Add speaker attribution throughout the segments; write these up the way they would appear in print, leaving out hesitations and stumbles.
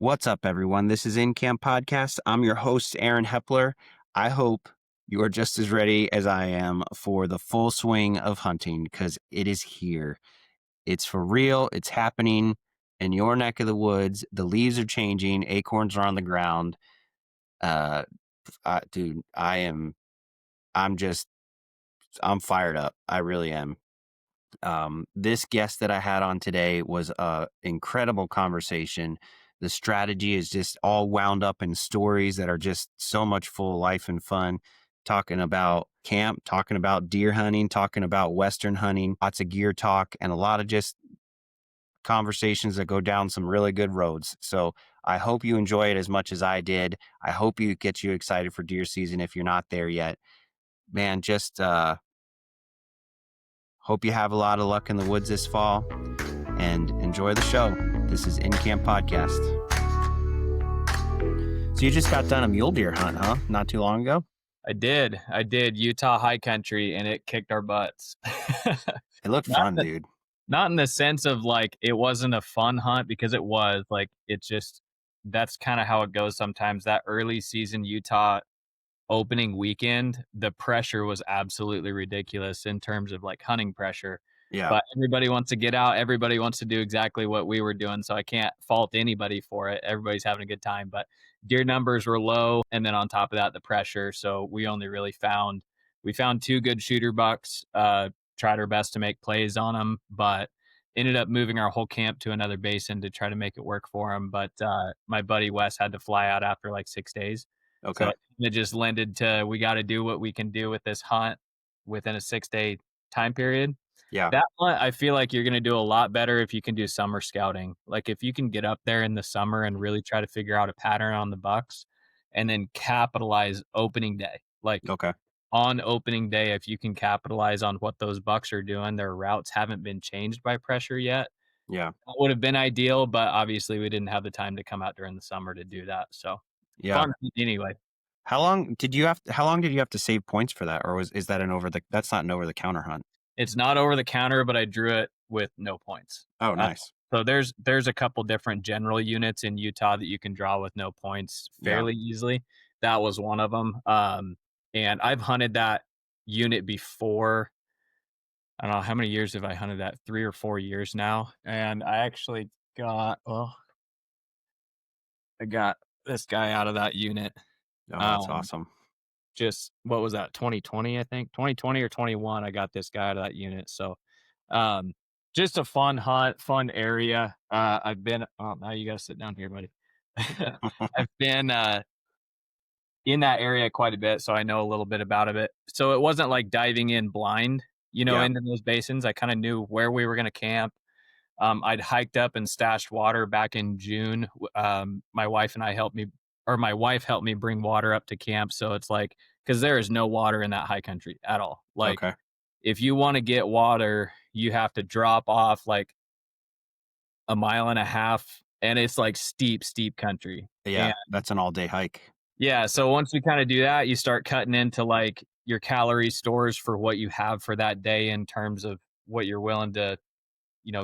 Speaker 1: What's up, everyone? This is In Camp Podcast. I'm your host, Aaron Hepler. I hope you are just as ready as I am for the full swing of hunting because it is here. It's for real. It's happening in your neck of the woods. The leaves are changing. Acorns are on the ground. Dude, I'm fired up. I really am. This guest that I had on today was a incredible conversation. The strategy is just all wound up in stories that are just so much full of life and fun. Talking about camp, talking about deer hunting, talking about Western hunting, lots of gear talk, and a lot of just conversations that go down some really good roads. So I hope you enjoy it as much as I did. I hope it gets you excited for deer season if you're not there yet. Man, just hope you have a lot of luck in the woods this fall and enjoy the show. This is In Camp Podcast. So you just got done a mule deer hunt, huh? Not too long ago?
Speaker 2: I did Utah high country and it kicked our butts.
Speaker 1: It looked fun, dude.
Speaker 2: Not in the sense of like it wasn't a fun hunt, because it was like, it just, that's kind of how it goes sometimes. That early season Utah opening weekend, the pressure was absolutely ridiculous in terms of like hunting pressure.
Speaker 1: Yeah.
Speaker 2: But everybody wants to get out. Everybody wants to do exactly what we were doing. So I can't fault anybody for it. Everybody's having a good time. But deer numbers were low. And then on top of that, the pressure. So we only really found two good shooter bucks, tried our best to make plays on them, but ended up moving our whole camp to another basin to try to make it work for them. But my buddy Wes had to fly out after like 6 days.
Speaker 1: Okay.
Speaker 2: So it just lended to, we got to do what we can do with this hunt within a 6-day time period.
Speaker 1: Yeah.
Speaker 2: That one, I feel like you're going to do a lot better if you can do summer scouting. Like if you can get up there in the summer and really try to figure out a pattern on the bucks and then capitalize opening day. Like
Speaker 1: Okay.
Speaker 2: on opening day, if you can capitalize on what those bucks are doing, their routes haven't been changed by pressure yet.
Speaker 1: Yeah.
Speaker 2: That would have been ideal, but obviously we didn't have the time to come out during the summer to do that. So
Speaker 1: Yeah.
Speaker 2: fun anyway.
Speaker 1: How long did you have to save points for that? Or is that that's not an over the counter hunt?
Speaker 2: It's not over the counter, but I drew it with no points.
Speaker 1: Oh, nice.
Speaker 2: So there's a couple different general units in Utah that you can draw with no points fairly easily. That was one of them. And I've hunted that unit before. I don't know how many years have I hunted that, 3 or 4 years now. And I actually got I got this guy out of that unit.
Speaker 1: Oh, that's awesome.
Speaker 2: Just what was that, 2020, I think 2020 or 21, I got this guy out of that unit. So just a fun hunt, fun area. I've been now you gotta sit down here, buddy. I've been in that area quite a bit, so I know a little bit about it. So it wasn't like diving in blind, into those basins. I kind of knew where we were going to camp. I'd hiked up and stashed water back in June. My wife helped me bring water up to camp. So it's like, because there is no water in that high country at all. Like, if you want to get water, you have to drop off like a mile and a half, and it's like steep country.
Speaker 1: Yeah,
Speaker 2: and,
Speaker 1: that's an all-day hike.
Speaker 2: Yeah, so once you kind of do that, you start cutting into like your calorie stores for what you have for that day in terms of what you're willing to,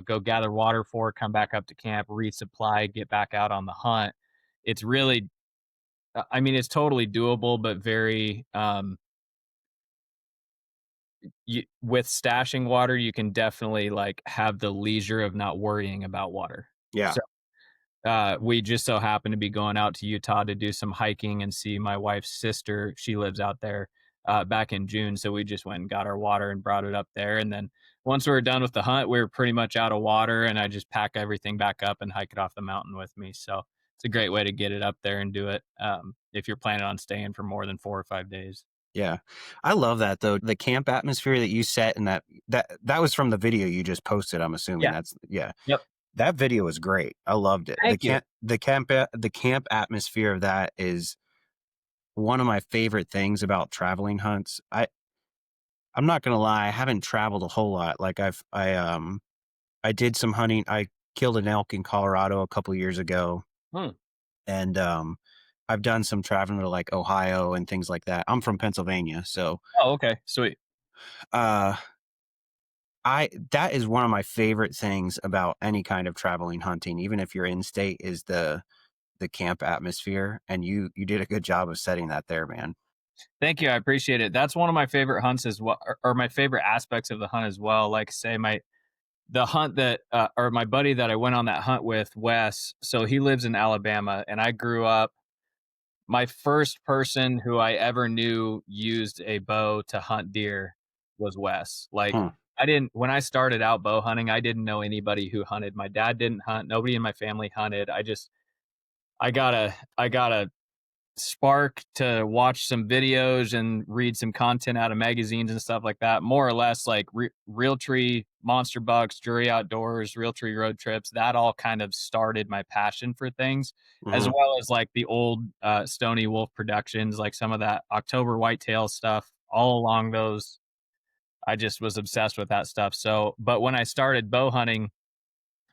Speaker 2: go gather water for, come back up to camp, resupply, get back out on the hunt. It's really, it's totally doable, but very, with stashing water, you can definitely like have the leisure of not worrying about water.
Speaker 1: Yeah.
Speaker 2: So, we just so happened to be going out to Utah to do some hiking and see my wife's sister. She lives out there, back in June. So we just went and got our water and brought it up there. And then once we were done with the hunt, we were pretty much out of water, and I just pack everything back up and hike it off the mountain with me. So it's a great way to get it up there and do it, if you're planning on staying for more than 4 or 5 days.
Speaker 1: Yeah. I love that though. The camp atmosphere that you set, and that was from the video you just posted, I'm assuming.
Speaker 2: Yeah. Yep.
Speaker 1: That video was great. I loved it.
Speaker 2: Thank you.
Speaker 1: The camp atmosphere of that is one of my favorite things about traveling hunts. I'm not gonna lie, I haven't traveled a whole lot. Like I did some hunting. I killed an elk in Colorado a couple years ago. And I've done some traveling to like Ohio and things like that. I'm from Pennsylvania, so
Speaker 2: Oh, okay. Sweet.
Speaker 1: that is one of my favorite things about any kind of traveling hunting, even if you're in state, is the the camp atmosphere, and you did a good job of setting that there, man.
Speaker 2: Thank you, I appreciate it. That's one of my favorite hunts as well, or my favorite aspects of the hunt as well. Like say my the hunt that or my buddy that I went on that hunt with, Wes. So he lives in Alabama, and I grew up. My first person who I ever knew used a bow to hunt deer was Wes. Like
Speaker 1: Hmm.
Speaker 2: I didn't when I started out bow hunting, I didn't know anybody who hunted. My dad didn't hunt. Nobody in my family hunted. I got a spark to watch some videos and read some content out of magazines and stuff like that. More or less like Realtree, Monster Bucks, Drury Outdoors, Realtree road trips. That all kind of started my passion for things, as
Speaker 1: Hmm.
Speaker 2: well as like the old Stony Wolf Productions, like some of that October Whitetail stuff. All along those, I just was obsessed with that stuff. So, but when I started bow hunting,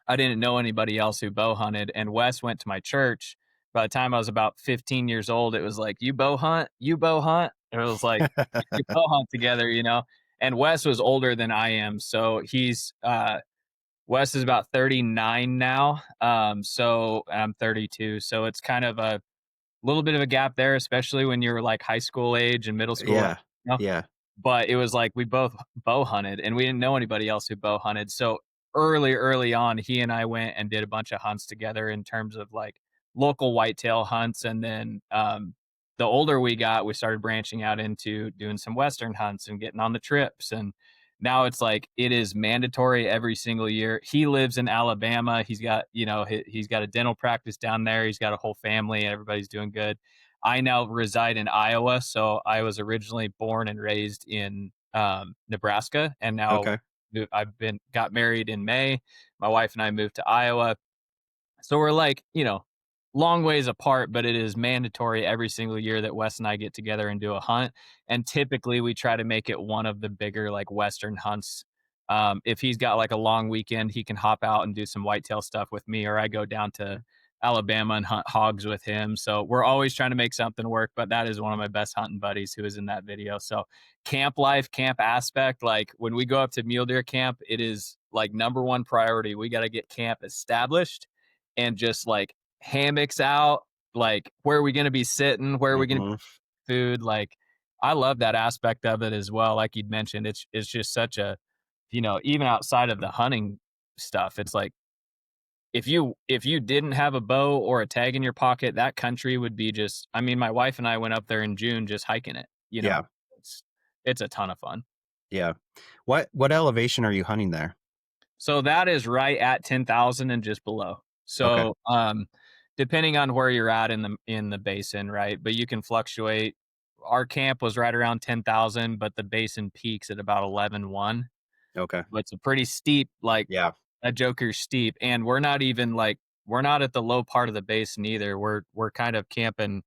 Speaker 2: I didn't know anybody else who bow hunted, and Wes went to my church. By the time I was about 15 years old, it was like, "You bow hunt? You bow hunt?" And it was like, "We bow hunt together," you know? And Wes was older than I am, so Wes is about 39 now, so I'm 32, so it's kind of a little bit of a gap there, especially when you're, like, high school age and middle school,
Speaker 1: Yeah,
Speaker 2: you know?
Speaker 1: yeah.
Speaker 2: But it was like we both bow hunted, and we didn't know anybody else who bow hunted. So early on, he and I went and did a bunch of hunts together in terms of like local whitetail hunts. And then the older we got, we started branching out into doing some Western hunts and getting on the trips. And now it's like it is mandatory every single year. He lives in Alabama. He's got, he's got a dental practice down there. He's got a whole family, and everybody's doing good. I now reside in Iowa, so I was originally born and raised in Nebraska, and now
Speaker 1: Okay.
Speaker 2: I've been got married in May. My wife and I moved to Iowa, so we're like, long ways apart, but it is mandatory every single year that Wes and I get together and do a hunt. And typically we try to make it one of the bigger like Western hunts. If he's got like a long weekend, he can hop out and do some whitetail stuff with me, or I go down to Alabama and hunt hogs with him. So we're always trying to make something work, but that is one of my best hunting buddies who is in that video. So camp life, camp aspect, like when we go up to mule deer camp, it is like number one priority. We got to get camp established and just like hammocks out, like where are we going to be sitting, where are we going to
Speaker 1: Mhm.
Speaker 2: be food, like I love that aspect of it as well. Like you'd mentioned, it's just such a, even outside of the hunting stuff, it's like if you didn't have a bow or a tag in your pocket, that country would be just, I mean, my wife and I went up there in June just hiking it,
Speaker 1: Yeah,
Speaker 2: it's it's a ton of fun.
Speaker 1: yeah. What elevation are you hunting there?
Speaker 2: So that is right at 10,000 and just below.
Speaker 1: Okay,
Speaker 2: So, depending on where you're at in the basin, right? But you can fluctuate. Our camp was right around 10,000, but the basin peaks at about 11,1.
Speaker 1: okay.
Speaker 2: But it's a pretty steep, like
Speaker 1: Yeah.
Speaker 2: a joker steep, and we're not even like we're not at the low part of the basin either. We're kind of camping,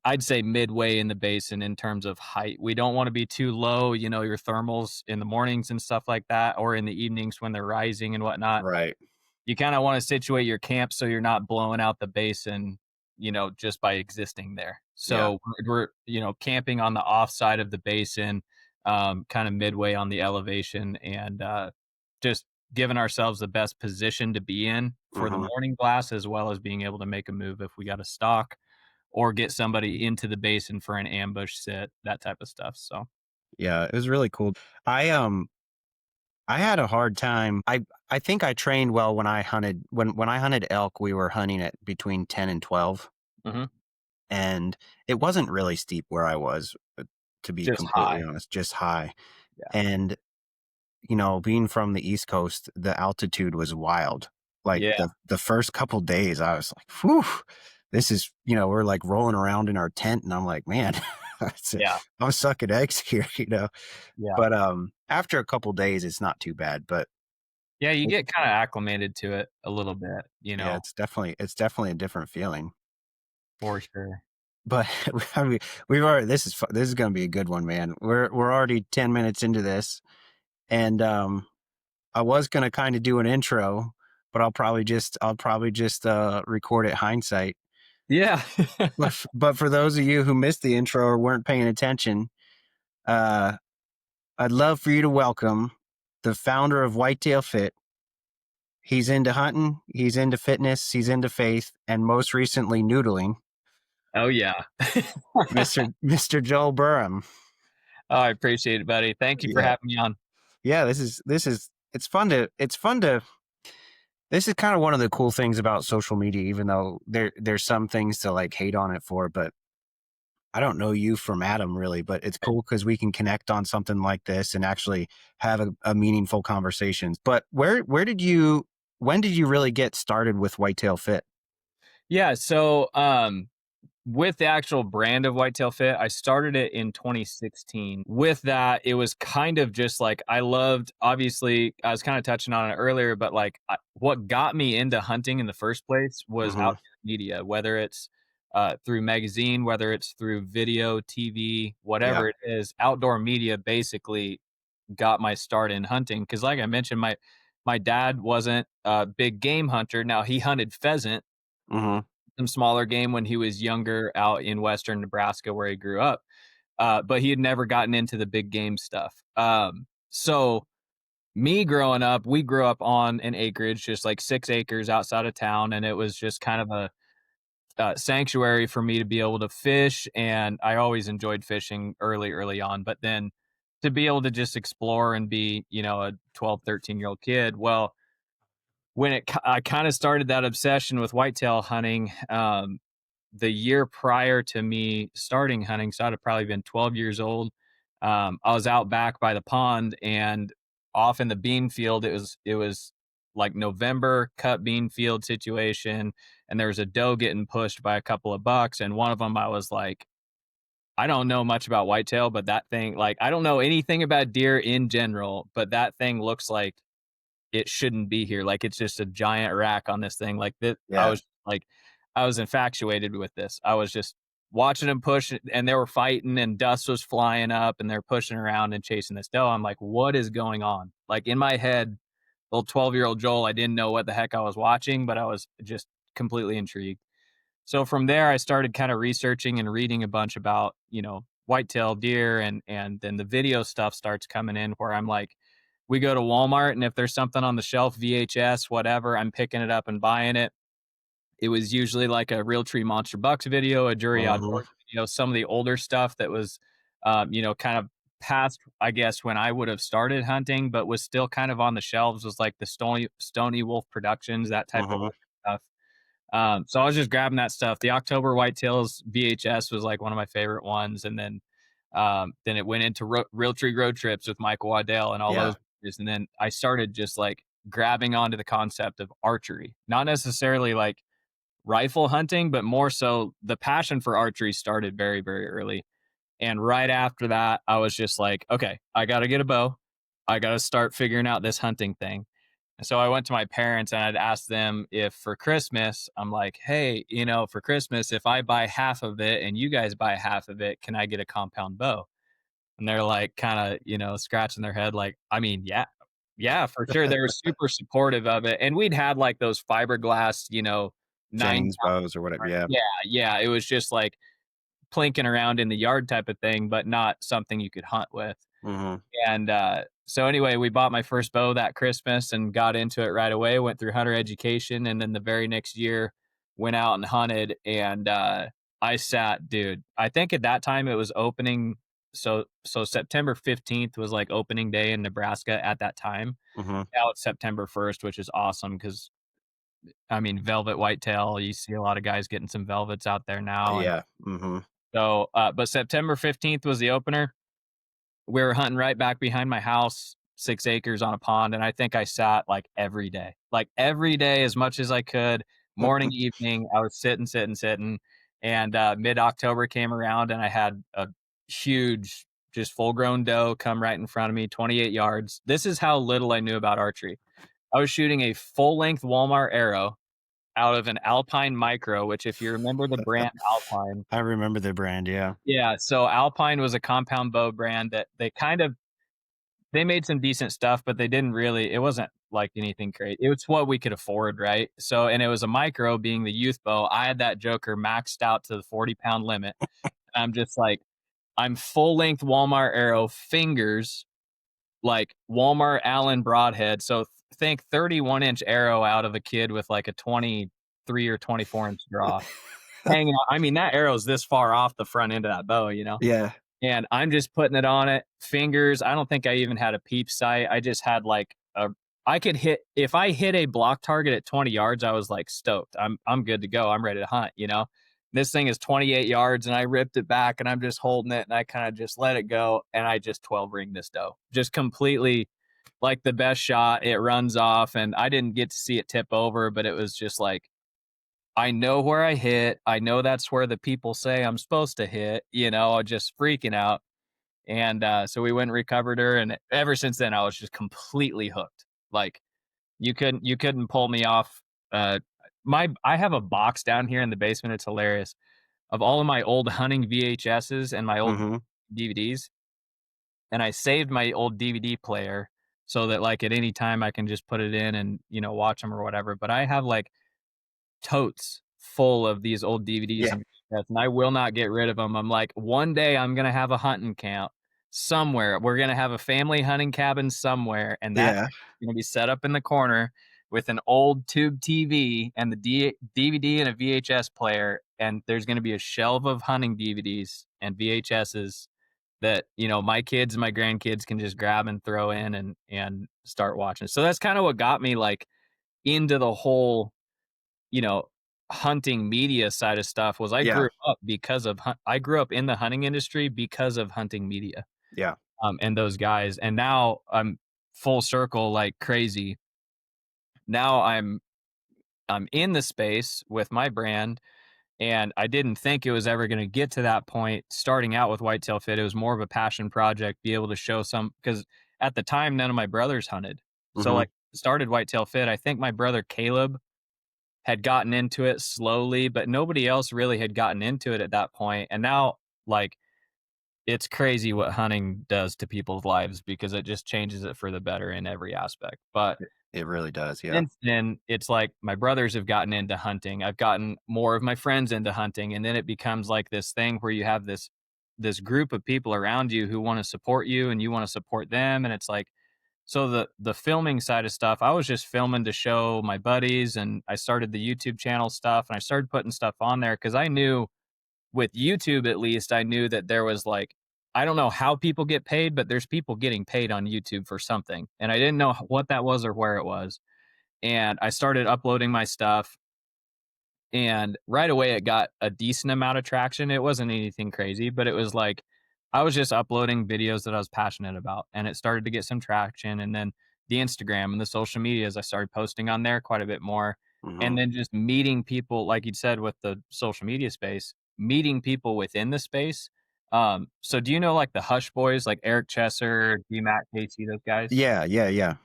Speaker 2: I'd say midway in the basin in terms of height. We don't want to be too low, your thermals in the mornings and stuff like that, or in the evenings when they're rising and whatnot.
Speaker 1: Right.
Speaker 2: You kind of want to situate your camp so you're not blowing out the basin, just by existing there.
Speaker 1: Yeah.
Speaker 2: So we're camping on the off side of the basin, kind of midway on the elevation, and just giving ourselves the best position to be in for the
Speaker 1: Mhm.
Speaker 2: morning blast, as well as being able to make a move if we got a stalk or get somebody into the basin for an ambush sit, that type of stuff. So,
Speaker 1: Yeah, it was really cool. I, I had a hard time. I think I trained well when I hunted when I hunted elk, we were hunting at between 10 and 12,
Speaker 2: mhm,
Speaker 1: and it wasn't really steep where I was, to be
Speaker 2: just
Speaker 1: completely
Speaker 2: high.
Speaker 1: honest, just high.
Speaker 2: Yeah.
Speaker 1: And being from the East Coast, the altitude was wild. Like
Speaker 2: Yeah.
Speaker 1: the first couple days, I was like, "Whew, this is," we're like rolling around in our tent, and I'm like, "Man,
Speaker 2: Yeah.
Speaker 1: I'm sucking eggs here."
Speaker 2: Yeah.
Speaker 1: But after a couple days, it's not too bad. But
Speaker 2: Yeah. You
Speaker 1: it,
Speaker 2: get kind of acclimated to it a little bit,
Speaker 1: yeah, it's definitely a different feeling.
Speaker 2: for sure.
Speaker 1: But I mean, we've already this is going to be a good one, man. We're already 10 minutes into this, and I was gonna kind of do an intro, but I'll probably just record it hindsight.
Speaker 2: Yeah.
Speaker 1: But for those of you who missed the intro or weren't paying attention, uh, I'd love for you to welcome the founder of Whitetail Fit. He's into hunting, he's into fitness, he's into faith, and most recently noodling.
Speaker 2: Oh, yeah.
Speaker 1: Mr. Joel Burham.
Speaker 2: Oh, I appreciate it, buddy. Thank you for
Speaker 1: Yeah.
Speaker 2: having me on.
Speaker 1: Yeah, this is it's fun to this is kind of one of the cool things about social media, even though there's some things to like hate on it for, but I don't know you from Adam really, but it's cool because we can connect on something like this and actually have a meaningful conversations. But where did you when did you really get started with Whitetail Fit?
Speaker 2: Yeah, so, with the actual brand of Whitetail Fit, I started it in 2016. With that, it was kind of just like I loved, obviously, I was kind of touching on it earlier, but like what got me into hunting in the first place was
Speaker 1: Mm-hmm.
Speaker 2: outdoor media, whether it's through magazine, whether it's through video, TV,
Speaker 1: Yeah.
Speaker 2: whatever it is, outdoor media basically got my start in hunting. Cause like I mentioned, my dad wasn't a big game hunter. Now he hunted pheasant,
Speaker 1: Mm-hmm.
Speaker 2: some smaller game when he was younger out in western Nebraska where he grew up. But he had never gotten into the big game stuff. So me growing up, we grew up on an acreage, just like 6 acres outside of town, and it was just kind of a sanctuary for me to be able to fish. And I always enjoyed fishing early on, but then to be able to just explore and be, a 12, 13-year-old kid. Well, I kind of started that obsession with whitetail hunting the year prior to me starting hunting, so I'd have probably been 12 years old. I was out back by the pond and off in the bean field. It was like November cut bean field situation, and there was a doe getting pushed by a couple of bucks, and one of them I was like, I don't know much about whitetail, but that thing, like, I don't know anything about deer in general, but that thing looks like it shouldn't be here. Like it's just a giant rack on this thing. Like that, I
Speaker 1: Yeah.
Speaker 2: was like, I was infatuated with this. I was just watching them push, and they were fighting, and dust was flying up, and they're pushing around and chasing this doe. I'm like, what is going on? Like in my head, little 12-year-old Joel, I didn't know what the heck I was watching, but I was just completely intrigued. So from there, I started kind of researching and reading a bunch about, whitetail deer, and then the video stuff starts coming in where I'm like, we go to Walmart, and if there's something on the shelf, VHS, whatever, I'm picking it up and buying it. It was usually like a Real Tree Monster Bucks video, a Jury
Speaker 1: Mm-hmm.
Speaker 2: Outdoors video, some of the older stuff that was, kind of past, I guess, when I would have started hunting, but was still kind of on the shelves, was like the Stony Wolf Productions, that type of
Speaker 1: Mm-hmm.
Speaker 2: stuff. So I was just grabbing that stuff. The October Whitetails VHS was like one of my favorite ones, and then it went into Real Tree Road Trips with Michael Waddell and all
Speaker 1: Yeah.
Speaker 2: those. And then I started just like grabbing onto the concept of archery, not necessarily like rifle hunting, but more so the passion for archery started very, very early. And right after that, I was just like, okay, I got to get a bow. I got to start figuring out this hunting thing. And so I went to my parents and I'd asked them if for Christmas, I'm like, hey, for Christmas, if I buy half of it and you guys buy half of it, can I get a compound bow? And they're like, kind of, scratching their head, like, I mean, yeah, yeah, for sure. They were super supportive of it. And we'd had like those fiberglass, 9
Speaker 1: James bows or whatever. Yeah.
Speaker 2: yeah, yeah. It was just like plinking around in the yard type of thing, but not something you could hunt with.
Speaker 1: Mm-hmm.
Speaker 2: And so anyway, we bought my first bow that Christmas and got into it right away. Went through hunter education, and then the very next year went out and hunted. And I sat, dude. I think at that time it was opening. So September 15th was like opening day in Nebraska at that time.
Speaker 1: Mm-hmm.
Speaker 2: Now it's September 1st, which is awesome because I mean velvet whitetail. You see a lot of guys getting some velvets out there now, and
Speaker 1: Yeah. Mm-hmm.
Speaker 2: so but September 15th was the opener. We were hunting right back behind my house, 6 acres on a pond, and I think I sat like every day as much as I could, morning, evening. I was sitting, and mid October came around, and I had a huge, just full grown doe come right in front of me, 28 yards. This is how little I knew about archery. I was shooting a full length Walmart arrow out of an Alpine Micro, which, if you remember the brand Alpine,
Speaker 1: I remember the brand. Yeah.
Speaker 2: yeah, so Alpine was a compound bow brand that they made some decent stuff, but they didn't really, it wasn't like anything crazy. It was what we could afford, right? So, and it was a micro being the youth bow. I had that joker maxed out to the 40-pound limit. I'm just like, I'm full length Walmart arrow, fingers like Walmart Allen broadhead. So think 31-inch arrow out of a kid with like a 23 or 24-inch draw hanging out. I mean, that arrow's this far off the front end of that bow, you know?
Speaker 1: Yeah.
Speaker 2: And I'm just putting it on it, fingers. I don't think I even had a peep sight. I just had like a I could hit if I hit a block target at 20 yards, I was like stoked. I'm good to go. I'm ready to hunt, you know. This thing is 28 yards and I ripped it back and I'm just holding it and I kind of just let it go and I just 12 ring this doe. Just completely like the best shot. It runs off and I didn't get to see it tip over, but it was just like I know where I hit. I know that's where the people say I'm supposed to hit, you know, just freaking out. And so we went and recovered her. And ever since then, I was just completely hooked. Like you couldn't pull me off. I have a box down here in the basement. It's hilarious of all of my old hunting VHSs and my old
Speaker 1: Mhm.
Speaker 2: DVDs. And I saved my old DVD player so that like at any time I can just put it in and, you know, watch them or whatever. But I have like totes full of these old DVDs
Speaker 1: Yeah.
Speaker 2: and cassettes, and I will not get rid of them. I'm like, one day I'm gonna have a hunting camp somewhere. We're gonna have a family hunting cabin somewhere, and that's
Speaker 1: Yeah.
Speaker 2: gonna be set up in the corner with an old tube TV and the DVD and a VHS player, and there's gonna be a shelf of hunting DVDs and VHSs that, you know, my kids and my grandkids can just grab and throw in and start watching. So that's kind of what got me like into the whole, you know, hunting media side of stuff was
Speaker 1: Yeah.
Speaker 2: I grew up in the hunting industry because of hunting media,
Speaker 1: Yeah.
Speaker 2: and those guys, and now I'm full circle like crazy. Now I'm in the space with my brand, and I didn't think it was ever gonna get to that point starting out with Whitetail Fit. It was more of a passion project, be able to show some because at the time, none of my brothers hunted. So,
Speaker 1: Mhm.
Speaker 2: like, started Whitetail Fit, I think my brother Caleb had gotten into it slowly, but nobody else really had gotten into it at that point. And now, like, it's crazy what hunting does to people's lives because it just changes it for the better in every aspect. But
Speaker 1: It really does, yeah.
Speaker 2: since then, it's like my brothers have gotten into hunting. I've gotten more of my friends into hunting, and then it becomes like this thing where you have this group of people around you who want to support you and you want to support them. And it's like so the filming side of stuff, I was just filming to show my buddies, and I started the YouTube channel stuff, and I started putting stuff on there because I knew with YouTube at least, I knew that there was like I don't know how people get paid, but there's people getting paid on YouTube for something, and I didn't know what that was or where it was. And I started uploading my stuff, and right away it got a decent amount of traction. It wasn't anything crazy, but it was like I was just uploading videos that I was passionate about, and it started to get some traction. And then the Instagram and the social medias, I started posting on there quite a bit more. And
Speaker 1: Mhm.
Speaker 2: then just meeting people, like you said, with the social media space, meeting people within the space. So do you know like the Hush Boys, like Eric Chesser, D Mac, Casey, those guys?
Speaker 1: Yeah, yeah, yeah.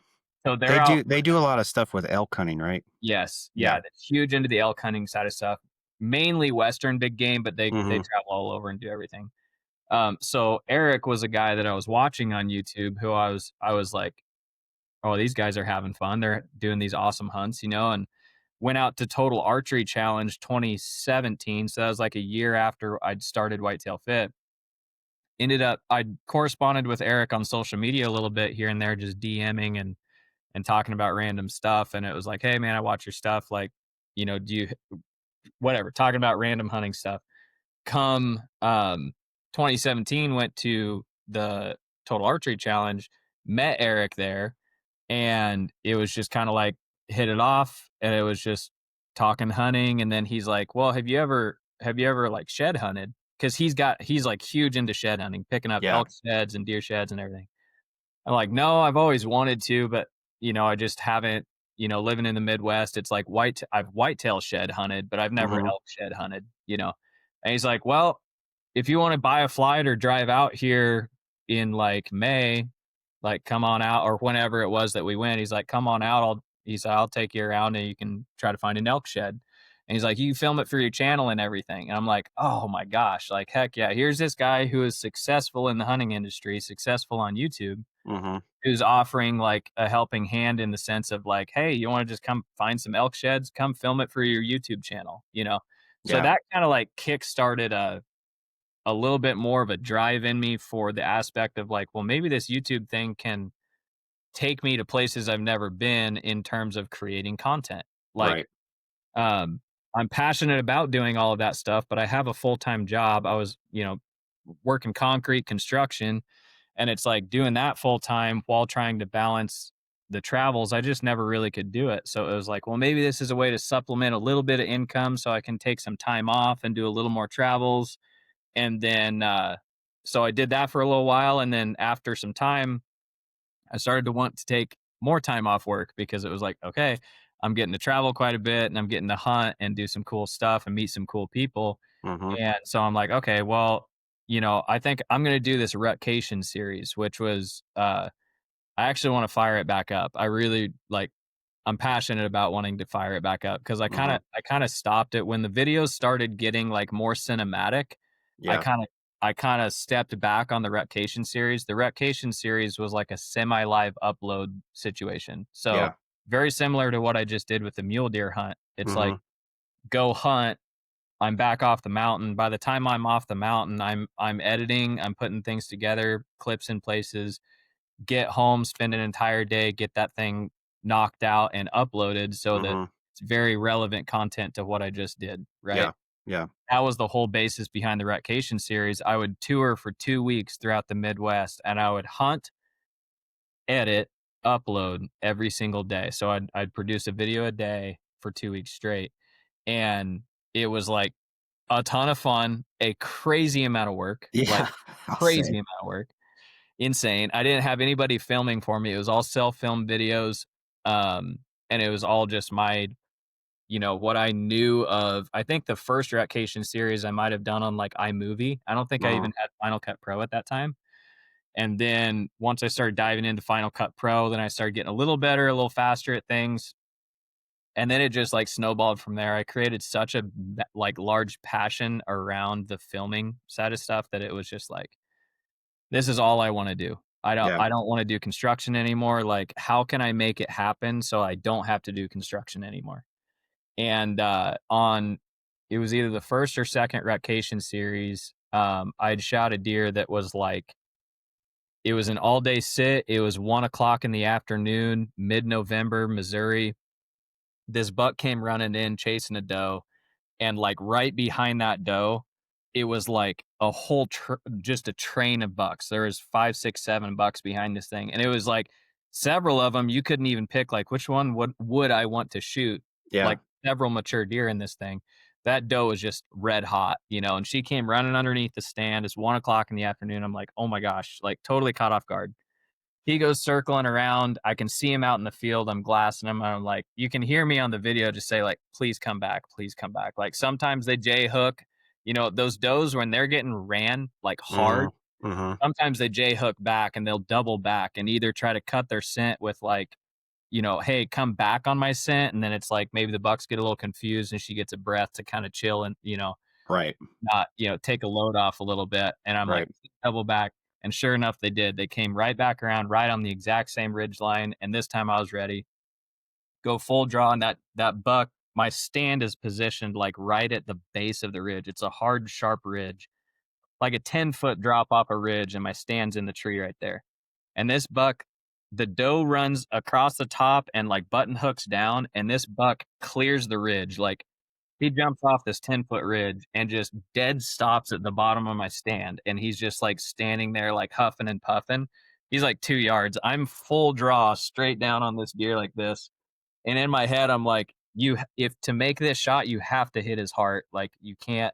Speaker 2: So they're out.
Speaker 1: They do a lot of stuff with elk hunting, right?
Speaker 2: Yes,
Speaker 1: Yeah.
Speaker 2: yeah, that's huge into the elk hunting side of stuff. Mainly Western big game, but they
Speaker 1: Mhm.
Speaker 2: travel all over and do everything. So Eric was a guy that I was watching on YouTube who I was like, "Oh, these guys are having fun. They're doing these awesome hunts," you know, and went out to Total Archery Challenge 2017, so that was like a year after I'd started Whitetail Fit. Ended up I corresponded with Eric on social media a little bit here and there, just DMing and talking about random stuff, and it was like, "Hey, man, I watch your stuff, like, you know, do you" whatever, talking about random hunting stuff. Come, 2017, went to the Total Archery Challenge, met Eric there, and it was just kinda like hit it off, and it was just talking hunting, and then he's like, "Well, have you ever, like, shed hunted?" 'Cause he's, like, huge into shed hunting, picking up
Speaker 1: Yeah.
Speaker 2: elk sheds and deer sheds and everything. I'm like, "No, I've always wanted to, but, you know, I just haven't, you know, living in the Midwest, it's like I've whitetail shed hunted, but I've never
Speaker 1: Mhm.
Speaker 2: elk shed hunted, you know?" And he's like, "Well, if you wanna buy a flight or drive out here in, like, May, like, come on out," or whenever it was that we went, he's like, "Come on out, I'll take you around and you can try to find an elk shed." And he's like, "You film it for your channel and everything." And I'm like, "Oh my gosh, like, heck yeah, here's this guy who is successful in the hunting industry, successful on YouTube,
Speaker 1: Mhm.
Speaker 2: who's offering like a helping hand in the sense of like, hey, you want to just come find some elk sheds, come film it for your YouTube channel, you know?" So
Speaker 1: Yeah.
Speaker 2: that kind of like kick started a little bit more of a drive in me for the aspect of like, well, maybe this YouTube thing can take me to places I've never been in terms of creating content. Like,
Speaker 1: Right.
Speaker 2: um, I'm passionate about doing all of that stuff, but I have a full-time job. I was, working concrete construction, and it's like doing that full time while trying to balance the travels. I just never really could do it. So it was like, well, maybe this is a way to supplement a little bit of income so I can take some time off and do a little more travels. And then, so I did that for a little while. And then after some time, I started to want to take more time off work because it was like, okay, I'm getting to travel quite a bit and I'm getting to hunt and do some cool stuff and meet some cool people.
Speaker 1: Mhm.
Speaker 2: And so I'm like, okay, well, I think I'm going to do this Rutcation series, which was, I actually want to fire it back up. I really like, I'm passionate about wanting to fire it back up because
Speaker 1: Mhm.
Speaker 2: I kind of stopped it when the videos started getting like more cinematic. I
Speaker 1: Yeah.
Speaker 2: kind of, I kind of stepped back on the Rutcation series. The Rutcation series was like a semi live upload situation. So
Speaker 1: Yeah.
Speaker 2: very similar to what I just did with the mule deer hunt. It's like,
Speaker 1: Mhm.
Speaker 2: go hunt, I'm back off the mountain. By the time I'm off the mountain, I'm editing, I'm putting things together, clips in places, get home, spend an entire day, get that thing knocked out and uploaded so that
Speaker 1: Mhm.
Speaker 2: it's very relevant content to what I just did, right?
Speaker 1: Yeah. Yeah.
Speaker 2: That was the whole basis behind the Rutcation series. I would tour for 2 weeks throughout the Midwest and I would hunt, edit, upload every single day. So I'd produce a video a day for 2 weeks straight. And it was like a ton of fun, a crazy amount of work, like,
Speaker 1: Yeah. I'll
Speaker 2: crazy
Speaker 1: say.
Speaker 2: amount of work, insane. I didn't have anybody filming for me, it was all self-filmed videos, um, and it was all just my what I knew of. I think the first Rutcation series I might have done on, like, iMovie. I don't think I
Speaker 1: Mhm.
Speaker 2: even had Final Cut Pro at that time, and then once I started diving into Final Cut Pro, then I started getting a little better, a little faster at things, and then it just like snowballed from there. I created such a like large passion around the filming side of stuff that it was just like, this is all I want to do.
Speaker 1: Yeah.
Speaker 2: I don't want to do construction anymore. Like, how can I make it happen so I don't have to do construction anymore? And on it was either the first or second Rutcation series, I'd shot a deer that was like, it was an all day sit. It was 1 o'clock in the afternoon, mid November, Missouri. This buck came running in chasing a doe, and like right behind that doe, it was like a whole just a train of bucks. There was 5, 6, 7 bucks behind this thing, and it was like several of them you couldn't even pick like which one would I want to shoot.
Speaker 1: Yeah.
Speaker 2: Like several mature deer in this thing. That doe was just red hot, and she came running underneath the stand. It's 1 o'clock in the afternoon. I'm like, oh my gosh, like totally caught off guard. He goes circling around. I can see him out in the field. I'm glassing him. I'm like, you can hear me on the video just say like, please come back, please come back. Like sometimes they J hook, those does when they're getting ran like hard,
Speaker 1: Mhm. Mhm.
Speaker 2: sometimes they J hook back and they'll double back and either try to cut their scent with like, hey, come back on my scent. And then it's like maybe the bucks get a little confused and she gets a breath to kind of chill and,
Speaker 1: Right.
Speaker 2: not, take a load off a little bit. And I'm like,
Speaker 1: Right.
Speaker 2: double back. And sure enough, they did. They came right back around, right on the exact same ridge line. And this time I was ready. Go full draw on that buck. My stand is positioned like right at the base of the ridge. It's a hard, sharp ridge, like a 10-foot drop off a ridge, and my stand's in the tree right there. And this buck, the doe runs across the top and like button hooks down, and this buck clears the ridge. Like he jumps off this 10-foot ridge and just dead stops at the bottom of my stand, and he's just, like, standing there, like, huffing and puffing. He's, like, 2 yards. I'm full draw straight down on this deer like this, and in my head, I'm like, "You if to make this shot, you have to hit his heart, like, you can't,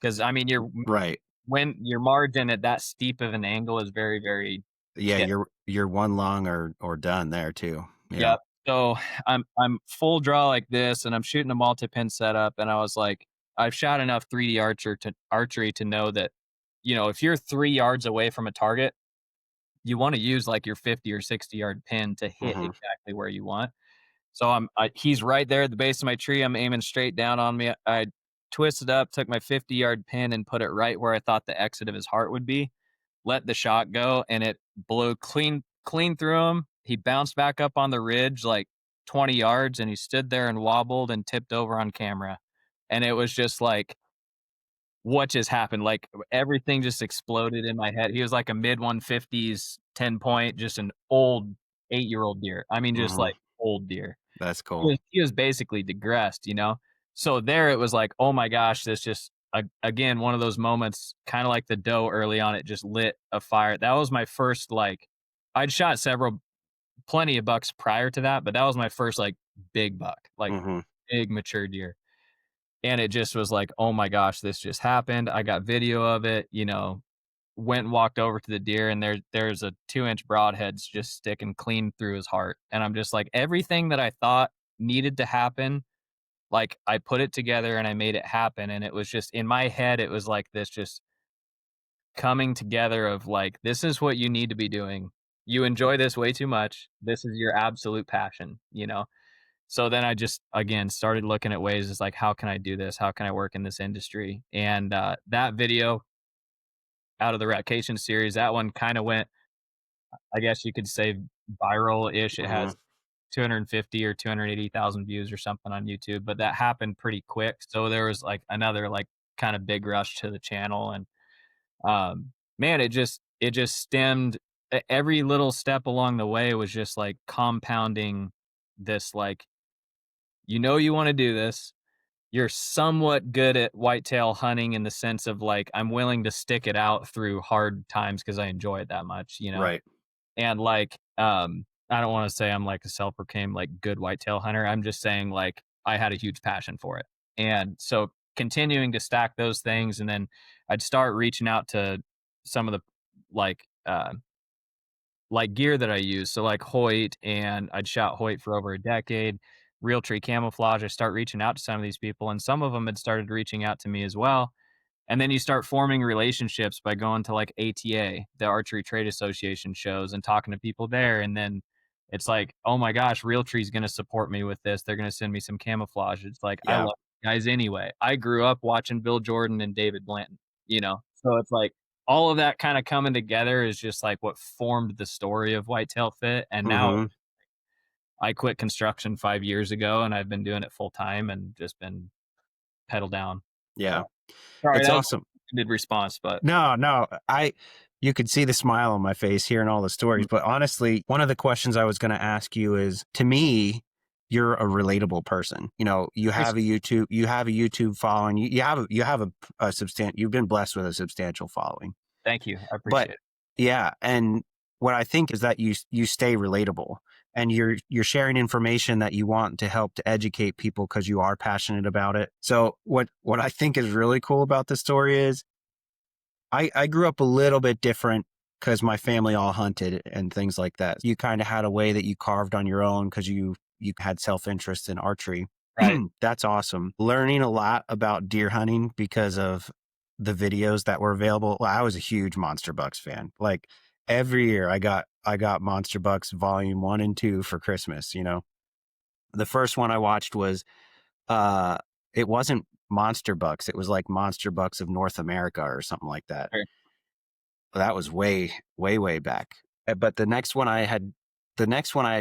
Speaker 2: because I mean,
Speaker 1: Right.
Speaker 2: when your margin at that steep of an angle is very, very
Speaker 1: Yeah,
Speaker 2: thin.
Speaker 1: you're one long or done there too. Yeah.
Speaker 2: Yep. So I'm full draw like this, and I'm shooting a multi-pin setup, and I was like, I've shot enough 3D archery to know that, if you're 3 yards away from a target, you want to use like your 50 or 60 yard pin to hit
Speaker 1: Mhm.
Speaker 2: exactly where you want. So he's right there at the base of my tree. I'm aiming straight down on me. I twisted up, took my 50-yard pin and put it right where I thought the exit of his heart would be, let the shot go, and it blew clean through him. He bounced back up on the ridge like 20 yards, and he stood there and wobbled and tipped over on camera. And it was just like, what just happened? Like everything just exploded in my head. He was like a mid 150s 10 point, just an old 8-year-old deer. I mean, just
Speaker 1: Mhm.
Speaker 2: like old deer.
Speaker 1: That's
Speaker 2: He
Speaker 1: cool.
Speaker 2: was he was basically digressed, you know? So there it was like, "Oh my gosh, this just" again, one of those moments, kinda like the doe early on, it just lit a fire. That was my first, like I'd shot several plenty of bucks prior to that, but that was my first, like, big buck, like,
Speaker 1: Mhm.
Speaker 2: big mature deer, and it just was like, "Oh my gosh, this just happened." I got video of it, you know, went and walked over to the deer, and there's a 2-inch broadheads just sticking clean through his heart, and I'm just like, everything that I thought needed to happen, like, I put it together and I made it happen, and it was just in my head, it was like this just coming together of, like, "This is what you need to be doing. You enjoy this way too much. This is your absolute passion," you know? So then I just, again, started looking at ways, it's like, "How can I do this? How can I work in this industry?" And, that video out of the Ratcation series, that one kinda went, I guess you could say, viral-ish. It
Speaker 1: Mhm.
Speaker 2: has 250 or 280,000 views or something on YouTube, but that happened pretty quick. So there was like another like kind of big rush to the channel, and man, it just stemmed, every little step along the way was just like compounding this, like, you want to do this. You're somewhat good at whitetail hunting in the sense of like I'm willing to stick it out through hard times because I enjoy it that much, you know?
Speaker 1: Right.
Speaker 2: And like, I don't want to say I'm like a self-proclaimed like good whitetail hunter. I'm just saying like I had a huge passion for it. And so continuing to stack those things, and then I'd start reaching out to some of the like gear that I use. So like Hoyt, and I'd shot Hoyt for over a decade. Realtree camouflage. I start reaching out to some of these people, and some of them had started reaching out to me as well. And then you start forming relationships by going to like ATA, the Archery Trade Association shows, and talking to people there. And then it's like, oh my gosh, Realtree's going to support me with this. They're going to send me some camouflage. It's like, I
Speaker 1: Yeah.
Speaker 2: love you guys anyway. I grew up watching Bill Jordan and David Blanton, you know? So it's like all of that kind of coming together is just like what formed the story of Whitetail Fit. And now
Speaker 1: Mhm.
Speaker 2: I quit construction 5 years ago, and I've been doing it full time and just been pedal down.
Speaker 1: Yeah.
Speaker 2: So sorry,
Speaker 1: It's
Speaker 2: that was
Speaker 1: awesome.
Speaker 2: a good response, but
Speaker 1: No, no, you could see the smile on my face hearing all the stories,
Speaker 2: mm,
Speaker 1: but honestly, one of the questions I was gonna ask you is, to me, you're a relatable person. You know, you have a YouTube following, you have a you've been blessed with a substantial following.
Speaker 2: thank you. I
Speaker 1: But
Speaker 2: appreciate it.
Speaker 1: yeah, and what I think is that you stay relatable, and you're sharing information that you want to help to educate people because you are passionate about it. So what I think is really cool about this story is I grew up a little bit different because my family all hunted and things like that. You kind of had a way that you carved on your own because you had self-interest in archery.
Speaker 2: Right.
Speaker 1: That's awesome. Learning a lot about deer hunting because of the videos that were available. Well, I was a huge Monster Bucks fan. Like every year I got Monster Bucks volume 1 and 2 for Christmas, you know. The first one I watched was uh it wasn't Monster Bucks, it was like Monster Bucks of North America or something like that.
Speaker 2: Sure.
Speaker 1: That was way, way, way back. But the next one I had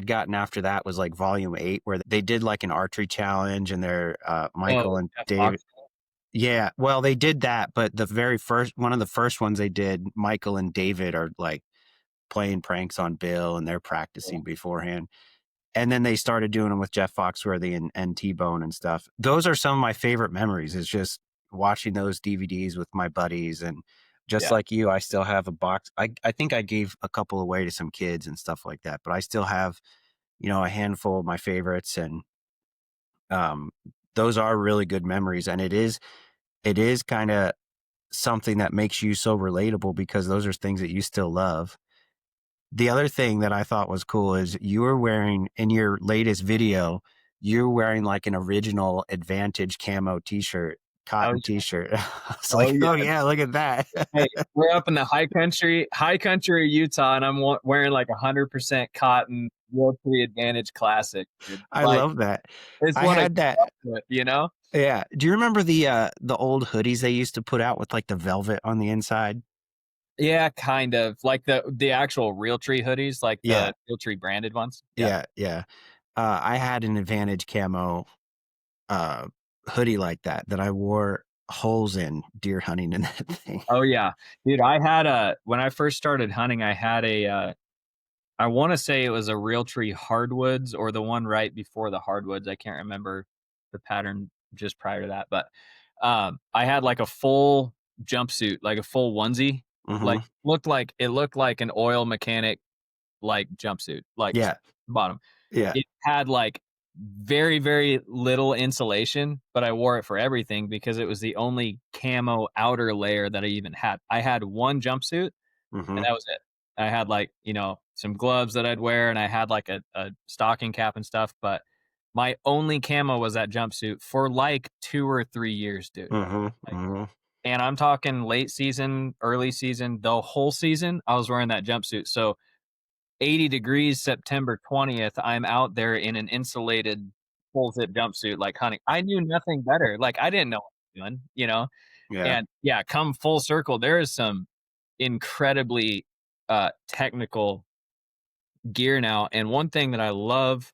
Speaker 1: gotten after that was like volume 8, where they did like an archery challenge, and they're
Speaker 2: Oh,
Speaker 1: Michael and
Speaker 2: Jeff
Speaker 1: David.
Speaker 2: Fox.
Speaker 1: Yeah, well, they did that, but the very first one of the first ones they did, Michael and David are like playing pranks on Bill, and they're practicing beforehand. And then they started doing them with Jeff Foxworthy and T-Bone and stuff. Those are some of my favorite memories, is just watching those DVDs with my buddies. And just
Speaker 2: Yeah.
Speaker 1: like you, I still have a box. I think I gave a couple away to some kids and stuff like that, but I still have, a handful of my favorites. And um, those are really good memories. And it is kind of something that makes you so relatable because those are things that you still love. The other thing that I thought was cool is you were wearing, in your latest video, you're wearing like an original Advantage camo t-shirt,
Speaker 2: Oh,
Speaker 1: cotton
Speaker 2: yeah.
Speaker 1: t-shirt. I was
Speaker 2: Oh,
Speaker 1: like,
Speaker 2: yeah.
Speaker 1: oh yeah, look at that.
Speaker 2: Hey, we're up in the high country of Utah, and I'm wearing like 100% cotton Realtree Advantage Classic, dude.
Speaker 1: I
Speaker 2: Like,
Speaker 1: love that.
Speaker 2: it's
Speaker 1: I
Speaker 2: what I
Speaker 1: had
Speaker 2: grew
Speaker 1: that.
Speaker 2: up with, you know?
Speaker 1: Yeah. Do you remember the old hoodies they used to put out with like the velvet on the inside?
Speaker 2: Yeah, kind of. Like the actual Realtree hoodies, like
Speaker 1: Yeah.
Speaker 2: the Realtree branded ones. Yeah.
Speaker 1: Yeah. Yeah. I had an Advantage camo uh, hoodie like that I wore holes in deer hunting in that thing.
Speaker 2: Oh, yeah. Dude, I had a when I first started hunting, I had a I wanna say it was a Realtree hardwoods or the one right before the hardwoods. I can't remember the pattern just prior to that, but, I had, like, a full jumpsuit, like, a full onesie, like,
Speaker 1: Mhm.
Speaker 2: looked like an oil mechanic, like, jumpsuit, like,
Speaker 1: Yeah.
Speaker 2: bottom.
Speaker 1: Yeah.
Speaker 2: It had, like, very, very little insulation, but I wore it for everything because it was the only camo outer layer that I even had. I had 1 jumpsuit and
Speaker 1: Mhm.
Speaker 2: that was it. I had, like, some gloves that I'd wear, and I had, like, a stocking cap and stuff, but my only camo was that jumpsuit for, like, 2 or 3 years, dude.
Speaker 1: Mhm.
Speaker 2: Like,
Speaker 1: Mhm.
Speaker 2: and I'm talking late season, early season, the whole season, I was wearing that jumpsuit, so 80 degrees September 20th, I'm out there in an insulated full zip jumpsuit, like, hunting. I knew nothing better, like, I didn't know what I was doing,
Speaker 1: Yeah.
Speaker 2: and yeah, come full circle, there is some incredibly, technical gear now, and one thing that I love,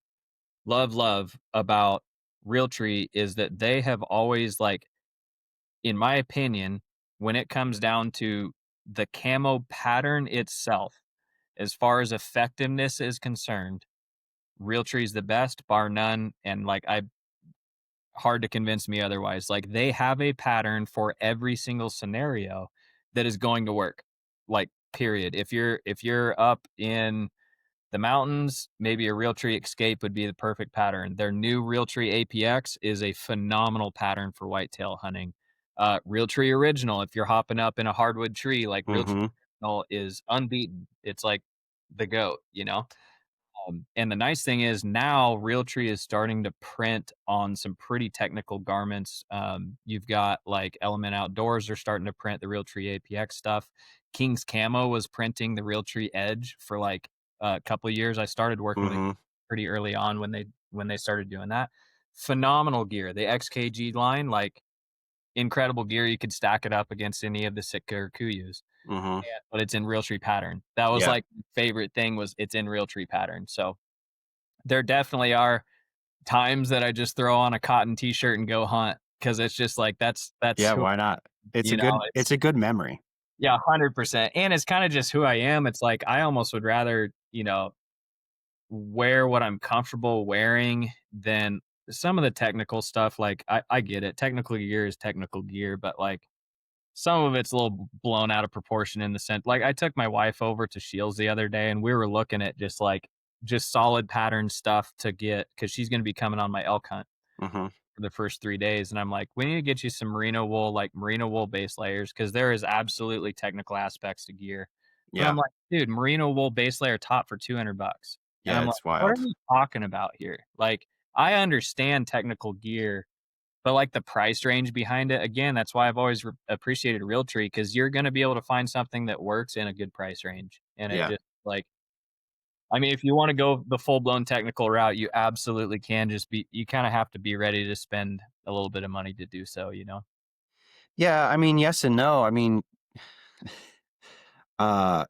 Speaker 2: love, love about Realtree is that they have always, like, in my opinion, when it comes down to the camo pattern itself, as far as effectiveness is concerned, Realtree's the best, bar none, and, like, I hard to convince me otherwise. Like, they have a pattern for every single scenario that is going to work. Like, period. If you're up in the mountains, maybe a Realtree Escape would be the perfect pattern. Their new Realtree APX is a phenomenal pattern for whitetail hunting. Realtree Original, if you're hopping up in a hardwood tree, like Realtree
Speaker 1: Mhm.
Speaker 2: Original is unbeaten. It's like the goat. And the nice thing is now Realtree is starting to print on some pretty technical garments. You've got like Element Outdoors are starting to print the Realtree APX stuff. King's Camo was printing the Realtree Edge for like a couple of years. I started working with it
Speaker 1: Mhm.
Speaker 2: pretty early on when they started doing that. Phenomenal gear. The XKG line, like incredible gear. You could stack it up against any of the Sitka or Kuyus.
Speaker 1: Mhm.
Speaker 2: But it's in Realtree pattern. That was
Speaker 1: Yeah.
Speaker 2: like favorite thing was it's in Realtree pattern. So there definitely are times that I just throw on a cotton t-shirt and go hunt because it's just like that's
Speaker 1: Yeah,
Speaker 2: who
Speaker 1: why not? It's a
Speaker 2: it's
Speaker 1: a good memory.
Speaker 2: yeah, 100%. And it's kind of just who I am. It's like I almost would rather, wear what I'm comfortable wearing than some of the technical stuff. Like I get it. Technical gear is technical gear, but like some of it's a little blown out of proportion in the sense like I took my wife over to Shields the other day and we were looking at just solid pattern stuff to get because she's going to be coming on my elk hunt
Speaker 1: Mhm.
Speaker 2: for the first 3 days. And I'm like, we need to get you some merino wool, like merino wool base layers, because there is absolutely technical aspects to gear. But I'm
Speaker 1: Yeah.
Speaker 2: like, dude, merino wool base layer top for $200. And
Speaker 1: Yeah,
Speaker 2: I'm like,
Speaker 1: it's
Speaker 2: what are
Speaker 1: wild.
Speaker 2: we talking about here? Like, I understand technical gear, but like the price range behind it, again, that's why I've always appreciated Realtree because you're going to be able to find something that works in a good price range. And it
Speaker 1: Yeah.
Speaker 2: just like, I mean, if you want to go the full blown technical route, you absolutely can. You kind of have to be ready to spend a little bit of money to do so.
Speaker 1: Yeah, I mean, yes and no. I mean, uh,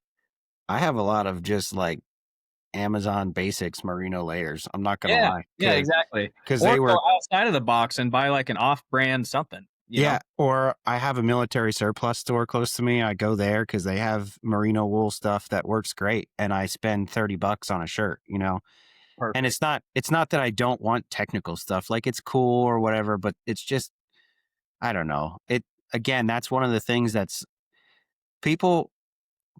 Speaker 1: I have a lot of just like Amazon basics merino layers. I'm not gonna
Speaker 2: Yeah,
Speaker 1: lie,
Speaker 2: yeah, exactly.
Speaker 1: because
Speaker 2: Or
Speaker 1: they
Speaker 2: go
Speaker 1: were
Speaker 2: outside of the box and buy like an off brand something.
Speaker 1: yeah. Or I have a military surplus store close to me. I go there because they have merino wool stuff that works great, and I spend $30 on a shirt. And
Speaker 2: Perfect.
Speaker 1: it's not that I don't want technical stuff. Like it's cool or whatever, but it's just I don't know. It again. That's one of the things that's people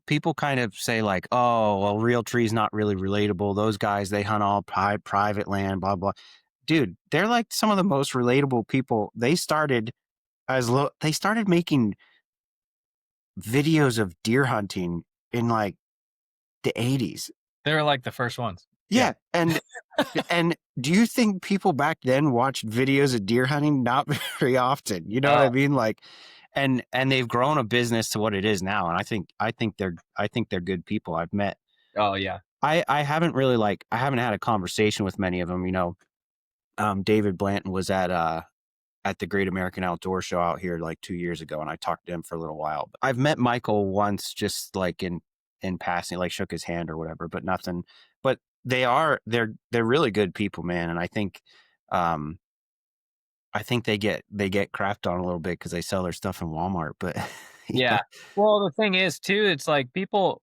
Speaker 1: people kind of say like, "Oh, well, Realtree's not really relatable. Those guys, they hunt all private land, blah blah." Dude, they're like some of the most relatable people. They started making videos of deer hunting in like the 80s.
Speaker 2: They were like the first ones. Yeah.
Speaker 1: Yeah, and do you think people back then watched videos of deer hunting? Not very often. You know what I
Speaker 2: Oh,
Speaker 1: mean? Like, and they've grown a business to what it is now. And I think they're good people. I've met.
Speaker 2: oh yeah.
Speaker 1: I haven't really like I haven't had a conversation with many of them. David Blanton was at the Great American Outdoor Show out here like 2 years ago, and I talked to him for a little while. But I've met Michael once, just like in passing, like shook his hand or whatever, but nothing. But they're really good people, man, and um, I think they get crapped on a little bit because they sell their stuff in Walmart. But
Speaker 2: Yeah.
Speaker 1: yeah,
Speaker 2: Well, the thing is too, it's like people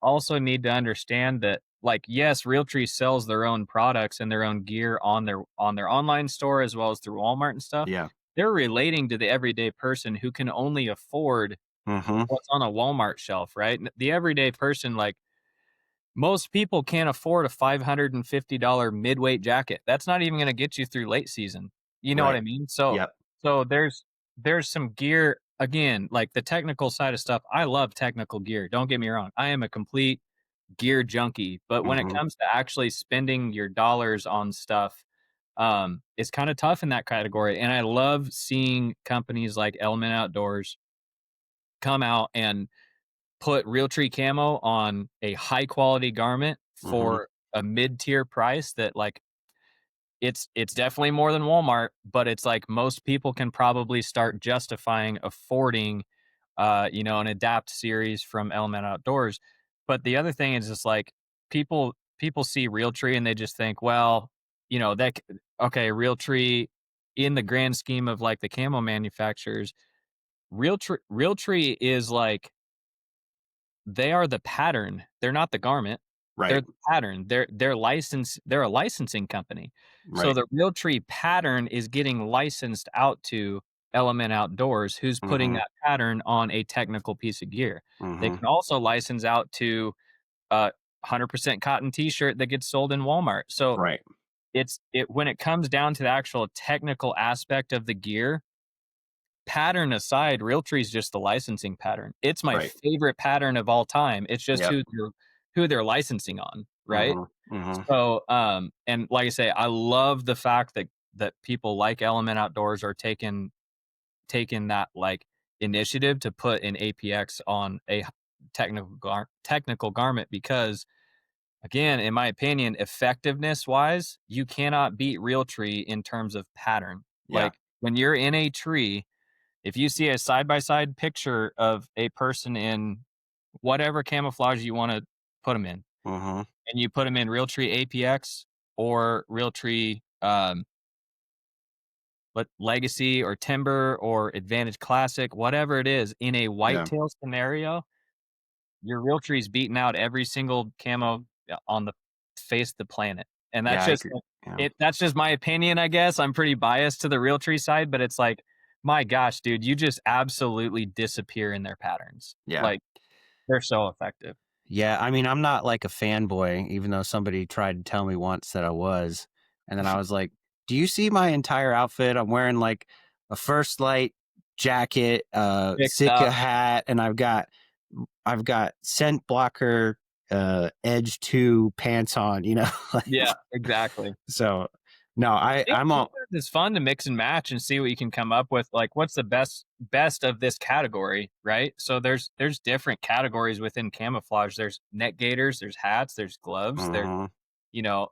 Speaker 2: also need to understand that, like, yes, Realtree sells their own products and their own gear on their online store as well as through Walmart and stuff.
Speaker 1: Yeah.
Speaker 2: They're relating to the everyday person who can only afford
Speaker 1: Mhm.
Speaker 2: what's on a Walmart shelf, right? The everyday person, like, most people can't afford a $550 midweight jacket. That's not even gonna get you through late season. You know what
Speaker 1: Right.
Speaker 2: I mean? So
Speaker 1: Yep.
Speaker 2: so there's some gear again, like the technical side of stuff. I love technical gear. Don't get me wrong. I am a complete gear junkie, but when it
Speaker 1: Mhm.
Speaker 2: comes to actually spending your dollars on stuff, it's kind of tough in that category. And I love seeing companies like Element Outdoors come out and put Realtree camo on a high quality garment
Speaker 1: Mhm.
Speaker 2: for a mid-tier price that, like, it's definitely more than Walmart, but it's like most people can probably start justifying affording an Adapt series from Element Outdoors. But the other thing is just like people see Realtree and they just think, well, okay, Realtree in the grand scheme of like the camo manufacturers, Realtree is like they are the pattern. They're not the garment. They're
Speaker 1: Right.
Speaker 2: the pattern. They're a licensing company. So
Speaker 1: Right.
Speaker 2: the Realtree pattern is getting licensed out to Element Outdoors, who's putting
Speaker 1: Mhm.
Speaker 2: that pattern on a technical piece of gear. They
Speaker 1: Mhm.
Speaker 2: can also license out to a 100% cotton t-shirt that gets sold in Walmart. So
Speaker 1: Right.
Speaker 2: it when it comes down to the actual technical aspect of the gear, pattern aside, Realtree is just the licensing pattern. It's my
Speaker 1: Right.
Speaker 2: favorite pattern of all time. It's just
Speaker 1: Yep.
Speaker 2: who they're licensing on, right?
Speaker 1: Mhm. Mhm.
Speaker 2: So, and like I say, I love the fact that people like Element Outdoors are taking that, like, initiative to put an APX on a technical garment because, again, in my opinion, effectiveness wise, you cannot beat Realtree in terms of pattern.
Speaker 1: Yeah.
Speaker 2: Like, when you're in a tree, if you see a side by side picture of a person in whatever camouflage you want to put them in,
Speaker 1: Mhm.
Speaker 2: and you put them in Realtree APX or Realtree Legacy or Timber or Advantage Classic, whatever it is, in a
Speaker 1: Yeah.
Speaker 2: whitetail scenario, your Realtree's beating out every single camo on the face of the planet. And
Speaker 1: Yeah, I agree. Yeah.
Speaker 2: that's just my opinion, I guess. I'm pretty biased to the Realtree side, but it's like, my gosh, dude, you just absolutely disappear in their patterns.
Speaker 1: Yeah.
Speaker 2: Like, they're so effective.
Speaker 1: Yeah, I mean, I'm not like a fanboy, even though somebody tried to tell me once that I was. And then I was like, "Do you see my entire outfit? I'm wearing like a First Light jacket,
Speaker 2: Mixed
Speaker 1: Sitka
Speaker 2: up.
Speaker 1: hat, and I've got scent blocker, Edge 2 pants on, like
Speaker 2: Yeah, exactly.
Speaker 1: so no,
Speaker 2: Think
Speaker 1: I'm all
Speaker 2: sometimes it's fun to mix and match and see what you can come up with, like, what's the best of this category, right? So there's different categories within camouflage. There's neck gaiters, there's hats, there's gloves, there's
Speaker 1: Mhm.
Speaker 2: you know,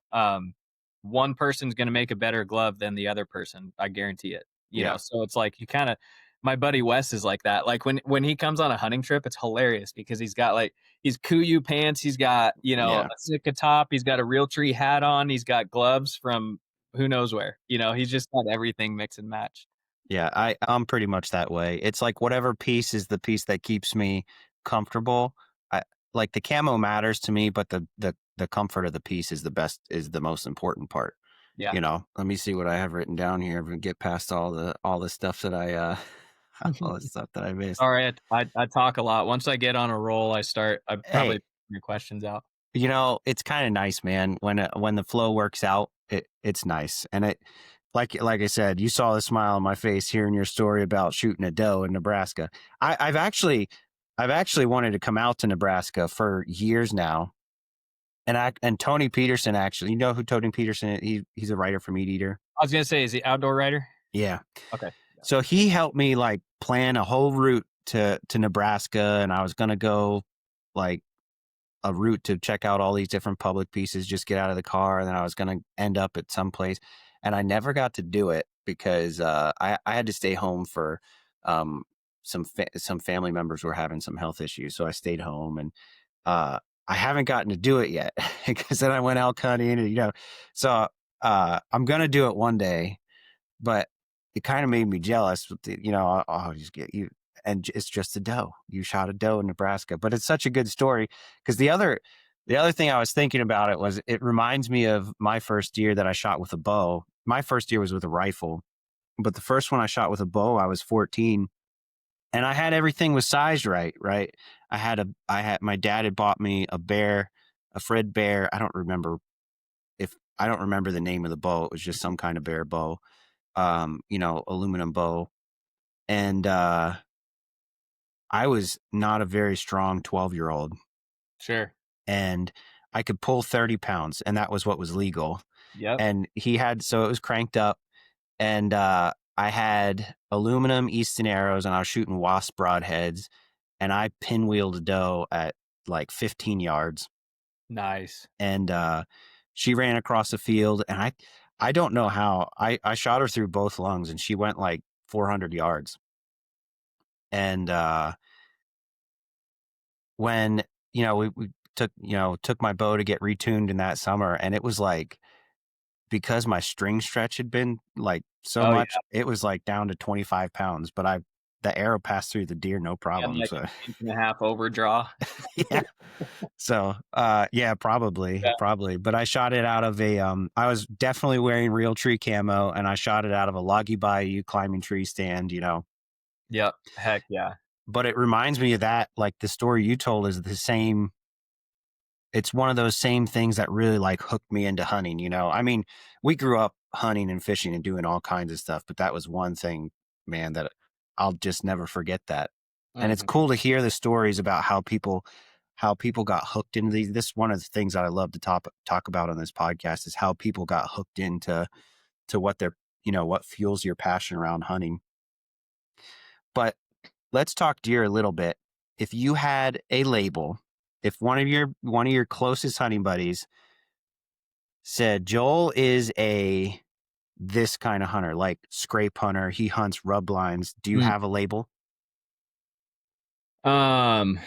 Speaker 2: one person's gonna make a better glove than the other person, I guarantee it.
Speaker 1: Yeah.
Speaker 2: So it's like you kinda my buddy Wes is like that. Like when he comes on a hunting trip, it's hilarious because he's got like he's Kuiu pants, he's got,
Speaker 1: Yeah.
Speaker 2: a Sitka top, he's got a Realtree hat on, he's got gloves from who knows where. He's just got everything mix and match.
Speaker 1: Yeah, I'm pretty much that way. It's like whatever piece is the piece that keeps me comfortable. I like the camo matters to me, but the comfort of the piece is the most important part.
Speaker 2: Yeah.
Speaker 1: Let me see what I have written down here and get past all the stuff that I all the stuff that I missed.
Speaker 2: Sorry, I talk a lot. Once I get on a roll, I
Speaker 1: Hey,
Speaker 2: probably your questions out.
Speaker 1: it's kind of nice, man. When the flow works out, it's nice. And like I said, you saw the smile on my face hearing your story about shooting a doe in Nebraska. I've actually wanted to come out to Nebraska for years now. And Tony Peterson, actually, you know who Tony Peterson is? He's a writer for Meat Eater.
Speaker 2: I was gonna say, is he outdoor rider?
Speaker 1: Yeah.
Speaker 2: Okay.
Speaker 1: So he helped me like plan a whole route to Nebraska, and I was gonna go like a route to check out all these different public pieces, just get out of the car, and then I was going to end up at some place, and I never got to do it because I had to stay home for um, some family members were having some health issues, so I stayed home, and uh, I haven't gotten to do it yet because then I went elk hunting, and so I'm going to do it one day, but it kind of made me jealous with I'll just get you. and it's just a doe. You shot a doe in Nebraska. But it's such a good story because the other thing I was thinking about it was it reminds me of my first deer that I shot with a bow. My first deer was with a rifle, but the first one I shot with a bow, I was 14, and I had everything was sized right, right? I had my dad had bought me a bear, a Fred bear. I don't remember the name of the bow. It was just some kind of bear bow, aluminum bow. And I was not a very strong 12-year-old,
Speaker 2: Sure.
Speaker 1: and I could pull 30 pounds, and that was what was legal.
Speaker 2: Yep.
Speaker 1: And so it was cranked up, and I had aluminum Easton arrows, and I was shooting wasp broadheads, and I pinwheeled a doe at like 15 yards,
Speaker 2: Nice.
Speaker 1: and she ran across the field, and I don't know how I shot her through both lungs, and she went like 400 yards. And when we took my bow to get retuned in that summer, and it was like, because my string stretch had been like so
Speaker 2: Oh,
Speaker 1: much,
Speaker 2: yeah.
Speaker 1: it was like down to 25 pounds, but the arrow passed through the deer no
Speaker 2: You had
Speaker 1: problem.
Speaker 2: like
Speaker 1: So
Speaker 2: an inch and a half overdraw.
Speaker 1: yeah. So yeah, probably, but I shot it out of I was definitely wearing real tree camo, and I shot it out of a loggy bayou climbing tree stand.
Speaker 2: Yep. Heck yeah.
Speaker 1: But it reminds me of that, like the story you told is the same. It's one of those same things that really like hooked me into hunting. I mean, we grew up hunting and fishing and doing all kinds of stuff, but that was one thing, man, that I'll just never forget that. And it's
Speaker 2: Mhm.
Speaker 1: cool to hear the stories about how people got hooked into these. This is one of the things that I love to talk about on this podcast is how people got hooked into what what fuels your passion around hunting. But let's talk deer a little bit. If you had a label, if one of your closest hunting buddies said Joel is a this kind of hunter, like scrape hunter, he hunts rub lines, do you
Speaker 2: Mm.
Speaker 1: have a label?
Speaker 2: Um,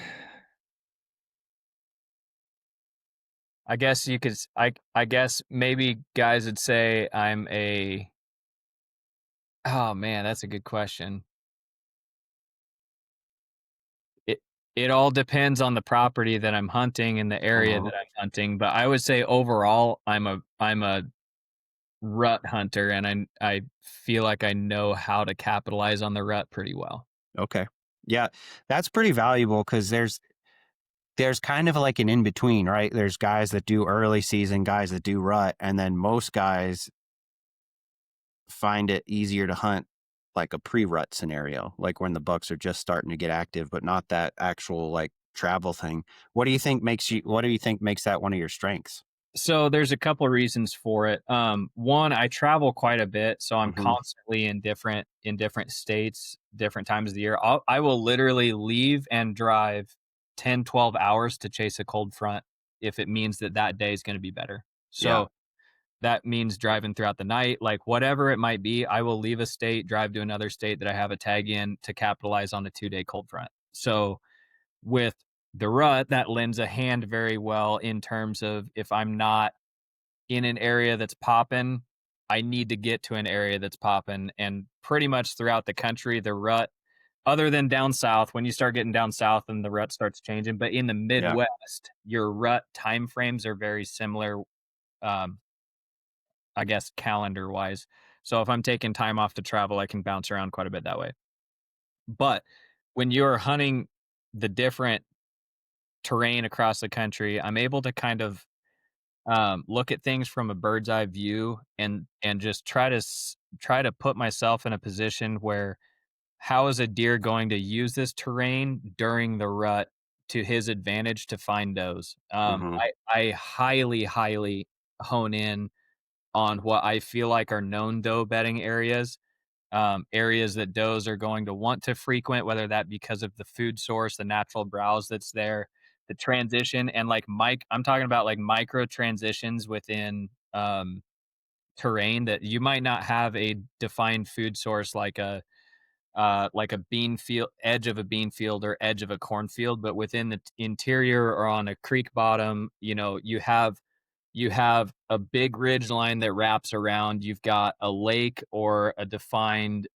Speaker 2: I guess you could I guess maybe guys would say I'm a oh, man, that's a good question. It it all depends on the property that I'm hunting and the area
Speaker 1: Uh-huh.
Speaker 2: that I'm hunting, but I would say overall, I'm a rut hunter, and I feel like I know how to capitalize on the rut pretty well.
Speaker 1: Okay. Yeah, that's pretty valuable because there's kind of like an in between, right? There's guys that do early season, guys that do rut, and then most guys find it easier to hunt like a pre-rut scenario, like when the bucks are just starting to get active, but not that actual like travel thing. What do you think makes that one of your strengths?
Speaker 2: So there's a couple of reasons for it. One, I travel quite a bit, so I'm
Speaker 1: Hmm.
Speaker 2: constantly in different states, different times of the year. I will literally leave and drive 10, 12 hours to chase a cold front if it means that that day is going to be better.
Speaker 1: Yeah.
Speaker 2: So that means driving throughout the night, like whatever it might be. I will leave a state, drive to another state that I have a tag in to capitalize on a 2 day cold front. So with the rut, that lends a hand very well in terms of if I'm not in an area that's popping, I need to get to an area that's popping. And pretty much throughout the country, the rut, other than down south, when you start getting down south and the rut starts changing, but in the
Speaker 1: Yeah.
Speaker 2: Midwest, your rut time frames are very similar, um, I guess calendar wise. So if I'm taking time off to travel, I can bounce around quite a bit that way. But when you're hunting the different terrain across the country, I'm able to kind of look at things from a bird's eye view and just try to put myself in a position where how is a deer going to use this terrain during the rut to his advantage to find those.
Speaker 1: Hmm.
Speaker 2: I highly highly hone in on what I feel like are known doe bedding areas, areas that does are going to want to frequent, whether that because of the food source, the natural browse that's there, the transition, and like I'm talking about like micro transitions within terrain that you might not have a defined food source like a bean field, edge of a bean field or edge of a cornfield, but within the interior or on a creek bottom, you have a big ridge line that wraps around. You've got a lake or a defined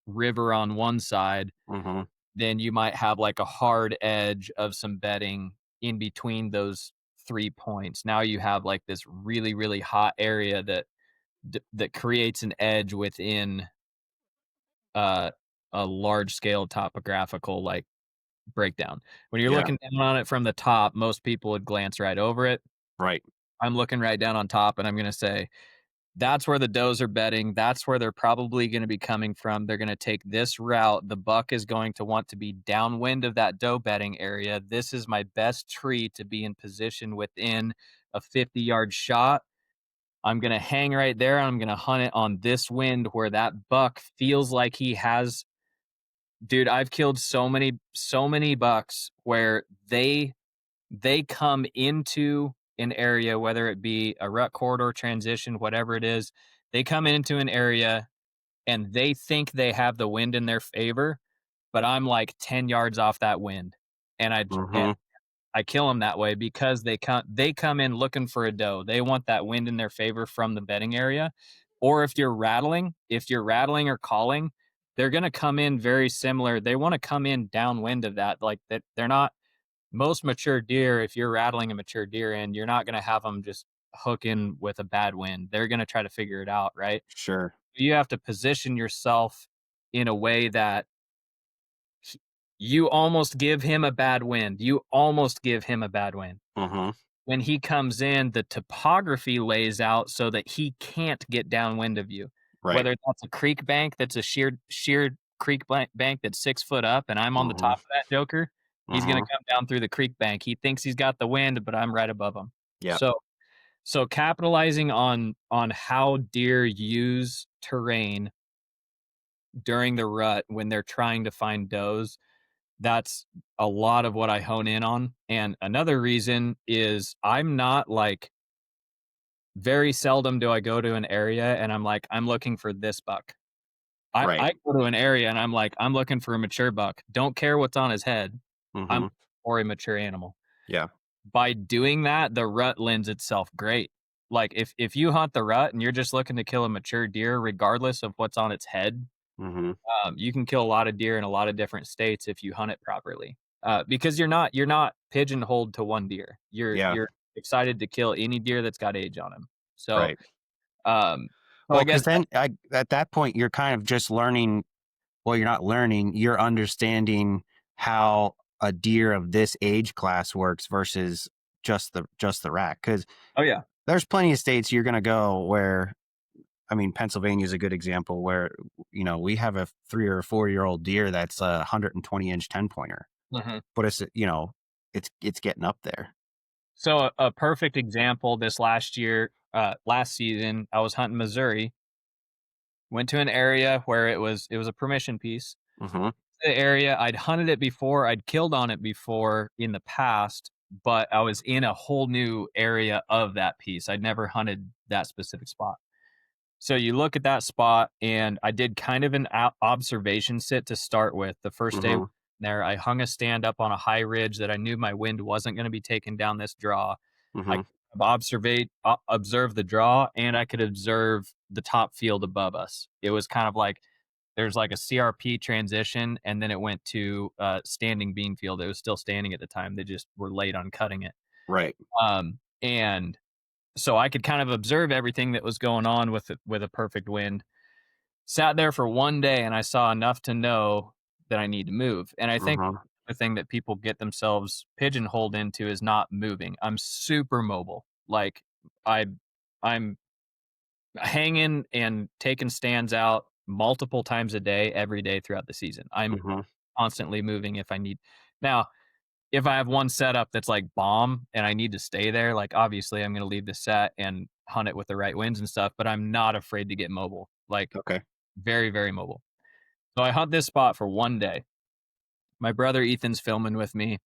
Speaker 2: river on one side,
Speaker 1: Mhm.
Speaker 2: then you might have like a hard edge of some bedding in between those 3 points. Now you have like this really, really hot area that creates an edge within uh, a large scale topographical like breakdown. When you're
Speaker 1: Yeah.
Speaker 2: looking down on it from the top, most people would glance right over it.
Speaker 1: Right.
Speaker 2: I'm looking right down on top and I'm going to say, that's where the does are bedding. That's where they're probably going to be coming from. They're going to take this route. The buck is going to want to be downwind of that doe bedding area. This is my best tree to be in position within a 50-yard shot. I'm going to hang right there. I'm going to hunt it on this wind where that buck feels like he has. Dude, I've killed so many bucks where they come into an area, whether it be a rut corridor transition, whatever it is, they come into an area and they think they have the wind in their favor, but I'm like 10 yards off that wind. And
Speaker 1: Mhm.
Speaker 2: I kill them that way because they come in looking for a doe. They want that wind in their favor from the bedding area. Or if you're rattling or calling, they're going to come in very similar. They want to come in downwind of that. Like that they're not most mature deer, if you're rattling a mature deer in, you're not going to have them just hook in with a bad wind. They're going to try to figure it out, right?
Speaker 1: Sure.
Speaker 2: You have to position yourself in a way that you almost give him a bad wind. You almost give him a bad wind.
Speaker 1: Mhm.
Speaker 2: When he comes in, the topography lays out so that he can't get downwind of you.
Speaker 1: Right.
Speaker 2: Whether that's a creek bank that's a sheer creek bank that's 6 foot up, and I'm on the
Speaker 1: Mhm.
Speaker 2: top of that joker, he's going to
Speaker 1: Mhm.
Speaker 2: come down through the creek bank. He thinks he's got the wind, but I'm right above him.
Speaker 1: Yep.
Speaker 2: So capitalizing on how deer use terrain during the rut when they're trying to find does, that's a lot of what I hone in on. And another reason is I'm not like very seldom do I go to an area and I'm like, I'm looking for this buck.
Speaker 1: Right.
Speaker 2: I go to an area and I'm like, I'm looking for a mature buck. Don't care what's on his head. I'm
Speaker 1: Mhm.
Speaker 2: for a mature animal.
Speaker 1: Yeah.
Speaker 2: By doing that, the rut lends itself great. Like if you hunt the rut and you're just looking to kill a mature deer, regardless of what's on its head,
Speaker 1: Mhm.
Speaker 2: you can kill a lot of deer in a lot of different states if you hunt it properly. Because you're not pigeonholed to one deer. You're
Speaker 1: Yeah.
Speaker 2: you're excited to kill any deer that's got age on him. So,
Speaker 1: Right.
Speaker 2: um, so I
Speaker 1: Well,
Speaker 2: guess
Speaker 1: because then at that point, you're kind of just learning. Well, you're not learning. You're understanding how a deer of this age class works versus just the rack. Because
Speaker 2: oh yeah.
Speaker 1: there's plenty of states you're going to go where, I mean, Pennsylvania is a good example where, we have a 3 or 4 year old deer that's a 120-inch 10 pointer,
Speaker 2: Mhm.
Speaker 1: but it's getting up there.
Speaker 2: So a perfect example this last season, I was hunting Missouri. Went to an area where it was a permission piece.
Speaker 1: Hmm.
Speaker 2: The area I'd hunted it before, I'd killed on it before in the past, but I was in a whole new area of that piece. I'd never hunted that specific spot. So you look at that spot, and I did kind of an observation sit to start with. The first day
Speaker 1: Hmm.
Speaker 2: there, I hung a stand up on a high ridge that I knew my wind wasn't going to be taken down this draw. I
Speaker 1: Hmm.
Speaker 2: could observe the draw, and I could observe the top field above us. It was kind of like there's like a CRP transition, and then it went to standing bean field. It was still standing at the time. They just were late on cutting it.
Speaker 1: Right.
Speaker 2: And so I could kind of observe everything that was going on with a perfect wind. Sat there for one day and I saw enough to know that I need to move. And I think
Speaker 1: Hmm.
Speaker 2: the thing that people get themselves pigeonholed into is not moving. I'm super mobile. Like I I'm hanging and taking stands out multiple times a day, every day throughout the season. I'm
Speaker 1: Hmm.
Speaker 2: constantly moving if I need. Now, if I have one setup that's like bomb and I need to stay there, like obviously I'm going to leave the set and hunt it with the right winds and stuff, but I'm not afraid to get mobile. Like
Speaker 1: Okay.
Speaker 2: very, very mobile. So I hunt this spot for one day. My brother Ethan's filming with me,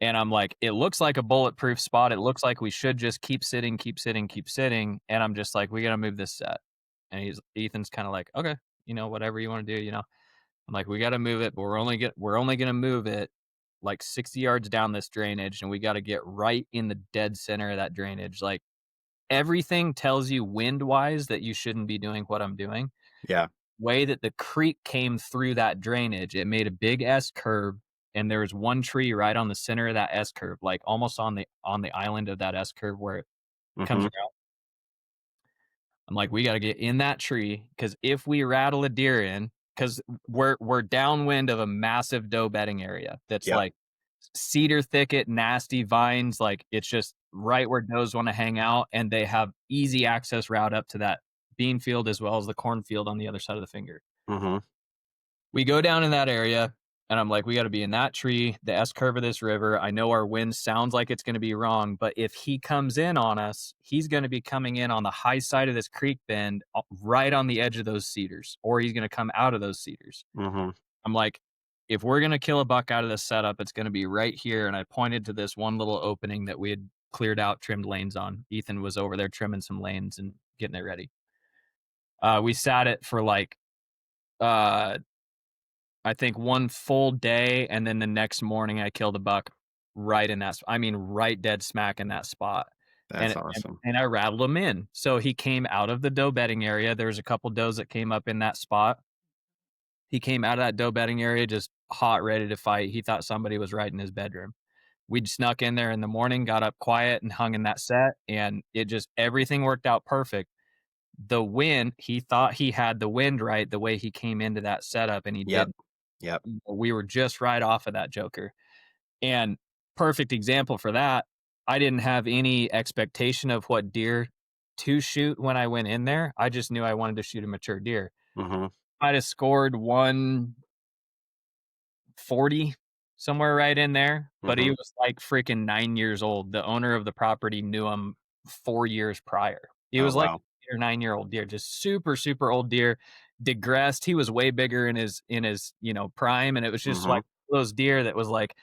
Speaker 2: and I'm like, it looks like a bulletproof spot. It looks like we should just keep sitting, keep sitting, keep sitting. And I'm just like, we got to move this set. And Ethan's kind of like, okay, whatever you want to do. I'm like, we got to move it, but we're only gonna move it like 60 yards down this drainage, and we got to get right in the dead center of that drainage. Like everything tells you wind wise that you shouldn't be doing what I'm doing.
Speaker 1: Yeah.
Speaker 2: way that the creek came through that drainage, it made a big S curve, and there was one tree right on the center of that S curve, like almost on the island of that S curve where it comes
Speaker 1: Mhm.
Speaker 2: around. I'm like, we got to get in that tree because if we rattle a deer in, because we're downwind of a massive doe bedding area that's
Speaker 1: Yep.
Speaker 2: like cedar thicket, nasty vines, like it's just right where does want to hang out, and they have easy access route up to that bean field as well as the cornfield on the other side of the finger.
Speaker 1: Mhm.
Speaker 2: We go down in that area, and I'm like, we got to be in that tree, the S curve of this river. I know our wind sounds like it's going to be wrong, but if he comes in on us, he's going to be coming in on the high side of this creek bend, right on the edge of those cedars, or he's going to come out of those cedars.
Speaker 1: Mhm.
Speaker 2: I'm like, if we're going to kill a buck out of this setup, it's going to be right here. And I pointed to this one little opening that we had cleared out, trimmed lanes on. Ethan was over there trimming some lanes and getting it ready. We sat it for like, uh, I think one full day, and then the next morning I killed a buck right in that I mean, right dead smack in that spot, and
Speaker 1: That's awesome.
Speaker 2: I rattled him in. So he came out of the doe bedding area. There's a couple does that came up in that spot. He came out of that doe bedding area just hot, ready to fight. He thought somebody was right in his bedroom. We'd snuck in there in the morning, got up quiet and hung in that set, and it just everything worked out perfect. The wind, he thought he had the wind right the way he came into that setup, and he
Speaker 1: Yep.
Speaker 2: didn't.
Speaker 1: Yep.
Speaker 2: We were just right off of that joker. And perfect example for that, I didn't have any expectation of what deer to shoot when I went in there. I just knew I wanted to shoot a mature deer.
Speaker 1: Mhm.
Speaker 2: I'd have scored 140, somewhere right in there, but he
Speaker 1: Mhm.
Speaker 2: was like freaking 9 years old. The owner of the property knew him 4 years prior. He
Speaker 1: Oh,
Speaker 2: was like
Speaker 1: wow.
Speaker 2: 8 or 9 year old deer, just super, super old deer, digressed. He was way bigger in his, prime. And it was just
Speaker 1: Mhm.
Speaker 2: like those deer that was like,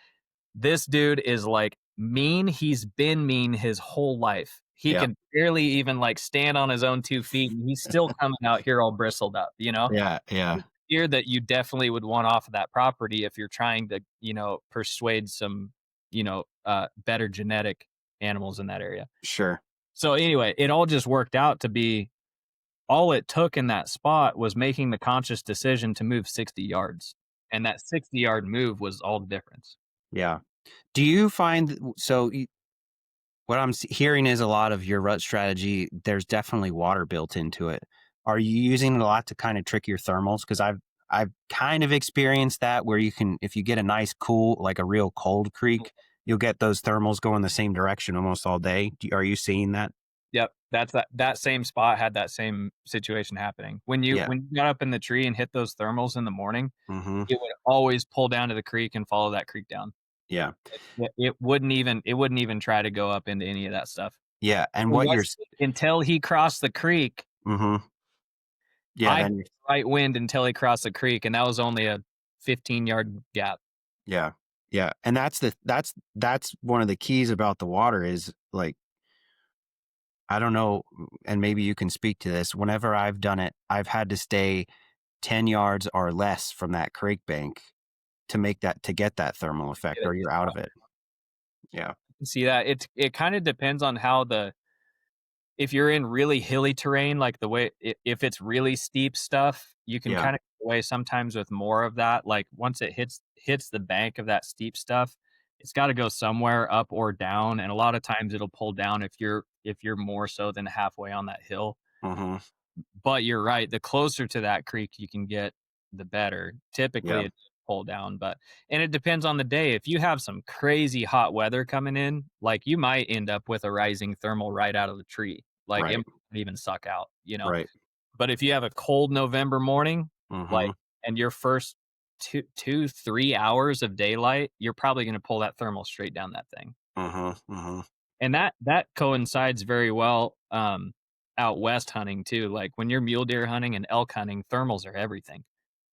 Speaker 2: this dude is like mean. He's been mean his whole life. He
Speaker 1: Yep.
Speaker 2: can barely even like stand on his own 2 feet, and he's still coming out here all bristled up, you know?
Speaker 1: Yeah, yeah.
Speaker 2: Deer that you definitely would want off of that property if you're trying to, persuade some, better genetic animals in that area.
Speaker 1: Sure.
Speaker 2: So anyway, it all just worked out to be all it took in that spot was making the conscious decision to move 60 yards. And that 60-yard move was all the difference.
Speaker 1: Yeah. Do you find so what I'm hearing is a lot of your rut strategy, there's definitely water built into it. Are you using it a lot to kind of trick your thermals? Because I've kind of experienced that where you can, if you get a nice cool, like a real cold creek, you'll get those thermals going the same direction almost all day. Are you seeing that?
Speaker 2: Yep, that same spot had that same situation happening.
Speaker 1: Yeah.
Speaker 2: When you got up in the tree and hit those thermals in the morning,
Speaker 1: Mm-hmm.
Speaker 2: it would always pull down to the creek and follow that creek down.
Speaker 1: Yeah.
Speaker 2: It wouldn't even try to go up into any of that stuff.
Speaker 1: Yeah. And what you're,
Speaker 2: Unless until he crossed the creek,
Speaker 1: mm-hmm. Yeah.
Speaker 2: I had
Speaker 1: Then,
Speaker 2: the right wind until he crossed the creek, and that was only a 15-yard gap.
Speaker 1: yeah. Yeah. And that's one of the keys about the water is like, I don't know, and maybe you can speak to this. Whenever I've done it, I've had to stay 10 yards or less from that creek bank to get that thermal effect, or you're out of it. Yeah.
Speaker 2: See that? It kinda depends on how the if you're in really hilly terrain, like the way if it's really steep stuff, you can
Speaker 1: Yeah.
Speaker 2: kinda get away sometimes with more of that, like, once it hits the bank of that steep stuff, it's gotta go somewhere up or down, and a lot of times it'll pull down if you're more so than halfway on that hill.
Speaker 1: Mm-hmm.
Speaker 2: But you're right, the closer to that creek you can get, the better. Typically,
Speaker 1: Yeah.
Speaker 2: it's pull down, but and it depends on the day. If you have some crazy hot weather coming in, like, you might end up with a rising thermal right out of the tree. Like, it
Speaker 1: Right.
Speaker 2: might even suck out, you know?
Speaker 1: Right.
Speaker 2: But if you have a cold November morning,
Speaker 1: Mm-hmm.
Speaker 2: like, and your first 3 hours of daylight, you're probably gonna pull that thermal straight down that thing.
Speaker 1: Mm-hmm. Mm-hmm.
Speaker 2: And that coincides very well, out west hunting too. Like, when you're mule deer hunting and elk hunting, thermals are everything.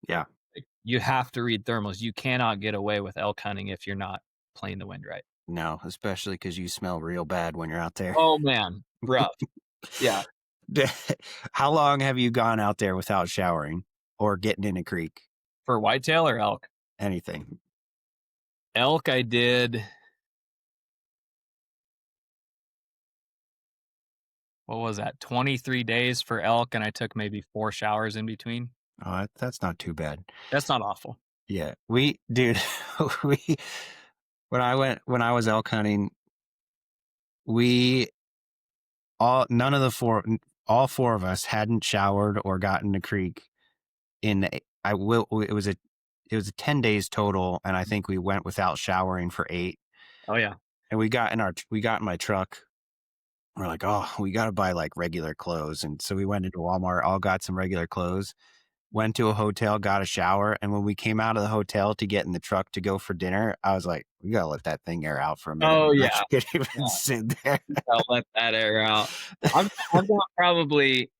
Speaker 1: Yeah.
Speaker 2: Like, you have to read thermals. You cannot get away with elk hunting if you're not playing the wind right.
Speaker 1: No, especially because you smell real bad when you're out there.
Speaker 2: Oh, man, rough. Yeah.
Speaker 1: How long have you gone out there without showering or getting in a creek?
Speaker 2: For whitetail or elk?
Speaker 1: Anything.
Speaker 2: Elk, I did what was that? 23 days for elk, and I took maybe 4 showers in between.
Speaker 1: Oh, that's not too bad.
Speaker 2: That's not awful.
Speaker 1: Yeah. We dude, we when I was elk hunting, we all none of the all four of us hadn't showered or gotten the creek in I will it was a 10 days total, and I think we went without showering for 8.
Speaker 2: Oh, yeah.
Speaker 1: And we got in my truck. We're like, "Oh, we gotta buy, like, regular clothes," and so we went into Walmart, all got some regular clothes, went to a hotel, got a shower, and when we came out of the hotel to get in the truck to go for dinner, I was like, "We gotta let that thing air out for a minute.
Speaker 2: Oh,
Speaker 1: I'm not
Speaker 2: yeah.
Speaker 1: gonna even
Speaker 2: Yeah.
Speaker 1: sit there."
Speaker 2: I'll let that air out. I've got probably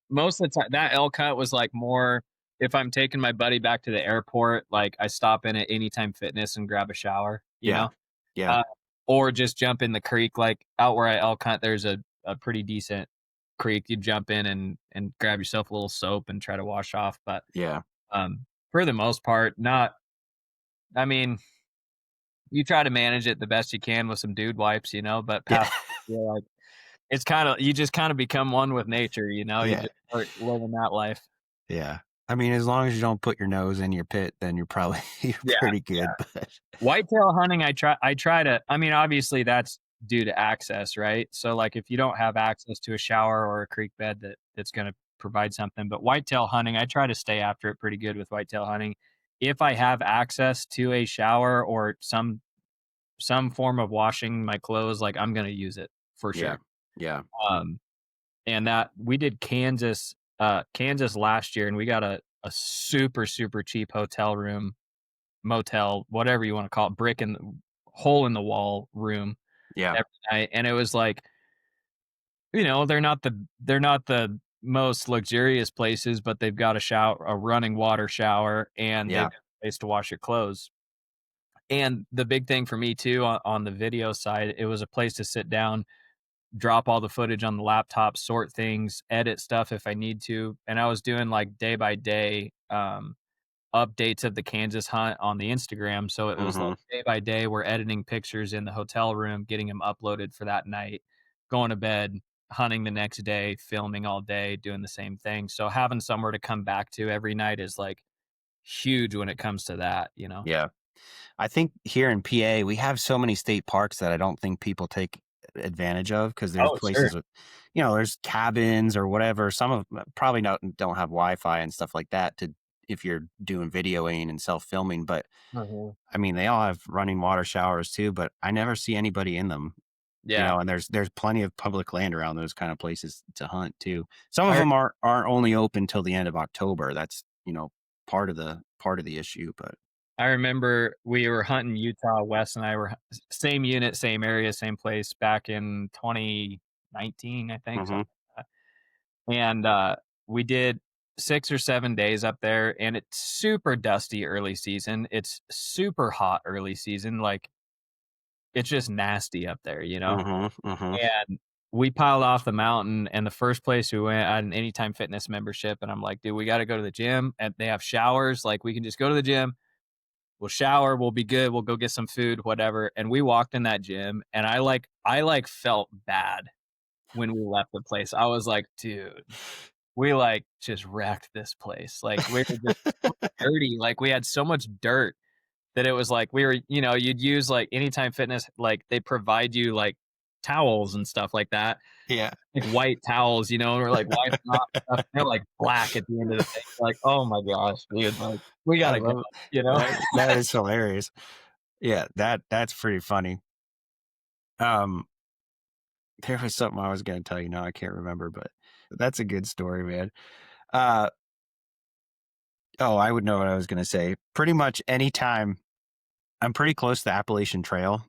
Speaker 2: most of the time that elk hunt was like more if I'm taking my buddy back to the airport, like I stop in at Anytime Fitness and grab a shower, you
Speaker 1: Yeah.
Speaker 2: know?
Speaker 1: Yeah.
Speaker 2: Uh, or just jump in the creek. Like out where I elk hunt, there's a pretty decent creek. You jump in and grab yourself a little soap and try to wash off. But
Speaker 1: Yeah.
Speaker 2: for the most part, not I mean, you try to manage it the best you can with some dude wipes, but
Speaker 1: Yeah.
Speaker 2: past like it's kinda you just kinda become one with nature, you
Speaker 1: Yeah.
Speaker 2: just start living that life.
Speaker 1: Yeah. I mean, as long as you don't put your nose in your pit, then you're probably you're
Speaker 2: Yeah,
Speaker 1: pretty
Speaker 2: yeah.
Speaker 1: good, but
Speaker 2: Whitetail hunting, I try to I mean, obviously, that's due to access, right? So, like, if you don't have access to a shower or a creek bed that's gonna provide something, but whitetail hunting, I try to stay after it pretty good with whitetail hunting. If I have access to a shower or some form of washing my clothes, like, I'm gonna use it for
Speaker 1: yeah.
Speaker 2: sure.
Speaker 1: Yeah.
Speaker 2: Um and that we did Kansas last year, and we got a super, super cheap hotel room, motel, whatever you wanna call it, brick in the hole in the wall room
Speaker 1: Yeah.
Speaker 2: every night, and it was like, they're not the most luxurious places, but they've got a running water shower, and they've
Speaker 1: Yeah.
Speaker 2: got a place to wash your clothes. And the big thing for me too on the video side, it was a place to sit down, drop all the footage on the laptop, sort things, edit stuff if I need to. And I was doing like day by day updates of the Kansas hunt on the Instagram. So it was like
Speaker 1: Mhm.
Speaker 2: day by day, we're editing pictures in the hotel room, getting them uploaded for that night, going to bed, hunting the next day, filming all day, doing the same thing. So having somewhere to come back to every night is like huge when it comes to that.
Speaker 1: Yeah. I think here in PA, we have so many state parks that I don't think people take advantage of because there's
Speaker 2: Oh, sure.
Speaker 1: places with, there's cabins or whatever. Some of probably don't have Wi-Fi and stuff like that to if you're doing videoing and self-filming. But
Speaker 2: Mhm.
Speaker 1: I mean, they all have running water showers too, but I never see anybody in them.
Speaker 2: Yeah.
Speaker 1: And there's plenty of public land around those kind of places to hunt too. Some of
Speaker 2: I
Speaker 1: them aren't only open till the end of October. That's part of the issue. But
Speaker 2: I remember we were hunting Utah. Wes and I were same unit, same area, same place back in 2019, I think,
Speaker 1: hmm
Speaker 2: something like that. And we did 6 or 7 days up there, and it's super dusty early season. It's super hot early season. Like it's just nasty up there.
Speaker 1: hmm hmm
Speaker 2: And we piled off the mountain, and the first place we went, I had an Anytime Fitness membership, and I'm like, dude, we got to go to the gym, and they have showers. Like we can just go to the gym, we'll shower, we'll be good, we'll go get some food, whatever. And we walked in that gym, and I felt bad when we left the place. I was like, dude, we like just wrecked this place. Like we were just so dirty. Like we had so much dirt that it was like we were, you'd use like Anytime Fitness, like they provide you like towels and stuff like that,
Speaker 1: yeah.
Speaker 2: like white towels, and we're like wiping off stuff. They're like black at the end of the day. Like, oh my gosh, dude, like we
Speaker 1: I
Speaker 2: gotta go,
Speaker 1: love
Speaker 2: you know?
Speaker 1: that is hilarious. Yeah, that's pretty funny. Um, there was something I was gonna tell you now, I can't remember, but that's a good story, man. Uh, oh, I would know what I was gonna say. Pretty much anytime I'm pretty close to the Appalachian Trail,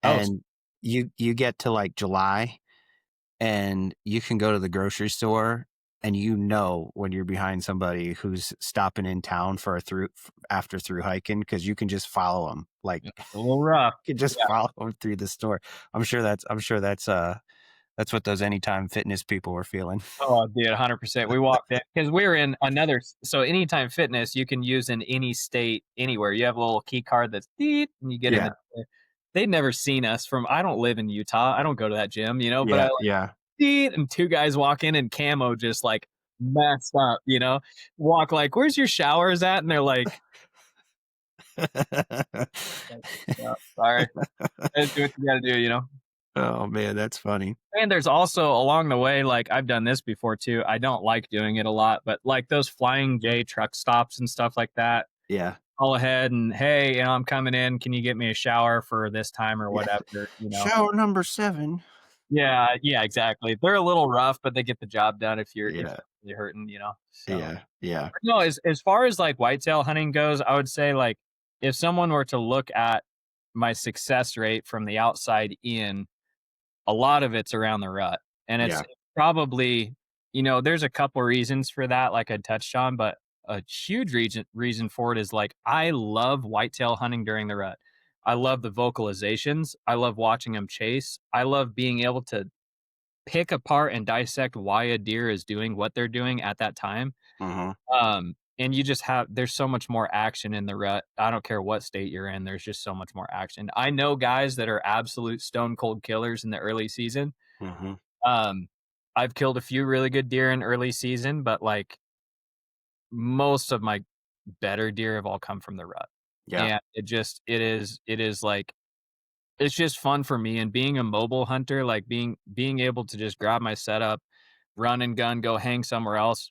Speaker 2: Oh,
Speaker 1: and you get to like July, and you can go to the grocery store, and when you're behind somebody who's stopping in town for after through hiking because you can just follow them, like
Speaker 2: it's a little rough.
Speaker 1: you can just
Speaker 2: Yeah.
Speaker 1: follow them through the store. I'm sure that's what those anytime fitness people were feeling.
Speaker 2: Oh, dude, 100%. We walked in because we were in so Anytime Fitness, you can use in any state, anywhere. You have a little key card that's deep, and you get in
Speaker 1: Yeah,
Speaker 2: the they'd never seen us I don't live in Utah. I don't go to that gym, but I
Speaker 1: yeah,
Speaker 2: like
Speaker 1: yeah.
Speaker 2: deet, and two guys walk in camo just like messed up, you know? Walk like, "Where's your showers at?" And they're like, "Yeah, sorry. Gotta do what you gotta do," you know?
Speaker 1: Oh, man, that's funny.
Speaker 2: And there's also along the way, like, I've done this before too. I don't like doing it a lot, but, like, those Flying J truck stops and stuff like that,
Speaker 1: Yeah.
Speaker 2: call ahead and, "Hey, you know, I'm coming in. Can you get me a shower for this time?" or
Speaker 1: Yeah.
Speaker 2: whatever, you know?
Speaker 1: Shower number 7.
Speaker 2: Yeah, yeah, exactly. They're a little rough, but they get the job done if
Speaker 1: Yeah.
Speaker 2: you're really hurting, you know? So,
Speaker 1: Yeah. Yeah.
Speaker 2: no, as far as, like, whitetail hunting goes, I would say, like, if someone were to look at my success rate from the outside in, a lot of it's around the rut, and it's
Speaker 1: Yeah.
Speaker 2: probably, there's a couple reasons for that, like I touched on, but a huge reason for it is, like, I love whitetail hunting during the rut. I love the vocalizations. I love watching them chase. I love being able to pick apart and dissect why a deer is doing what they're doing at that time.
Speaker 1: Mhm.
Speaker 2: And you just have there's so much more action in the rut. I don't care what state you're in, there's just so much more action. I know guys that are absolute stone cold killers in the early season.
Speaker 1: Mhm.
Speaker 2: Um, I've killed a few really good deer in early season, but like most of my better deer have all come from the rut.
Speaker 1: Yeah.
Speaker 2: And it is like it's just fun for me, and being a mobile hunter, like being able to just grab my setup, run and gun, go hang somewhere else,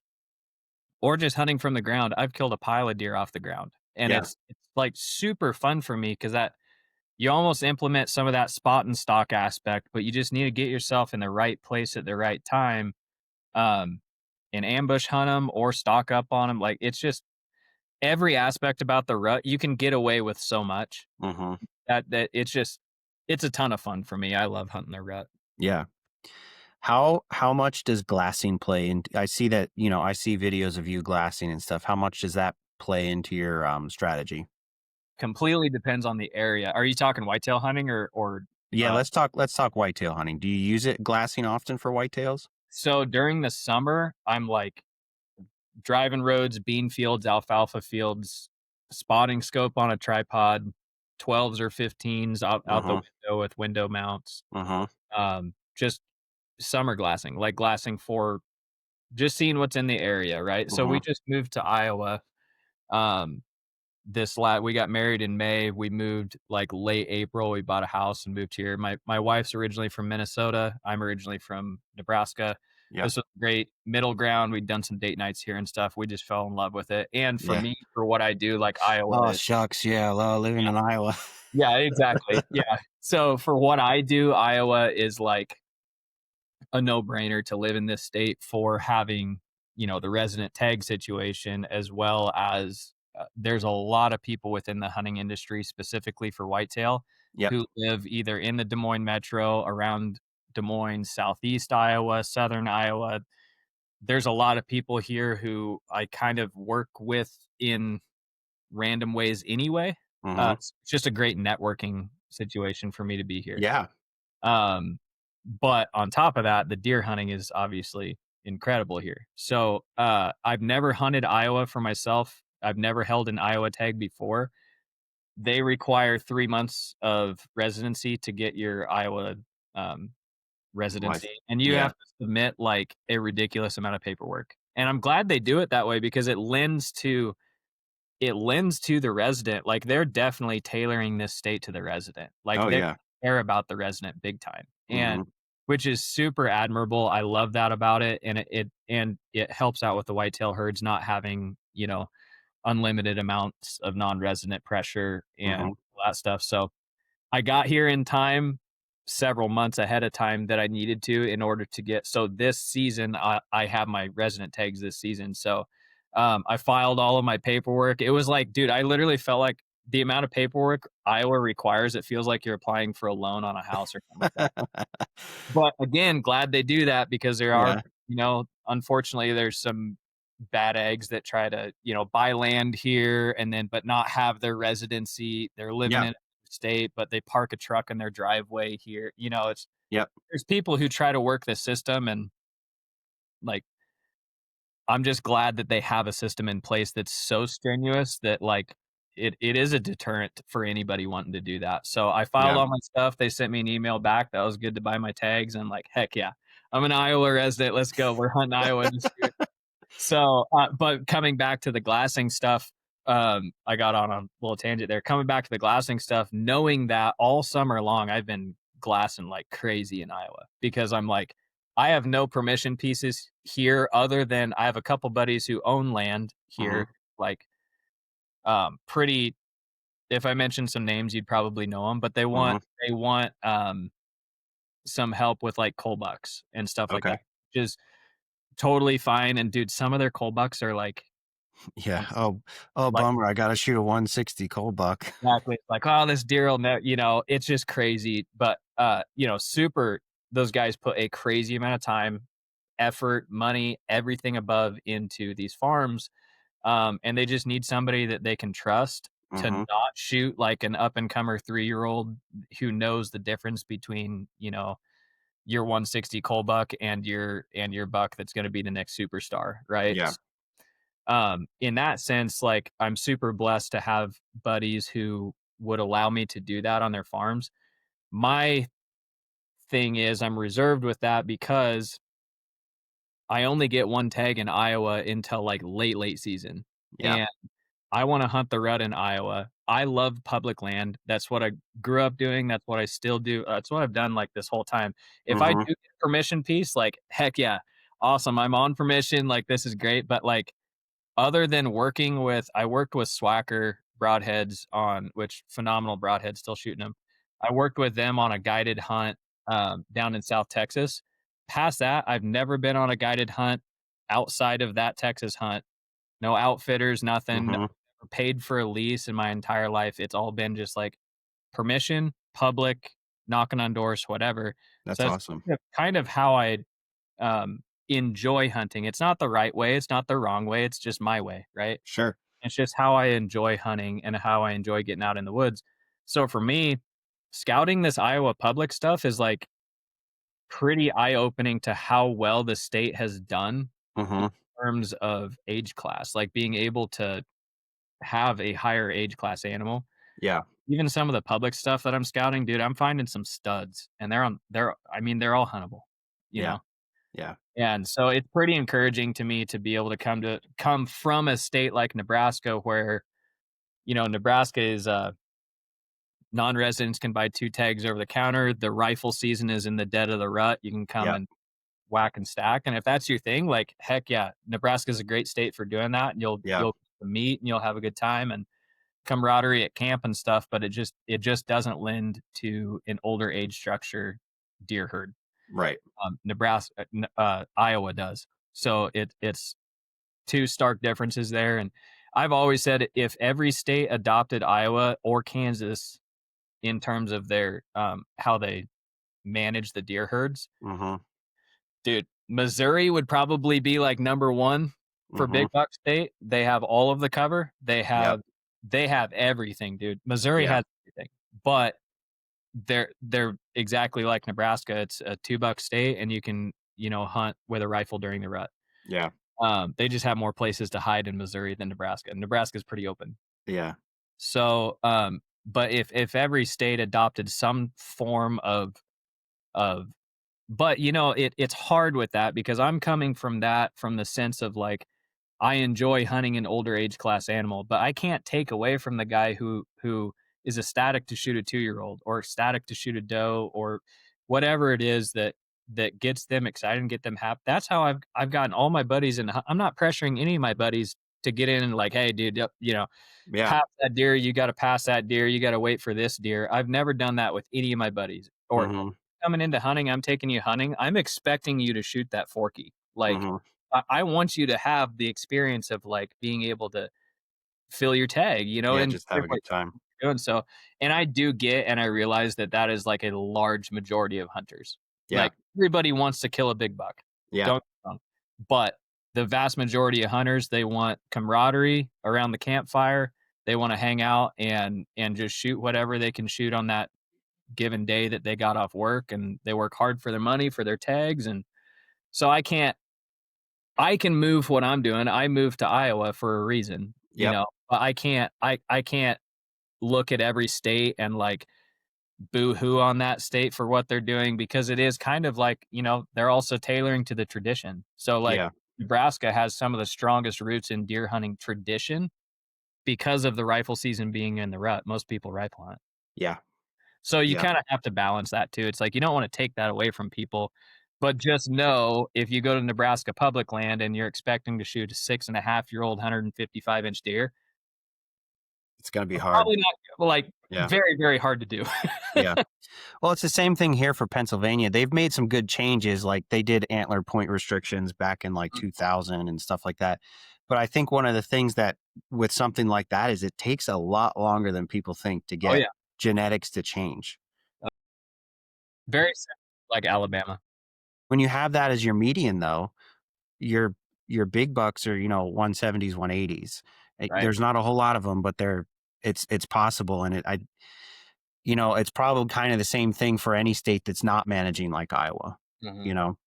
Speaker 2: or just hunting from the ground. I've killed a pile of deer off the ground, and
Speaker 1: Yeah.
Speaker 2: it's like super fun for me because that you almost implement some of that spot and stock aspect, but you just need to get yourself in the right place at the right time, um, and ambush hunt them or stock up on them. Like it's just every aspect about the rut. You can get away with so much
Speaker 1: Mhm.
Speaker 2: that it's a ton of fun for me. I love hunting the rut.
Speaker 1: Yeah. How much does glassing play in I see that, I see videos of you glassing and stuff. How much does that play into your, strategy?
Speaker 2: Completely depends on the area. Are you talking whitetail hunting
Speaker 1: Yeah, let's talk whitetail hunting. Do you use it glassing often for whitetails?
Speaker 2: so during the summer, I'm like driving roads, bean fields, alfalfa fields, spotting scope on a tripod, 12s or 15s out the
Speaker 1: Uh-huh.
Speaker 2: window with window mounts.
Speaker 1: Uh-huh.
Speaker 2: Just summer glassing, like glassing for just seeing what's in the area, right? So we
Speaker 1: Uh-huh.
Speaker 2: just moved to Iowa. Um, we got married in May. We moved like late April. We bought a house and moved here. My wife's originally from Minnesota. I'm originally from Nebraska.
Speaker 1: Yeah.
Speaker 2: This was great middle ground. We'd done some date nights here and stuff. We just fell in love with it. And for
Speaker 1: Yeah.
Speaker 2: me, for what I do, like Iowa
Speaker 1: Oh,
Speaker 2: is
Speaker 1: shucks, yeah, well, living in Iowa.
Speaker 2: yeah, exactly. Yeah. So for what I do, Iowa is like a no-brainer to live in this state for having, the resident tag situation as well as there's a lot of people within the hunting industry specifically for whitetail
Speaker 1: Yep.
Speaker 2: who live either in the Des Moines metro, around Des Moines, southeast Iowa, southern Iowa. There's a lot of people here who I kind of work with in random ways anyway.
Speaker 1: Mhm.
Speaker 2: It's just a great networking situation for me to be here.
Speaker 1: Yeah.
Speaker 2: Um, but on top of that, the deer hunting is obviously incredible here. So, I've never hunted Iowa for myself. I've never held an Iowa tag before. They require 3 months of residency to get your Iowa, um,
Speaker 1: Life.
Speaker 2: residency, and you
Speaker 1: Yeah.
Speaker 2: have to submit, like, a ridiculous amount of paperwork. And I'm glad they do it that way because it lends to the resident. Like, they're definitely tailoring this state to the resident. Like,
Speaker 1: Oh,
Speaker 2: they
Speaker 1: yeah.
Speaker 2: care about the resident big time, and
Speaker 1: Mhm.
Speaker 2: which is super admirable. I love that about it, and it helps out with the whitetail herds not having, unlimited amounts of non-resident pressure and
Speaker 1: Mhm.
Speaker 2: all that stuff. So I got here in time, several months ahead of time that I needed to in order to get so this season, I have my resident tags this season, so, I filed all of my paperwork. It was like, dude, I literally felt like the amount of paperwork Iowa requires, it feels like you're applying for a loan on a house or something like that. But again, glad they do that because there are,
Speaker 1: Yeah.
Speaker 2: unfortunately, there's some bad eggs that try to, buy land here and then but not have their residency. They're living
Speaker 1: Yeah.
Speaker 2: in a state, but they park a truck in their driveway here. It's
Speaker 1: Yep.
Speaker 2: there's people who try to work the system and like I'm just glad that they have a system in place that's so strenuous that like it is a deterrent for anybody wanting to do that. So I filed
Speaker 1: Yeah.
Speaker 2: all my stuff. They sent me an email back that was good to buy my tags and like, heck yeah. I'm an Iowa resident. Let's go. We're hunting Iowa this year. But coming back to the glassing stuff, I got on a little tangent there. Coming back to the glassing stuff, knowing that all summer long I've been glassing like crazy in Iowa because I'm like, I have no permission pieces here other than I have a couple buddies who own land here,
Speaker 1: Mhm.
Speaker 2: like pretty if I mention some names, you'd probably know them, but
Speaker 1: Mhm.
Speaker 2: they want some help with like coal bucks and stuff like
Speaker 1: Okay.
Speaker 2: that, which is totally fine. And dude, some of their coal bucks are
Speaker 1: Yeah.
Speaker 2: um,
Speaker 1: Oh,
Speaker 2: like
Speaker 1: bummer. I gotta shoot a 160 cold buck.
Speaker 2: exactly it's like, oh, this deer will you know, it's just crazy. But you know, super those guys put a crazy amount of time, effort, money, everything above into these farms. And they just need somebody that they can trust to
Speaker 1: Mhm.
Speaker 2: not shoot like an up and comer 3-year old who knows the difference between, you know, your 160 coal buck and your buck that's going to be the next superstar, right?
Speaker 1: Yeah.
Speaker 2: In that sense, like I'm super blessed to have buddies who would allow me to do that on their farms. My thing is I'm reserved with that because I only get one tag in Iowa until like late season.
Speaker 1: Yeah.
Speaker 2: And I wanna hunt the rut in Iowa. I love public land. That's what I grew up doing. That's what I still do. That's what I've done, like, this whole time. If I do
Speaker 1: Mhm.
Speaker 2: get a permission piece, like, heck yeah, awesome. I'm on permission, like, this is great, but, like, other than working with I worked with Swacker broadheads on which phenomenal broadheads, still shooting them. I worked with them on a guided hunt, down in South Texas. Past that, I've never been on a guided hunt outside of that Texas hunt. No outfitters, nothing,
Speaker 1: Mhm.
Speaker 2: never paid for a lease in my entire life. It's all been just like permission, public, knocking on doors, whatever. So
Speaker 1: That's
Speaker 2: that's
Speaker 1: awesome.
Speaker 2: kind of how I enjoy hunting. It's not the right way, it's not the wrong way, it's just my way, right?
Speaker 1: Sure.
Speaker 2: It's just how I enjoy hunting and how I enjoy getting out in the woods. So for me, scouting this Iowa public stuff is like pretty eye opening to how well the state has done in
Speaker 1: Mhm.
Speaker 2: terms of age class, like being able to have a higher age class animal.
Speaker 1: Yeah.
Speaker 2: Even some of the public stuff that I'm scouting, dude, I'm finding some studs and they're I mean, they're all huntable, you
Speaker 1: Yeah.
Speaker 2: know?
Speaker 1: Yeah.
Speaker 2: And so it's pretty encouraging to me to be able to come from a state like Nebraska where, you know, Nebraska is non-residents can buy 2 tags over the counter. The rifle season is in the dead of the rut. You can come
Speaker 1: Yeah.
Speaker 2: and whack and stack. And if that's your thing, like heck yeah, Nebraska's a great state for doing that. And
Speaker 1: Yeah.
Speaker 2: you'll meet and you'll have a good time and camaraderie at camp and stuff, but it just doesn't lend to an older age structure deer herd.
Speaker 1: Right.
Speaker 2: Iowa does. So it's two stark differences there. And I've always said if every state adopted Iowa or Kansas in terms of their how they manage the deer herds,
Speaker 1: Mhm.
Speaker 2: dude, Missouri would probably be like number one for
Speaker 1: Mhm.
Speaker 2: big buck state. They have all of the cover.
Speaker 1: Yep.
Speaker 2: They have everything, dude. Missouri
Speaker 1: Yeah.
Speaker 2: has everything, but they're exactly like Nebraska. It's a 2 buck state, and you can you know hunt with a rifle during the rut.
Speaker 1: Yeah.
Speaker 2: They just have more places to hide in Missouri than Nebraska. Nebraska's pretty open.
Speaker 1: Yeah.
Speaker 2: So, but if every state adopted some form of but, you know, it's hard with that because I'm coming from that from the sense of, like, I enjoy hunting an older age class animal, but I can't take away from the guy who is ecstatic to shoot a 2-year-old or ecstatic to shoot a doe or whatever it is that gets them excited and get them happy. That's how I've gotten all my buddies, and I'm not pressuring any of my buddies to get in and like, "Hey, dude, yep, you know,
Speaker 1: Yeah.
Speaker 2: pass that deer, you gotta pass that deer, you gotta wait for this deer." I've never done that with any of my buddies. Or
Speaker 1: Mhm.
Speaker 2: coming into hunting, I'm taking you hunting, I'm expecting you to shoot that forky. Like,
Speaker 1: Mhm.
Speaker 2: I want you to have the experience of, like, being able to fill your tag, you know,
Speaker 1: Yeah,
Speaker 2: and
Speaker 1: just have a good time.
Speaker 2: doing so. And I do get and I realize that that is, like, a large majority of hunters.
Speaker 1: Yeah.
Speaker 2: Like, everybody wants to kill a big buck.
Speaker 1: Yeah.
Speaker 2: Don't get me wrong. But the vast majority of hunters, they want camaraderie around the campfire. They wanna hang out and just shoot whatever they can shoot on that given day that they got off work, and they work hard for their money, for their tags, and so I can move what I'm doing. I moved to Iowa for a reason, you
Speaker 1: Yep.
Speaker 2: know, but I can't look at every state and, like, boo-hoo on that state for what they're doing because it is kind of like, you know, they're also tailoring to the tradition. So, like,
Speaker 1: Yeah.
Speaker 2: Nebraska has some of the strongest roots in deer hunting tradition because of the rifle season being in the rut. Most people rifle hunt.
Speaker 1: Yeah.
Speaker 2: So you
Speaker 1: Yeah.
Speaker 2: kinda have to balance that too. It's like you don't wanna take that away from people, but just know if you go to Nebraska public land and you're expecting to shoot a 6.5-year-old 155-inch deer,
Speaker 1: It's gonna be hard.
Speaker 2: probably not like,
Speaker 1: Yeah.
Speaker 2: very, very hard to do.
Speaker 1: Yeah. Well, it's the same thing here for Pennsylvania. They've made some good changes, like, they did antler point restrictions back in, like, 2000 and stuff like that. But I think one of the things that with something like that is it takes a lot longer than people think to
Speaker 2: Oh,
Speaker 1: get
Speaker 2: yeah.
Speaker 1: genetics to change.
Speaker 2: Very similar, like Alabama,
Speaker 1: When you have that as your median, though, your your big bucks are, 170s, 180s.
Speaker 2: right?
Speaker 1: There's not a whole lot of them, but it's possible, and it's probably kind of the same thing for any state that's not managing like Iowa, you
Speaker 2: Mhm.
Speaker 1: know,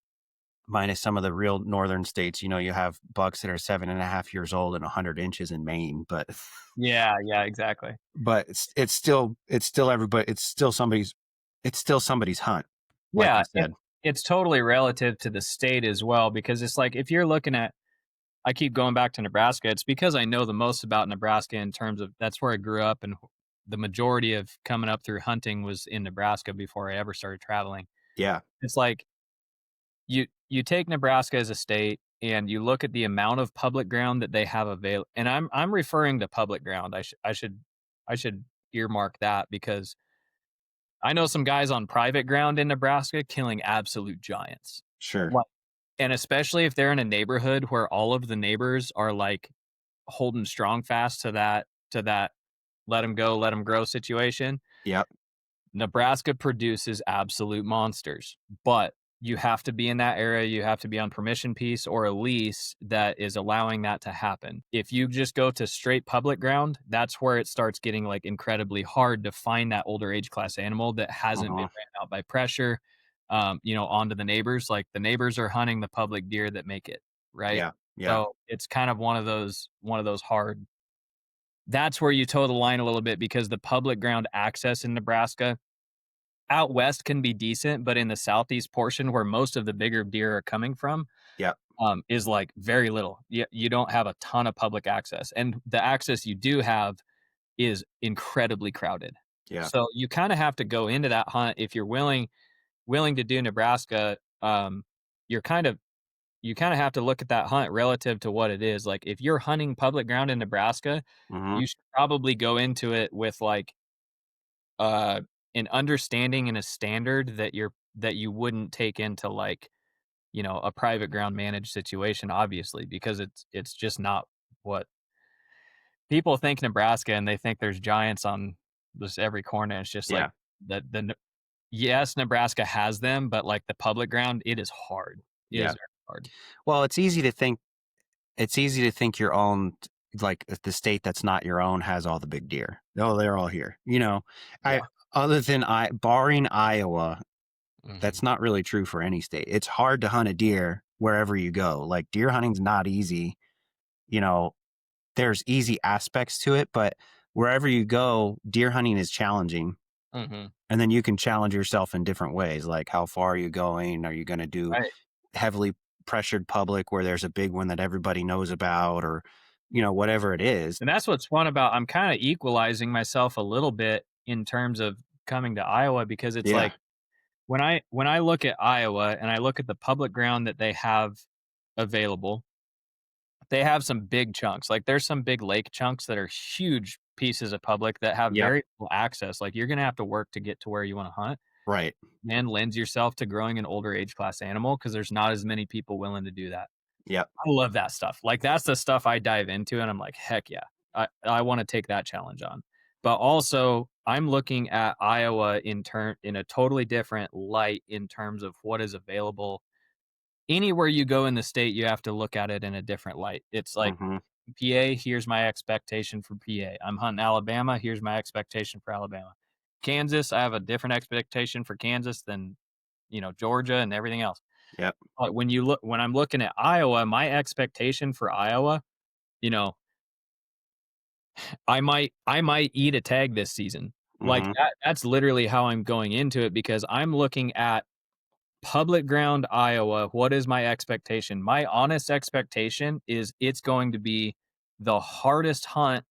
Speaker 1: minus some of the real northern states. You have bucks that are 7.5 years old and 100 inches in Maine, but
Speaker 2: Yeah, yeah, exactly.
Speaker 1: it's still everybody. It's still somebody's hunt, like
Speaker 2: Yeah,
Speaker 1: you
Speaker 2: and
Speaker 1: said.
Speaker 2: it's totally relative to the state as well because it's like if you're looking at I keep going back to Nebraska, it's because I know the most about Nebraska in terms of that's where I grew up and the majority of coming up through hunting was in Nebraska before I ever started traveling.
Speaker 1: Yeah,
Speaker 2: It's like you take Nebraska as a state and you look at the amount of public ground that they have available, and I'm referring to public ground. I should earmark that because I know some guys on private ground in Nebraska killing absolute giants.
Speaker 1: sure.
Speaker 2: Like, and especially if they're in a neighborhood where all of the neighbors are like holding strong fast to that let them go, let them grow situation.
Speaker 1: Yep.
Speaker 2: Nebraska produces absolute monsters, but you have to be in that area. You have to be on permission piece or a lease that is allowing that to happen. If you just go to straight public ground, that's where it starts getting like incredibly hard to find that older age class animal that hasn't been
Speaker 1: Uh-huh.
Speaker 2: ran out by pressure, onto the neighbors. Like the neighbors are hunting the public deer that make it, right?
Speaker 1: Yeah. Yeah.
Speaker 2: So it's kind of one of those hard. That's where you toe the line a little bit because the public ground access in Nebraska out west can be decent, but in the southeast portion where most of the bigger deer are coming from,
Speaker 1: Yep.
Speaker 2: is like very little. You don't have a ton of public access, and the access you do have is incredibly crowded.
Speaker 1: Yeah.
Speaker 2: So you kind of have to go into that hunt if you're willing to do Nebraska. You're kind of you kind of have to look at that hunt relative to what it is. Like if you're hunting public ground in Nebraska,
Speaker 1: Hmm.
Speaker 2: you should probably go into it with like uh an understanding and a standard that you wouldn't take into like, a private ground managed situation, obviously, because it's just not what people think Nebraska and they think there's giants on just every corner. It's just like
Speaker 1: Yeah.
Speaker 2: yes, Nebraska has them, but like the public ground, it is hard. It is
Speaker 1: Yeah.
Speaker 2: very hard.
Speaker 1: Well, it's easy to think your own, like, the state that's not your own has all the big deer. Oh, they're all here. I
Speaker 2: Yeah.
Speaker 1: other than barring Iowa,
Speaker 2: Mhm.
Speaker 1: that's not really true for any state. It's hard to hunt a deer wherever you go. Like, deer hunting's not easy. You know, there's easy aspects to it, but wherever you go, deer hunting is challenging.
Speaker 2: Mhm.
Speaker 1: And then you can challenge yourself in different ways, like how far are you going? Are you going to do
Speaker 2: Right.
Speaker 1: heavily pressured public where there's a big one that everybody knows about, or whatever it is.
Speaker 2: And that's what's fun about I'm kinda equalizing myself a little bit in terms of coming to Iowa because it's
Speaker 1: Yeah.
Speaker 2: like when I look at Iowa and I look at the public ground that they have available, they have some big chunks. Like there's some big lake chunks that are huge pieces of public that have
Speaker 1: Yep.
Speaker 2: very little access. Like you're gonna have to work to get to where you want to hunt
Speaker 1: Right.
Speaker 2: and lends yourself to growing an older age class animal because there's not as many people willing to do that.
Speaker 1: Yep.
Speaker 2: I love that stuff. Like that's the stuff I dive into and I'm like, heck yeah. I want to take that challenge on. But also I'm looking at Iowa in a totally different light in terms of what is available. Anywhere you go in the state, you have to look at it in a different light. It's like
Speaker 1: Hmm.
Speaker 2: PA, here's my expectation for PA. I'm hunting Alabama, here's my expectation for Alabama. Kansas, I have a different expectation for Kansas than, Georgia and everything else.
Speaker 1: Yep.
Speaker 2: When I'm looking at Iowa, my expectation for Iowa, you know, I might eat a tag this season. Like
Speaker 1: Hmm.
Speaker 2: that's literally how I'm going into it because I'm looking at public ground Iowa, what is my expectation? My honest expectation is it's going to be the hardest hunt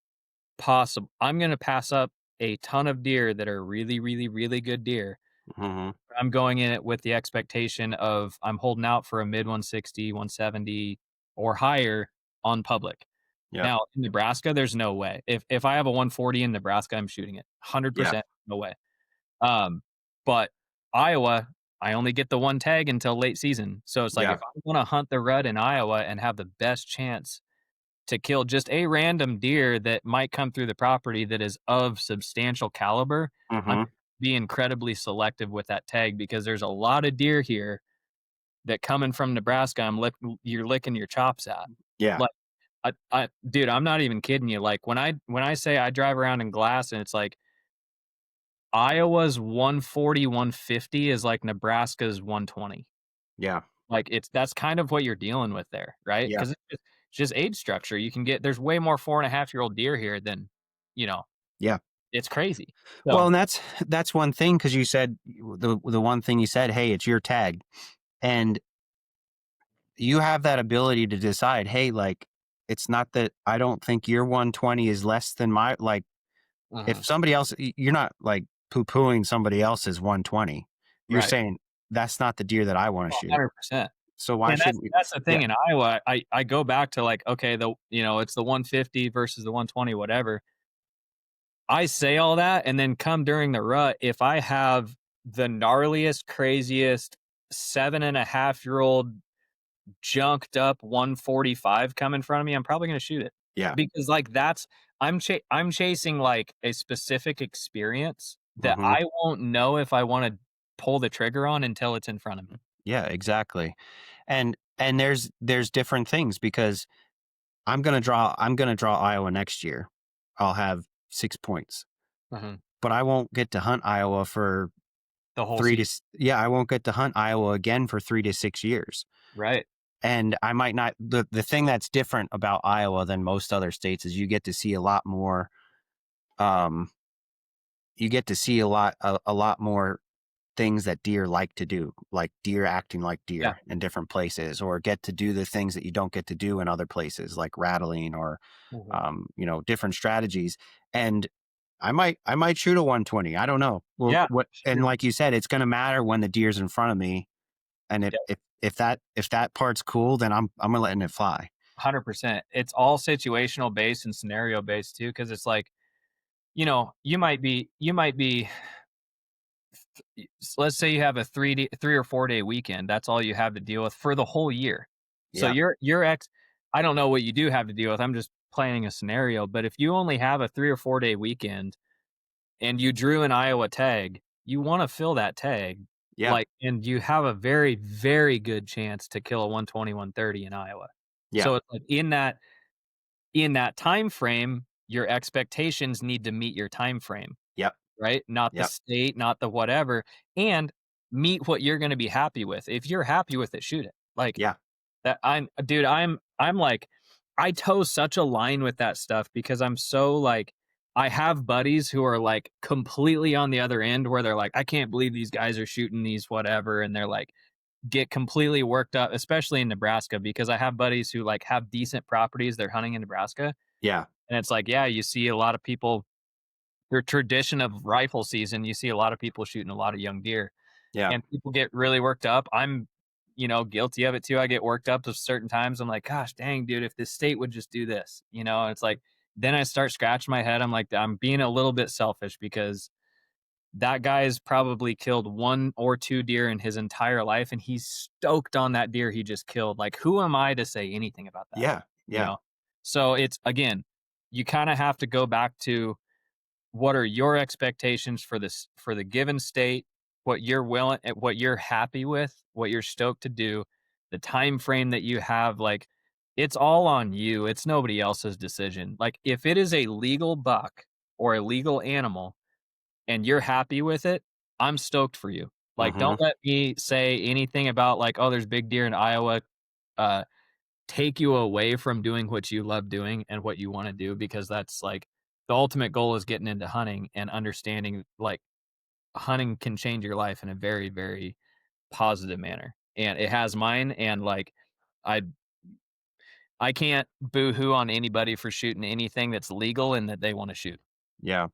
Speaker 2: possible. I'm going to pass up a ton of deer that are really, really, really good deer.
Speaker 1: Mhm.
Speaker 2: I'm going in it with the expectation of I'm holding out for a mid 160, 170 or higher on public.
Speaker 1: Yep.
Speaker 2: Now, in Nebraska, there's no way. If I have a 140 in Nebraska, I'm shooting it.
Speaker 1: Yeah.
Speaker 2: 100% no way. Um, but Iowa, I only get the one tag until late season. So it's like
Speaker 1: Yeah.
Speaker 2: if I want to hunt the rut in Iowa and have the best chance to kill just a random deer that might come through the property that is of substantial caliber, I'm
Speaker 1: Mhm.
Speaker 2: be incredibly selective with that tag because there's a lot of deer here that coming from Nebraska, you're licking your chops at.
Speaker 1: Yeah.
Speaker 2: Like, dude, I'm not even kidding you. Like when I say I drive around in glass and it's like Iowa's 140, 150 is like Nebraska's 120.
Speaker 1: Yeah.
Speaker 2: Like that's kind of what you're dealing with there, right?
Speaker 1: Yeah.
Speaker 2: Because it's just age structure. There's way more 4.5-year-old deer here than, you know,
Speaker 1: Yeah.
Speaker 2: it's crazy.
Speaker 1: Well,
Speaker 2: So,
Speaker 1: and that's one thing because you said the one thing you said, hey, it's your tag, and you have that ability to decide, hey, like it's not that I don't think your 120 is less than my like. If
Speaker 2: mhm,
Speaker 1: somebody else, you're not like poo pooing somebody else's 120. You're
Speaker 2: right.
Speaker 1: saying that's not the deer that I want to
Speaker 2: Oh,
Speaker 1: shoot.
Speaker 2: 100%.
Speaker 1: So why
Speaker 2: And that's
Speaker 1: shouldn't you?
Speaker 2: that's the
Speaker 1: Yeah.
Speaker 2: thing in Iowa. I go back to like, okay, it's the 150 versus the 120, whatever. I say all that, and then come during the rut, if I have the gnarliest, craziest 7.5-year-old junked up 145 come in front of me, I'm probably gonna shoot it.
Speaker 1: Yeah.
Speaker 2: Because, like, I'm chasing, like, a specific experience that
Speaker 1: Hmm.
Speaker 2: I won't know if I wanna pull the trigger on until it's in front of me.
Speaker 1: Yeah. Exactly. And there's different things because I'm gonna draw Iowa next year. I'll have 6 points,
Speaker 2: Mhm.
Speaker 1: but I won't get to hunt Iowa for
Speaker 2: The whole season.
Speaker 1: yeah, I won't get to hunt Iowa again for 3 to 6 years.
Speaker 2: Right.
Speaker 1: And I might not the thing that's different about Iowa than most other states is you get to see a lot more um you get to see a lot more things that deer like to do, like deer acting like
Speaker 2: Yeah.
Speaker 1: deer in different places, or get to do the things that you don't get to do in other places, like rattling or
Speaker 2: Mhm.
Speaker 1: different strategies. And I might shoot a 120. I don't know. Well,
Speaker 2: Yeah.
Speaker 1: what and
Speaker 2: Sure.
Speaker 1: like you said, it's going to matter when the deer's in front of me, and
Speaker 2: Yep.
Speaker 1: if that part's cool, then I'm letting it fly.
Speaker 2: 100%. It's all situational based and scenario based too, because it's like, you might be let's say you have a 3 or 4 day weekend. That's all you have to deal with for the whole year. So
Speaker 1: Yeah,
Speaker 2: your ex I don't know what you do have to deal with. I'm just planning a scenario, but if you only have a 3 or 4 day weekend and you drew an Iowa tag, you wanna fill that tag,
Speaker 1: yeah,
Speaker 2: like, and you have a very, very good chance to kill a 120, 130 in Iowa.
Speaker 1: yeah,
Speaker 2: So it's like in that time frame, your expectations need to meet your time frame,
Speaker 1: yep,
Speaker 2: right? Not the
Speaker 1: yep,
Speaker 2: state, not the whatever, and meet what you're gonna be happy with. If you're happy with it, shoot it. Like,
Speaker 1: yeah,
Speaker 2: that I'm like I toe such a line with that stuff because I'm so like I have buddies who are like completely on the other end where they're like, I can't believe these guys are shooting these whatever, and they're like get completely worked up, especially in Nebraska, because I have buddies who like have decent properties they're hunting in Nebraska.
Speaker 1: yeah,
Speaker 2: And it's like, yeah, you see a lot of people, their tradition of rifle season, you see a lot of people shooting a lot of young deer
Speaker 1: yeah,
Speaker 2: and people get really worked up. I'm, guilty of it too. I get worked up at certain times. I'm like, gosh, dang, dude, if this state would just do this, and it's like, then I start scratching my head. I'm like, I'm being a little bit selfish because that guy's probably killed 1 or 2 deer in his entire life, and he's stoked on that deer he just killed. Like, who am I to say anything about that?
Speaker 1: yeah,
Speaker 2: You
Speaker 1: yeah,
Speaker 2: know? So it's again, you kinda have to go back to what are your expectations for the given state, what you're happy with, what you're stoked to do, the time frame that you have, like, it's all on you. It's nobody else's decision. Like, if it is a legal buck or a legal animal and you're happy with it, I'm stoked for you. Like,
Speaker 1: hmm,
Speaker 2: don't let me say anything about like, "Oh, there's big deer in Iowa," uh, take you away from doing what you love doing and what you wanna do because that's, like, the ultimate goal is getting into hunting and understanding, like, hunting can change your life in a very, very positive manner, and it has mine, and, like, I I can't boo-hoo on anybody for shooting anything that's legal and that they wanna shoot.
Speaker 1: Yeah.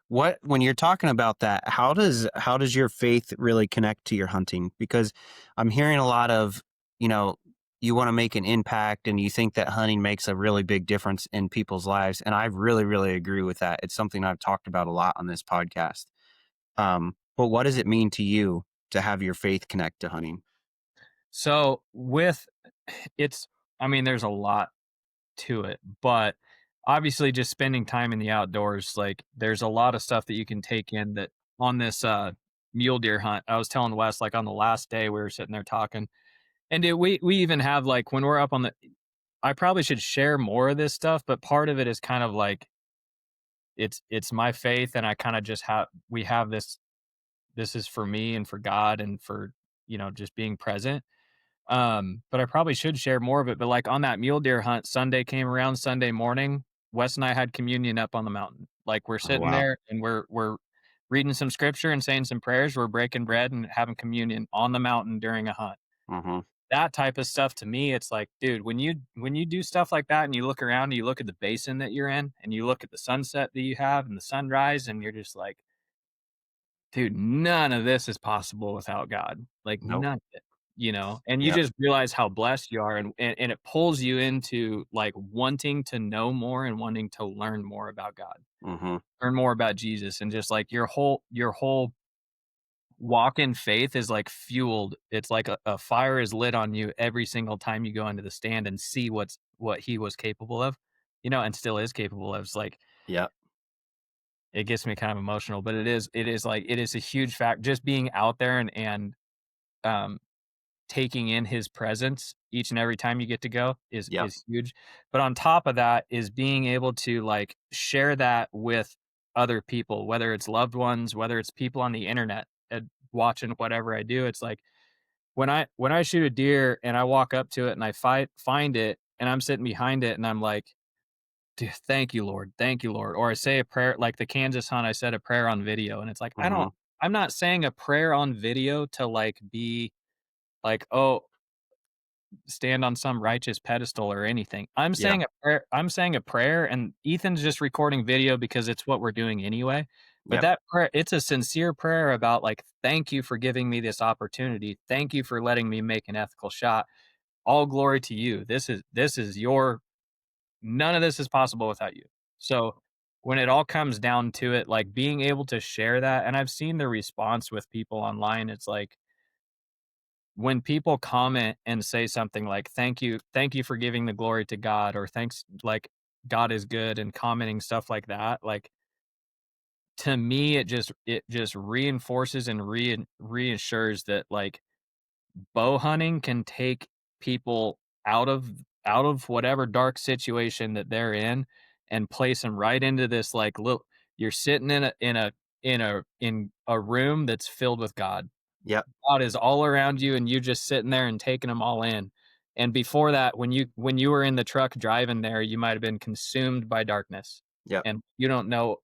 Speaker 1: What when you're talking about that, how does your faith really connect to your hunting? Because I'm hearing a lot of, you know, you want to make an impact and you think that hunting makes a really big difference in people's lives. And I really, really agree with that. It's something I've talked about a lot on this podcast. But what does it mean to you to have your faith connect to hunting?
Speaker 2: So, with it's I mean, there's a lot to it, but obviously just spending time in the outdoors, like, there's a lot of stuff that you can take in that on this, mule deer hunt, I was telling Wes, like, on the last day, we were sitting there talking, and dude, we even have, like, when we're up on the I probably should share more of this stuff, but part of it is kind of like it's my faith, and I kinda just have we have this is for me and for God and for, just being present. But I probably should share more of it. But like on that mule deer hunt, Sunday came around Sunday morning. Wes and I had communion up on the mountain. Like we're
Speaker 1: Oh,
Speaker 2: sitting
Speaker 1: wow.
Speaker 2: there and we're reading some scripture and saying some prayers. We're breaking bread and having communion on the mountain during a hunt.
Speaker 1: Hmm.
Speaker 2: That type of stuff to me, it's like, dude, when you do stuff like that and you look around and you look at the basin that you're in and you look at the sunset that you have and the sunrise and you're just like, dude, none of this is possible without God. Like
Speaker 1: Nope.
Speaker 2: none of it, and you
Speaker 1: Yep.
Speaker 2: just realize how blessed you are and it pulls you into like wanting to know more and wanting to learn more about God,
Speaker 1: Hmm.
Speaker 2: learn more about Jesus and just like your whole walk in faith is like fueled. It's like a fire is lit on you every single time you go into the stand and see what he was capable of, and still is capable of. It's like
Speaker 1: Yep.
Speaker 2: it gets me kind of emotional, but it is like it is a huge fact just being out there and um taking in his presence each and every time you get to go is
Speaker 1: Yep.
Speaker 2: is huge. But on top of that is being able to like share that with other people, whether it's loved ones, whether it's people on the internet watching whatever I do. It's like when I shoot a deer and I walk up to it and I find it and I'm sitting behind it and I'm like, "Dude, thank you, Lord. Thank you, Lord." Or I say a prayer like the Kansas hunt, I said a prayer on video. And it's like,
Speaker 1: Hmm.
Speaker 2: I'm not saying a prayer on video to like be like, oh, stand on some righteous pedestal or anything.
Speaker 1: Yep.
Speaker 2: I'm saying a prayer and Ethan's just recording video because it's what we're doing anyway. But
Speaker 1: Yep.
Speaker 2: that prayer, it's a sincere prayer about like, thank you for giving me this opportunity. Thank you for letting me make an ethical shot. All glory to you. This is your none of this is possible without you. So when it all comes down to it, like being able to share that, and I've seen the response with people online, it's like when people comment and say something like thank you for giving the glory to God or thanks like God is good and commenting stuff like that, like to me it just reinforces and reassures that like bow hunting can take people out of whatever dark situation that they're in and place them right into this like little you're sitting in a room that's filled with God.
Speaker 1: Yep.
Speaker 2: God is all around you and you just sitting there and taking them all in. And before that, when you were in the truck driving there, you might have been consumed by darkness.
Speaker 1: Yep.
Speaker 2: And you don't know,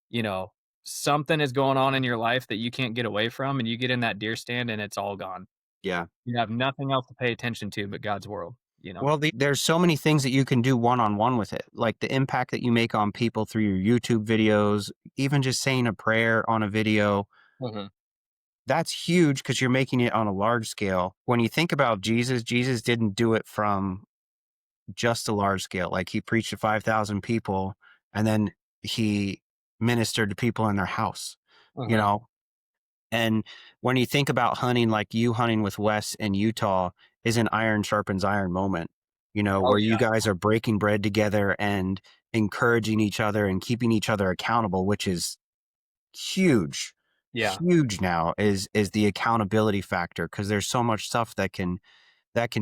Speaker 2: you know, something is going on in your life that you can't get away from and you get in that deer stand and it's all gone.
Speaker 1: Yeah.
Speaker 2: You have nothing else to pay attention to but God's world.
Speaker 1: Well, there's so many things that you can do one on one with it, like the impact that you make on people through your YouTube videos, even just saying a prayer on a video.
Speaker 2: Mhm.
Speaker 1: That's huge because you're making it on a large scale. When you think about Jesus, Jesus didn't do it from just a large scale. Like he preached to 5,000 people and then he ministered to people in their house, you
Speaker 2: Mhm.
Speaker 1: know? And when you think about hunting, like you hunting with Wes in Utah is an iron sharpens iron moment,
Speaker 2: Oh,
Speaker 1: where you
Speaker 2: yeah.
Speaker 1: guys are breaking bread together and encouraging each other and keeping each other accountable, which is huge.
Speaker 2: Yeah.
Speaker 1: Huge now is the accountability factor because there's so much stuff that can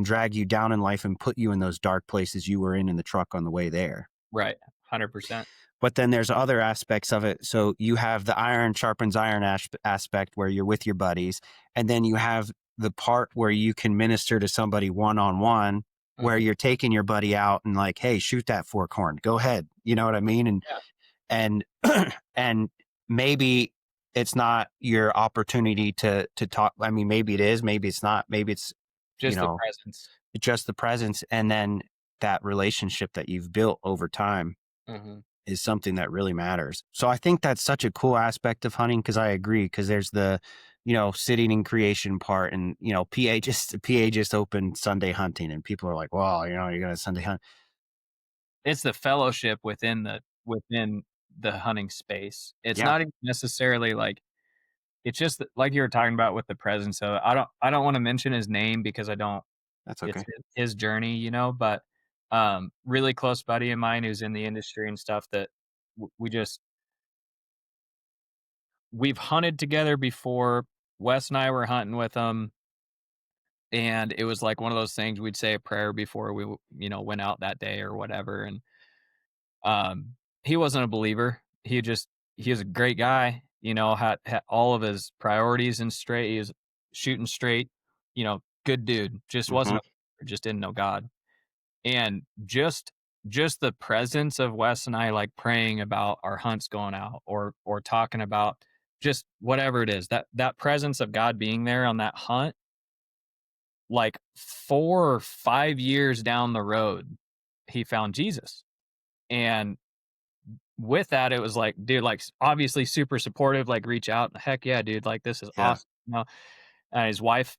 Speaker 1: drag you down in life and put you in those dark places you were in the truck on the way there.
Speaker 2: Right. 100%.
Speaker 1: But then there's other aspects of it. So you have the iron sharpens iron aspect where you're with your buddies. And then you have the part where you can minister to somebody one on one, where
Speaker 2: Mhm.
Speaker 1: you're taking your buddy out and like, hey, shoot that fork horn. Go ahead. You know what I mean? And
Speaker 2: Yeah.
Speaker 1: and and maybe it's not your opportunity to talk. I mean, maybe it is, maybe it's not, maybe it's, you
Speaker 2: Just the
Speaker 1: know,
Speaker 2: presence.
Speaker 1: just the presence, and then that relationship that you've built over time
Speaker 2: Mhm.
Speaker 1: is something that really matters. So I think that's such a cool aspect of hunting, because I agree, because there's the, sitting in creation part, and PA just opened Sunday hunting, and people are like, "Wow, you're gonna Sunday hunt."
Speaker 2: It's the fellowship within the hunting space. It's
Speaker 1: Yeah,
Speaker 2: not even necessarily like it's just that like you were talking about with the presence of I don't wanna mention his name because I don't
Speaker 1: that's
Speaker 2: it's
Speaker 1: okay.
Speaker 2: his journey, but, really close buddy of mine who's in the industry and stuff that we just we've hunted together before. Wes and I were hunting with him, and it was like one of those things we'd say a prayer before we went out that day or whatever, and he wasn't a believer. He was a great guy, had all of his priorities in straight. He was shooting straight, good dude. Just wasn't
Speaker 1: Hmm.
Speaker 2: a believer, just didn't know God. And just the presence of Wes and I like praying about our hunts going out or talking about just whatever it is, that presence of God being there on that hunt, like 4 or 5 years down the road, he found Jesus. And with that, it was like, dude, like obviously super supportive, like reach out. Heck yeah, dude. Like this is
Speaker 1: Yeah.
Speaker 2: awesome. And his wife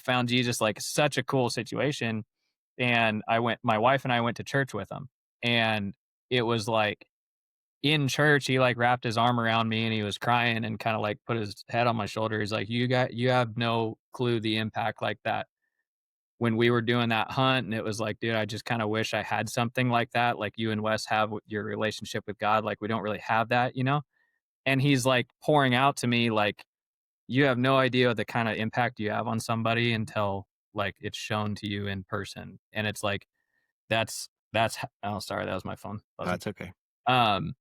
Speaker 2: found Jesus, like such a cool situation. And my wife and I went to church with him. And it was like in church, he like wrapped his arm around me and he was crying and kind of like put his head on my shoulder. He's like, you have no clue the impact like that when we were doing that hunt. And it was like, dude, I just kind of wish I had something like that, like you and Wes have with your relationship with God. Like we don't really have that. And he's like pouring out to me, like, you have no idea the kind of impact you have on somebody until like it's shown to you in person. And it's like, oh, sorry, that was my phone buzzing.
Speaker 1: That's okay.
Speaker 2: Um,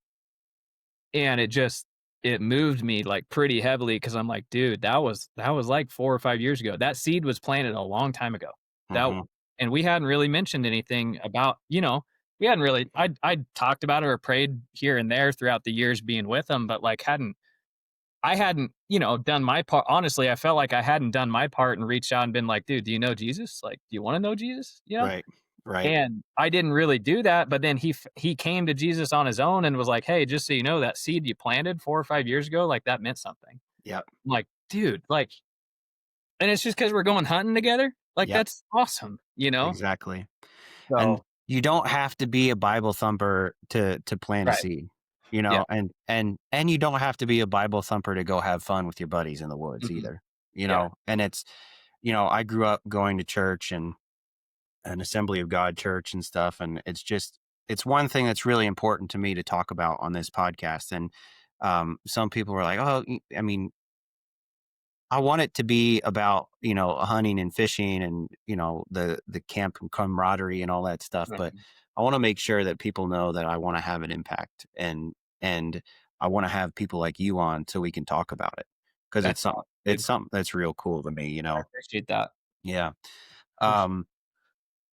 Speaker 2: and it moved me like pretty heavily because I'm like, dude, that was like 4 or 5 years ago. That seed was planted a long time ago. That
Speaker 1: Hmm.
Speaker 2: and we hadn't really mentioned anything about, we hadn't really I talked about it or prayed here and there throughout the years being with them, but like I hadn't done my part. Honestly, I felt like I hadn't done my part and reached out and been like, dude, do you know Jesus? Like, do you want to know Jesus?
Speaker 1: Right. Right.
Speaker 2: And I didn't really do that, but then he came to Jesus on his own and was like, "Hey, just so you know, that seed you planted 4 or 5 years ago, like, that meant something."
Speaker 1: Yep.
Speaker 2: I'm like, "Dude," like, and it's just because 'cause we're going hunting together? Like,
Speaker 1: Yep.
Speaker 2: that's awesome?
Speaker 1: Exactly. And
Speaker 2: So
Speaker 1: you don't have to be a Bible thumper to plant a
Speaker 2: right.
Speaker 1: seed,
Speaker 2: Yeah.
Speaker 1: and you don't have to be a Bible thumper to go have fun with your buddies in the woods
Speaker 2: Mhm.
Speaker 1: either.
Speaker 2: Yeah.
Speaker 1: And it's, I grew up going to church and an Assembly of God church and stuff, and it's one thing that's really important to me to talk about on this podcast. And some people were like, "Oh, I mean, I want it to be about, hunting and fishing and, the camp and camaraderie and all that stuff, but
Speaker 2: Mhm.
Speaker 1: I want to make sure that people know that I want to have an impact, and I want to have people like you on so we can talk about it, because
Speaker 2: That's awesome,
Speaker 1: it's
Speaker 2: dude.
Speaker 1: something that's real cool to me.
Speaker 2: I appreciate that.
Speaker 1: Yeah.
Speaker 2: For sure.
Speaker 1: Um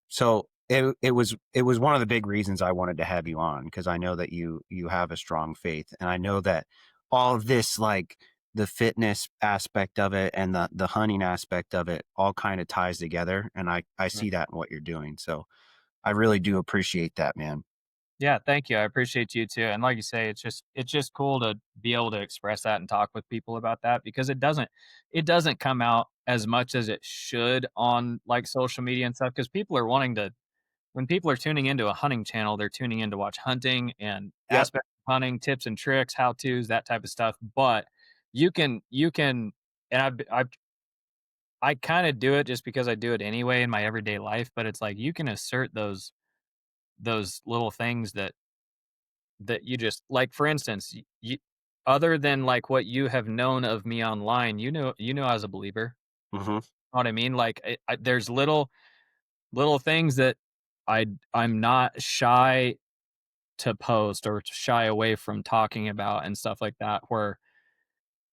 Speaker 1: so it was one of the big reasons I wanted to have you on, because I know that you have a strong faith, and I know that all of this, like the fitness aspect of it and the hunting aspect of it, all kind of ties together, and I
Speaker 2: Mhm.
Speaker 1: see that in what you're doing. So I really do appreciate that, man.
Speaker 2: Yeah, thank you. I appreciate you too. And like you say, it's just cool to be able to express that and talk with people about that because it doesn't come out as much as it should on like social media and stuff because people are wanting to when people are tuning into a hunting channel, they're tuning in to watch hunting and
Speaker 1: Yep.
Speaker 2: aspects of hunting, tips and tricks, how to's, that type of stuff. But you can and I kind of do it just because I do it anyway in my everyday life, but it's like you can assert those little things that you just like, for instance, you other than, like, what you have known of me online, you know I was a believer.
Speaker 1: Hmm.
Speaker 2: Know what I mean? Like, there's little things that I'm not shy to post or to shy away from talking about and stuff like that, where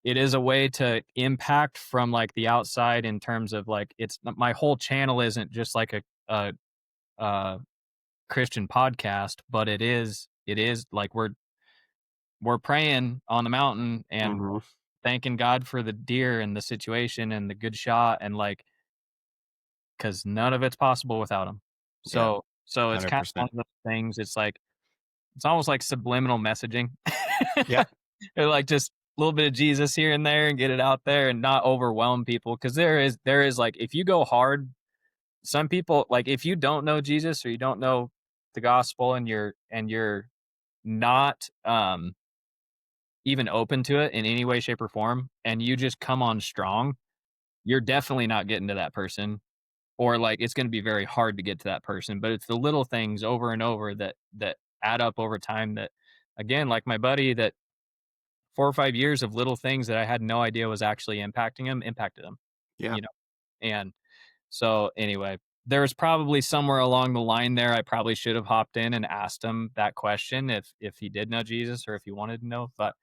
Speaker 2: it is a way to impact from, like, the outside in terms of, like, it's my whole channel isn't just like a Christian podcast, but it is like we're praying on the mountain and
Speaker 1: Hmm.
Speaker 2: thanking God for the deer and the situation and the good shot and like, because none of it's possible without him.
Speaker 1: Yeah,
Speaker 2: So it's kind of one
Speaker 1: 100%.
Speaker 2: of those things. It's like it's almost like subliminal messaging.
Speaker 1: Yep.
Speaker 2: Or like just a little bit of Jesus here and there and get it out there and not overwhelm people. Cause there is like if you go hard, some people like if you don't know Jesus or you don't know the gospel and you're not even open to it in any way, shape, or form, and you just come on strong, you're definitely not getting to that person. Or like it's going to be very hard to get to that person. But it's the little things over and over that add up over time that again, like my buddy that 4 or 5 years of little things that I had no idea was actually impacting him, impacted him,
Speaker 1: Yeah.
Speaker 2: you know? And so anyway, there's probably somewhere along the line there, I probably should have hopped in and asked him that question if he did know Jesus or if he wanted to know, but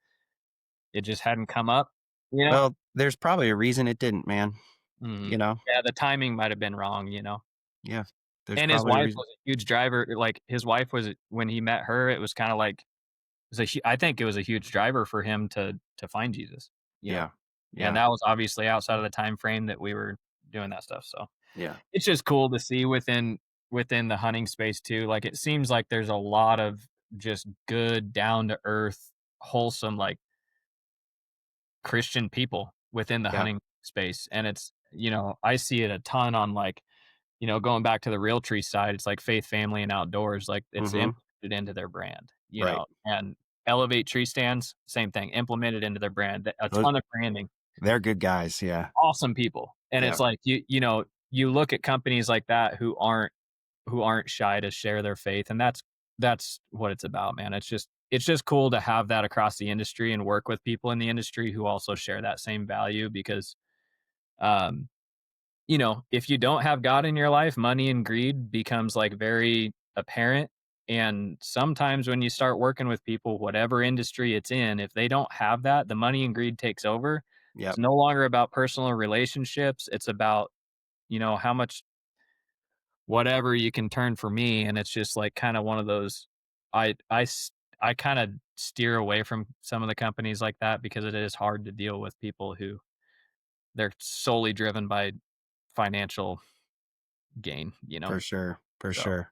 Speaker 2: it just hadn't come up, you know?
Speaker 1: Well, there's probably a reason it didn't, man.
Speaker 2: Mhm.
Speaker 1: You know?
Speaker 2: Yeah, the timing might have been wrong, you know?
Speaker 1: Yeah. There's
Speaker 2: And his
Speaker 1: probably a
Speaker 2: wife
Speaker 1: reason.
Speaker 2: was a huge driver, like, his wife was when he met her, it was kinda like I think it was a huge driver for him to find Jesus, you know?
Speaker 1: Yeah.
Speaker 2: And
Speaker 1: Yeah.
Speaker 2: that was obviously outside of the time frame that we were doing that stuff, so
Speaker 1: Yeah.
Speaker 2: it's just cool to see within the hunting space too, like, it seems like there's a lot of just good, down to earth, wholesome, like, Christian people within the
Speaker 1: Yeah.
Speaker 2: hunting space, and it's I see it a ton on, like, going back to the Realtree side, it's like faith, family, and outdoors, like, it's
Speaker 1: Mhm.
Speaker 2: implemented into their brand,
Speaker 1: Right.
Speaker 2: and Elevate Tree Stands, same thing, implemented into their brand, a
Speaker 1: Those
Speaker 2: ton of branding,
Speaker 1: they're good guys, yeah.
Speaker 2: awesome people, and
Speaker 1: Yeah,
Speaker 2: it's like, you look at companies like that who aren't shy to share their faith, and that's what it's about, man. It's just cool to have that across the industry and work with people in the industry who also share that same value because, um, if you don't have God in your life, money and greed becomes like very apparent. And sometimes when you start working with people, whatever industry it's in, if they don't have that, the money and greed takes over. It's
Speaker 1: yep,
Speaker 2: no longer about personal relationships. It's about, how much whatever you can turn for me. And it's just like kind of one of those, I kind of steer away from some of the companies like that because it is hard to deal with people who they're solely driven by financial gain,
Speaker 1: for sure, for
Speaker 2: So
Speaker 1: sure.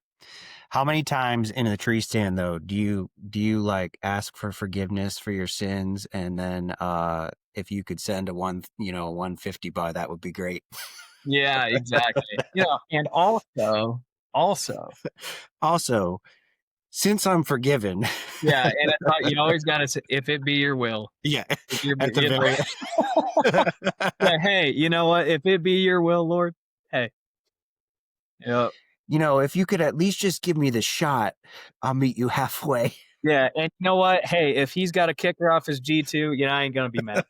Speaker 1: How many times in a tree stand though do you like ask for forgiveness for your sins and then if you could send a 150 by that would be great.
Speaker 2: yeah, exactly. And also,
Speaker 1: Also, since I'm forgiven,
Speaker 2: yeah, and it's not you always gotta say, "If it be your will."
Speaker 1: yeah,
Speaker 2: If your
Speaker 1: at the
Speaker 2: you
Speaker 1: very
Speaker 2: Yeah, "Hey, you know what? If it be your will, Lord." Hey. Yep.
Speaker 1: if you could at least just give me the shot, I'll meet you halfway.
Speaker 2: Yeah, and you know what? Hey, if he's got a kicker off his G2, I ain't gonna be mad.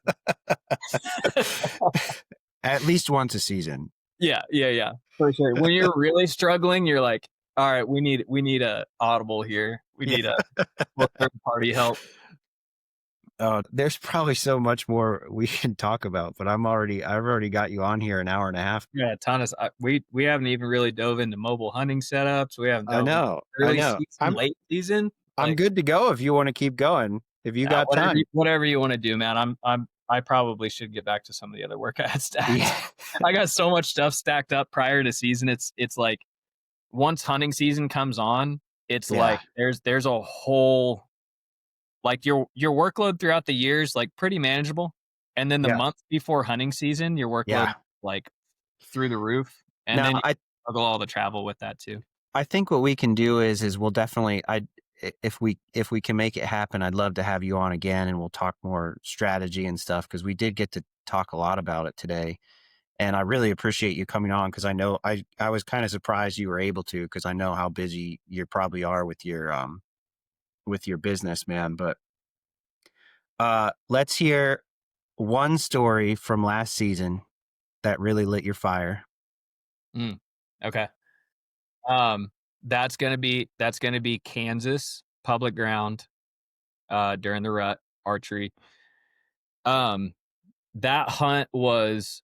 Speaker 1: At least once a season.
Speaker 2: Yeah, yeah, yeah, for sure. When you're really struggling, you're like, "Alright, we need a audible here. We
Speaker 1: Yeah.
Speaker 2: need a little third party help."
Speaker 1: Oh, there's probably so much more we can talk about, but I've already got you on here an hour and a half.
Speaker 2: Yeah, a ton of we haven't even really dove into mobile hunting setups. We haven't
Speaker 1: I
Speaker 2: delved into
Speaker 1: know. I
Speaker 2: early
Speaker 1: know.
Speaker 2: season, late season.
Speaker 1: I'm
Speaker 2: Like,
Speaker 1: good to go if you want to keep going. If you got
Speaker 2: whatever
Speaker 1: time.
Speaker 2: whatever you wanna do, man. I probably should get back to some of the other work I had stacked.
Speaker 1: Yeah.
Speaker 2: I got so much stuff stacked up prior to season. It's like once hunting season comes on, it's
Speaker 1: Yeah.
Speaker 2: like there's a whole like your workload throughout the years like pretty manageable, and then the
Speaker 1: Yeah.
Speaker 2: month before hunting season, your
Speaker 1: Yeah.
Speaker 2: workload like through the roof, and
Speaker 1: Now,
Speaker 2: then you
Speaker 1: I
Speaker 2: juggle all the travel with that too.
Speaker 1: I think what we can do is we'll definitely if we can make it happen, I'd love to have you on again and we'll talk more strategy and stuff because we did get to talk a lot about it today. And I really appreciate you coming on because I know I was kind of surprised you were able to because I know how busy you probably are with your business, man. But let's hear one story from last season that really lit your fire.
Speaker 2: Mm, okay. Um, that's gonna be Kansas public ground, during the rut archery. Um, that hunt was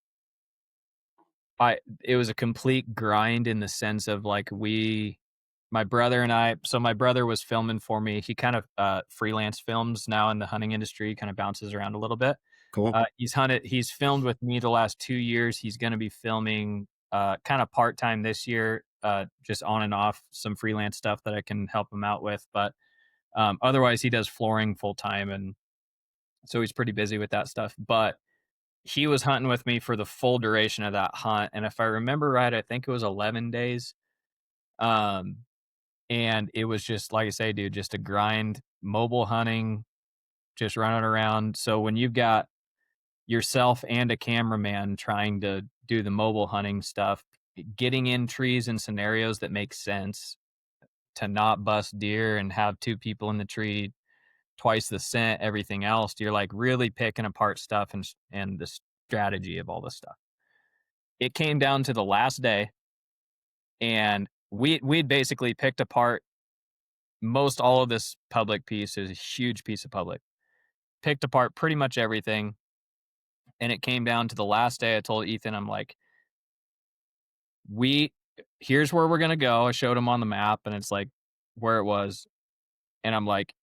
Speaker 2: I it was a complete grind in the sense of like my brother and I so my brother was filming for me. He kind of freelance films now in the hunting industry, kind of bounces around a little bit.
Speaker 1: Cool.
Speaker 2: He's filmed with me the last 2 years. He's gonna be filming, kinda part-time this year, just on and off some freelance stuff that I can help him out with, but, otherwise, he does flooring full-time, and so he's pretty busy with that stuff, but he was hunting with me for the full duration of that hunt, and if I remember right, I think it was 11 days, um, and it was just, like I say, dude, just a grind, mobile hunting, just running around. So when you've got yourself and a cameraman trying to do the mobile hunting stuff, getting in trees and scenarios that make sense to not bust deer and have two people in the tree, twice the scent, everything else, you're like really picking apart stuff and the strategy of all this stuff. It came down to the last day, and we'd basically picked apart most all of this public piece. Is a huge piece of public. Picked apart pretty much everything, and it came down to the last day. I told Ethan, I'm like, we here's where we're gonna go. I showed him on the map, and it's like where it was, and I'm like,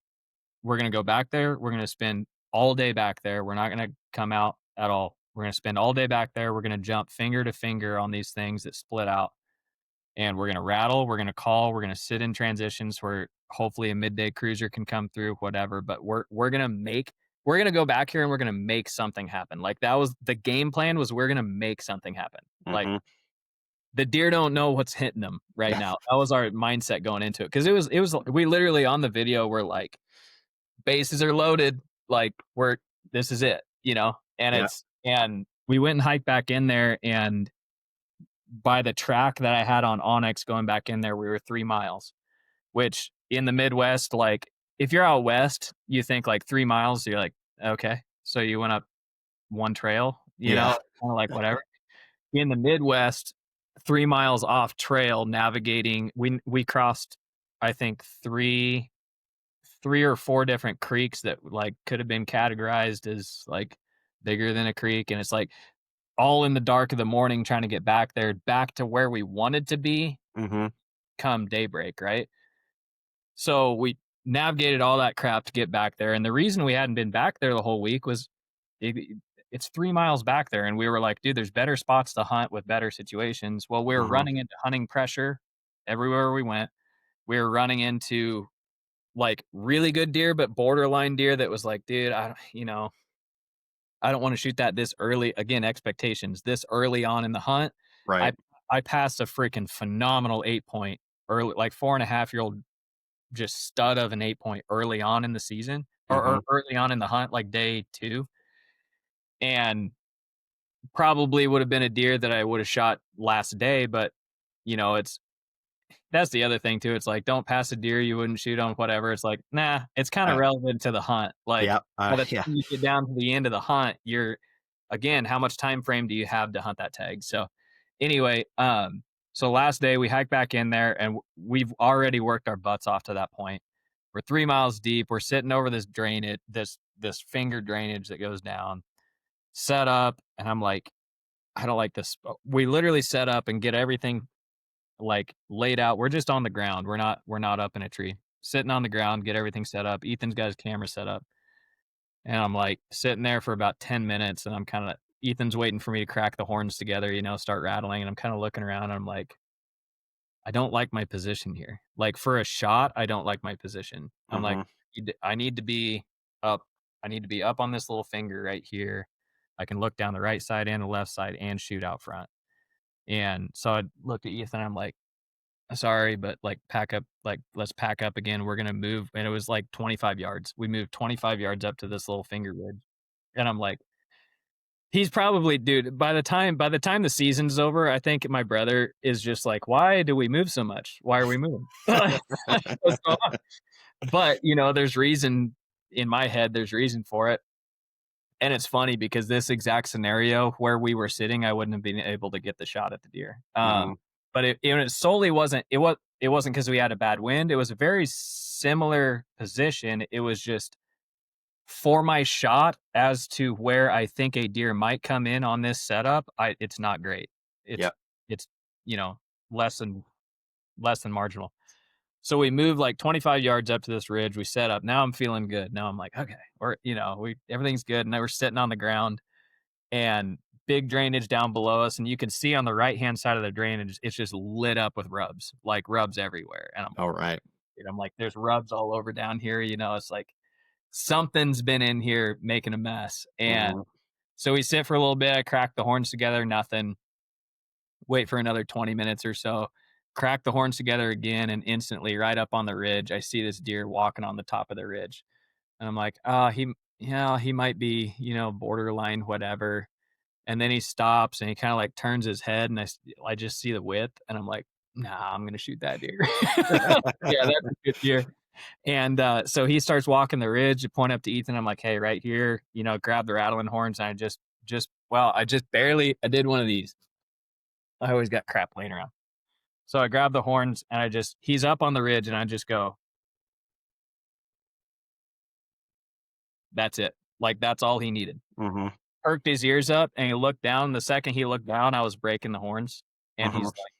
Speaker 2: we're gonna go back there. We're gonna spend all day back there. We're not gonna come out at all. We're gonna spend all day back there. We're gonna jump finger to finger on these things that split out, and we're gonna rattle. We're gonna call. We're gonna sit in transitions where hopefully a midday cruiser can come through, whatever. But we're gonna go back here and we're gonna make something happen. Like that was the game plan, was we're gonna make something happen. Like
Speaker 1: Mhm.
Speaker 2: the deer don't know what's hitting them right now. That was our mindset going into it. Cause it was we literally on the video were like, bases are loaded, like this is it, and
Speaker 1: Yeah.
Speaker 2: and we went and hiked back in there, and by the track that I had on Onyx going back in there, we were 3 miles, which in the Midwest, like if you're out west, you think like 3 miles, you're like, okay. So you went up one trail,
Speaker 1: Yeah.
Speaker 2: kind of like whatever. In the Midwest, 3 miles off trail navigating, we crossed, I think three or four different creeks that like could have been categorized as like bigger than a creek, and it's like all in the dark of the morning trying to get back there, back to where we wanted to be
Speaker 1: Mhm.
Speaker 2: come daybreak, right? So we navigated all that crap to get back there, and the reason we hadn't been back there the whole week was it, it's 3 miles back there, and we were like, dude, there's better spots to hunt with better situations. Well, we were
Speaker 1: Mhm.
Speaker 2: running into hunting pressure everywhere we went. We were running into like really good deer, but borderline deer that was like, dude, I don't want to shoot that this early. Again, expectations this early on in the hunt. I
Speaker 1: Right.
Speaker 2: I passed a freaking phenomenal 8 point early, like 4.5 year old, just stud of an 8 point early on in the season, or
Speaker 1: Mhm.
Speaker 2: early on in the hunt, like day two, and probably would have been a deer that I would have shot last day. But it's that's the other thing too. It's like, don't pass a deer you wouldn't shoot on, whatever. It's like, nah, it's kind of
Speaker 1: Uh,
Speaker 2: relevant to the hunt. Like
Speaker 1: yeah.
Speaker 2: by the
Speaker 1: Yeah.
Speaker 2: time you get down to the end of the hunt, again, how much time frame do you have to hunt that tag? So anyway, so last day we hiked back in there, and we've already worked our butts off to that point. We're 3 miles deep. We're sitting over this drainage, this finger drainage that goes down, set up, and I'm like, I don't like this. We literally set up and get everything like laid out. We're just on the ground. We're not up in a tree. Sitting on the ground, get everything set up. Ethan's got his camera set up. And I'm like sitting there for about 10 minutes, and I'm kind of Ethan's waiting for me to crack the horns together, start rattling, and I'm kind of looking around, and I'm like, I don't like my position here. Like for a shot, I don't like my position. I'm like,
Speaker 1: Mhm.
Speaker 2: I need to be up. I need to be up on this little finger right here. I can look down the right side and the left side and shoot out front. And so I looked at Ethan. I'm like, sorry, but like pack up, like let's pack up again. We're gonna move. And it was like 25 yards. We moved 25 yards up to this little finger ridge. And I'm like, he's probably, dude, by the time the season's over, I think my brother is just like, why do we move so much? Why are we moving? What's going on? But there's reason in my head, there's reason for it. And it's funny because this exact scenario where we were sitting, I wouldn't have been able to get the shot at the deer.
Speaker 1: Mhm.
Speaker 2: But it solely wasn't because we had a bad wind. It was a very similar position. It was just for my shot as to where I think a deer might come in on this setup. It's not great. It's
Speaker 1: Yeah.
Speaker 2: it's you know less than marginal. So we moved like 25 yards up to this ridge. We set up. Now I'm feeling good. Now I'm like, okay, everything's good. And now we're sitting on the ground and big drainage down below us. And you can see on the right hand side of the drainage, it's just lit up with rubs, like rubs everywhere. And I'm like,
Speaker 1: All right.
Speaker 2: dude, I'm like, there's rubs all over down here. It's like something's been in here making a mess. And
Speaker 1: Mhm.
Speaker 2: so we sit for a little bit. I crack the horns together, nothing. Wait for another 20 minutes or so. Crack the horns together again, and instantly, right up on the ridge, I see this deer walking on the top of the ridge. And I'm like, he might be, borderline, whatever. And then he stops and he kind of like turns his head, and I just see the width, and I'm like, nah, I'm gonna shoot that deer. Yeah, that's a good deer. And so he starts walking the ridge. I point up to Ethan. I'm like, hey, right here, grab the rattling horns. And I just barely, I did one of these. I always got crap laying around. So I grab the horns and he's up on the ridge, and I just go, that's it. Like, that's all he needed.
Speaker 1: Mhm.
Speaker 2: Perked his ears up and he looked down. The second he looked down, I was breaking the horns. And he's
Speaker 1: Mhm.
Speaker 2: like,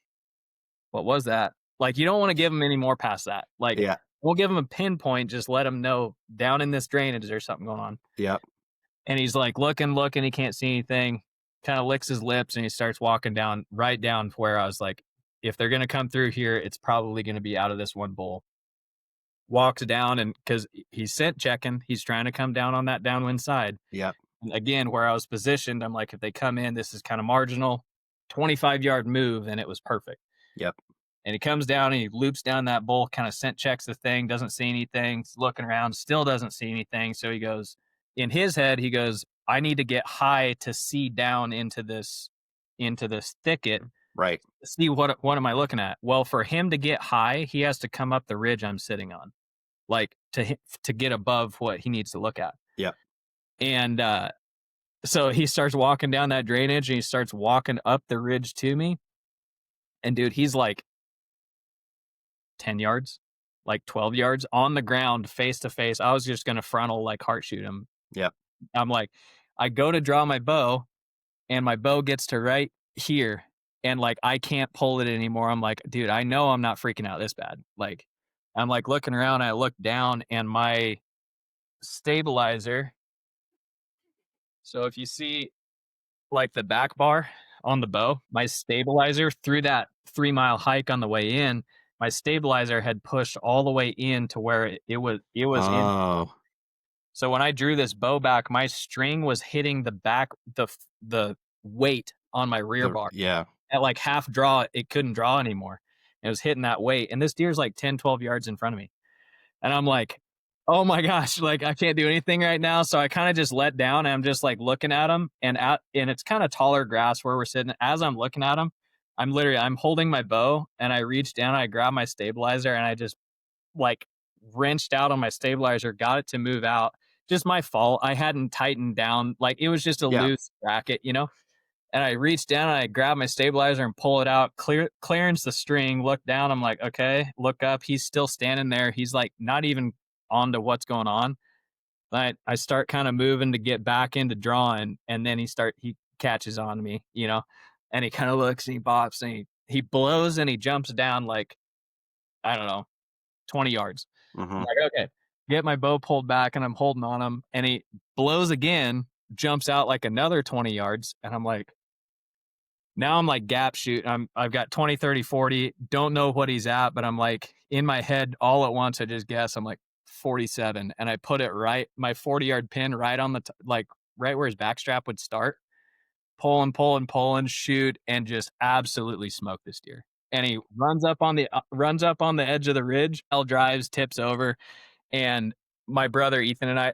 Speaker 2: what was that? Like, you don't want to give him any more past that. Like,
Speaker 1: Yeah.
Speaker 2: we'll give him a pinpoint, just let him know down in this drainage there's something going on.
Speaker 1: Yep.
Speaker 2: And he's like looking, he can't see anything, kind of licks his lips, and he starts walking down, right down to where I was like, if they're going to come through here, it's probably going to be out of this one bull. Walks down, and because he's scent checking, he's trying to come down on that downwind side.
Speaker 1: Yep.
Speaker 2: And again, where I was positioned, I'm like, if they come in, this is kind of marginal, 25-yard move, and it was perfect.
Speaker 1: Yep.
Speaker 2: And he comes down and he loops down that bull, kind of scent checks the thing, doesn't see anything, looking around, still doesn't see anything. So he goes, in his head, he goes, I need to get high to see down into this thicket.
Speaker 1: Right.
Speaker 2: See what am I looking at? Well, for him to get high, he has to come up the ridge I'm sitting on, like to get above what he needs to look at.
Speaker 1: Yep.
Speaker 2: And so he starts walking down that drainage, and he starts walking up the ridge to me. And dude, he's like 10 yards, like 12 yards on the ground, face to face. I was just going to frontal, like, heart shoot him.
Speaker 1: Yep.
Speaker 2: I'm like, I go to draw my bow, and my bow gets to right here. And like, I can't pull it anymore. I'm like, dude, I know I'm not freaking out this bad. Like, I'm like looking around, I look down, and my stabilizer. So if you see like the back bar on the bow, my stabilizer through that 3-mile hike on the way in, my stabilizer had pushed all the way in to where it was in.
Speaker 1: Oh.
Speaker 2: So when I drew this bow back, my string was hitting the back, the weight on my rear bar.
Speaker 1: Yeah.
Speaker 2: At like half draw, it couldn't draw anymore. It was hitting that weight. And this deer's like 10, 12 yards in front of me. And I'm like, oh my gosh, like, I can't do anything right now. So I kind of just let down, and I'm just like looking at him, and it's kind of taller grass where we're sitting. As I'm looking at him, I'm holding my bow, and I reach down, I grab my stabilizer, and I just like wrenched out on my stabilizer, got it to move out. Just my fault. I hadn't tightened down. Like, it was just a
Speaker 1: Yeah.
Speaker 2: loose bracket. And I reach down and I grab my stabilizer and pull it out, clearance the string, look down. I'm like, okay, look up. He's still standing there. He's like not even on to what's going on. I start kind of moving to get back into drawing, and then he catches on to me, and he kind of looks and he bops and he blows and he jumps down like, I don't know, 20 yards. I'm
Speaker 1: Mhm.
Speaker 2: like, okay, get my bow pulled back, and I'm holding on him, and he blows again, jumps out like another 20 yards. And I'm like, now I'm like gap shoot. I've got 20, 30, 40. Don't know what he's at, but I'm like in my head all at once. I just guess I'm like 47, and I put it right, my 40-yard pin right on like right where his backstrap would start. Pulling, shoot, and just absolutely smoke this deer. And he runs up on the edge of the ridge. L drives, tips over, and my brother Ethan and I,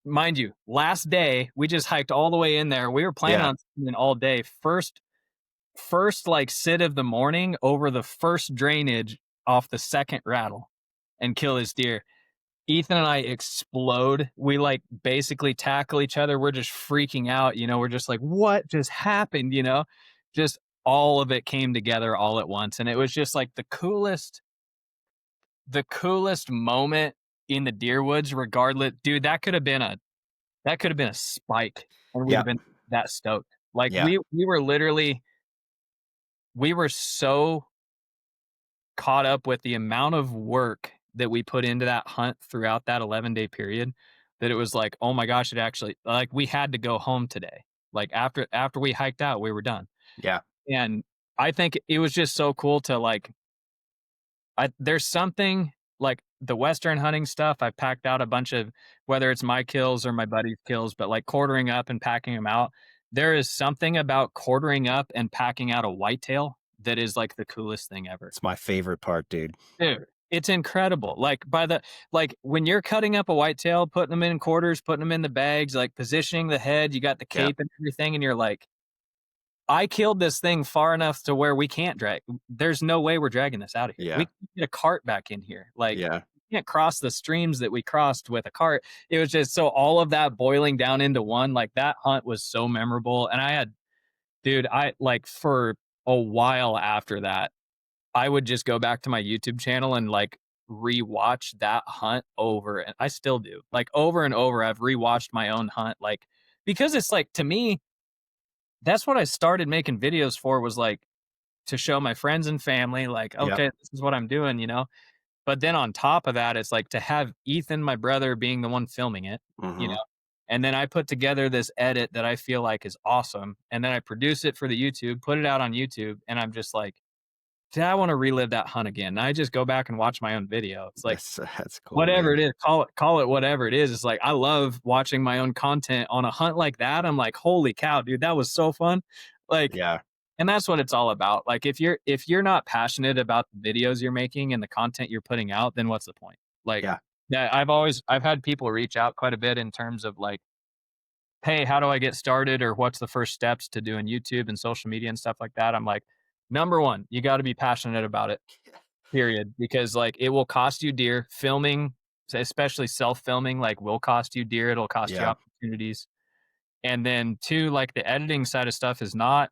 Speaker 2: mind you, last day we just hiked all the way in there. We were planning
Speaker 1: Yeah.
Speaker 2: on spending all day. First like sit of the morning over the first drainage off the second rattle and kill this deer. Ethan and I explode. We like basically tackle each other. We're just freaking out. We're just like, what just happened? Just all of it came together all at once. And it was just like the coolest moment in the deer woods, regardless. Dude, that could have been a spike, and we'd
Speaker 1: Yeah.
Speaker 2: have been that stoked. Like,
Speaker 1: Yeah.
Speaker 2: we were literally, we were so caught up with the amount of work that we put into that hunt throughout that 11-day period that it was like, "Oh my gosh, it actually," like, we had to go home today. Like, after we hiked out, we were done.
Speaker 1: Yeah.
Speaker 2: And I think it was just so cool to, like, there's something like the Western hunting stuff, I've packed out a bunch of, whether it's my kills or my buddy's kills, but, like, quartering up and packing them out. There is something about quartering up and packing out a whitetail that is, like, the coolest thing ever.
Speaker 1: It's my favorite part, dude.
Speaker 2: Dude, it's incredible. Like, when you're cutting up a whitetail, putting them in quarters, putting them in the bags, like, positioning the head, you got the
Speaker 1: Yeah.
Speaker 2: cape and everything, and you're like, I killed this thing far enough to where we can't drag, there's no way we're dragging this out of here. We
Speaker 1: Yeah.
Speaker 2: can get a cart back in here. Like,
Speaker 1: Yeah.
Speaker 2: you can't cross the streams that we crossed with a cart. It was just so all of that boiling down into one, like, that hunt was so memorable, and I had, dude, I like, for a while after that, I would just go back to my YouTube channel and, like, rewatch that hunt over, and I still do. Like, over and over, I've rewatched my own hunt, like, because it's like, to me, that's what I started making videos for, was, like, to show my friends and family, like,
Speaker 1: Yep.
Speaker 2: "Okay, this is what I'm doing," you know? But then on top of that, it's like to have Ethan, my brother, being the one filming it, you
Speaker 1: Mhm.
Speaker 2: know? And then I put together this edit that I feel like is awesome, and then I produce it for the YouTube, put it out on YouTube, and I'm just like, "Dude, I wanna relive that hunt again." And I just go back and watch my own video. It's like,
Speaker 1: That's cool,
Speaker 2: whatever
Speaker 1: man.
Speaker 2: it is, call it whatever it is. It's like, I love watching my own content on a hunt like that. I'm like, "Holy cow, dude, that was so fun." Like,
Speaker 1: Yeah.
Speaker 2: and that's what it's all about. Like, if you're not passionate about the videos you're making and the content you're putting out, then what's the point? Like,
Speaker 1: Yeah.
Speaker 2: yeah, I've had people reach out quite a bit in terms of like, "Hey, how do I get started?" or "What's the first steps to doing YouTube and social media and stuff like that?" I'm like, number one, you got to be passionate about it. Period. Because, like, it will cost you dear. Filming, especially self-filming, like, will cost you dear. It'll cost you
Speaker 1: Yeah.
Speaker 2: opportunities. And then two, like, the editing side of stuff is not,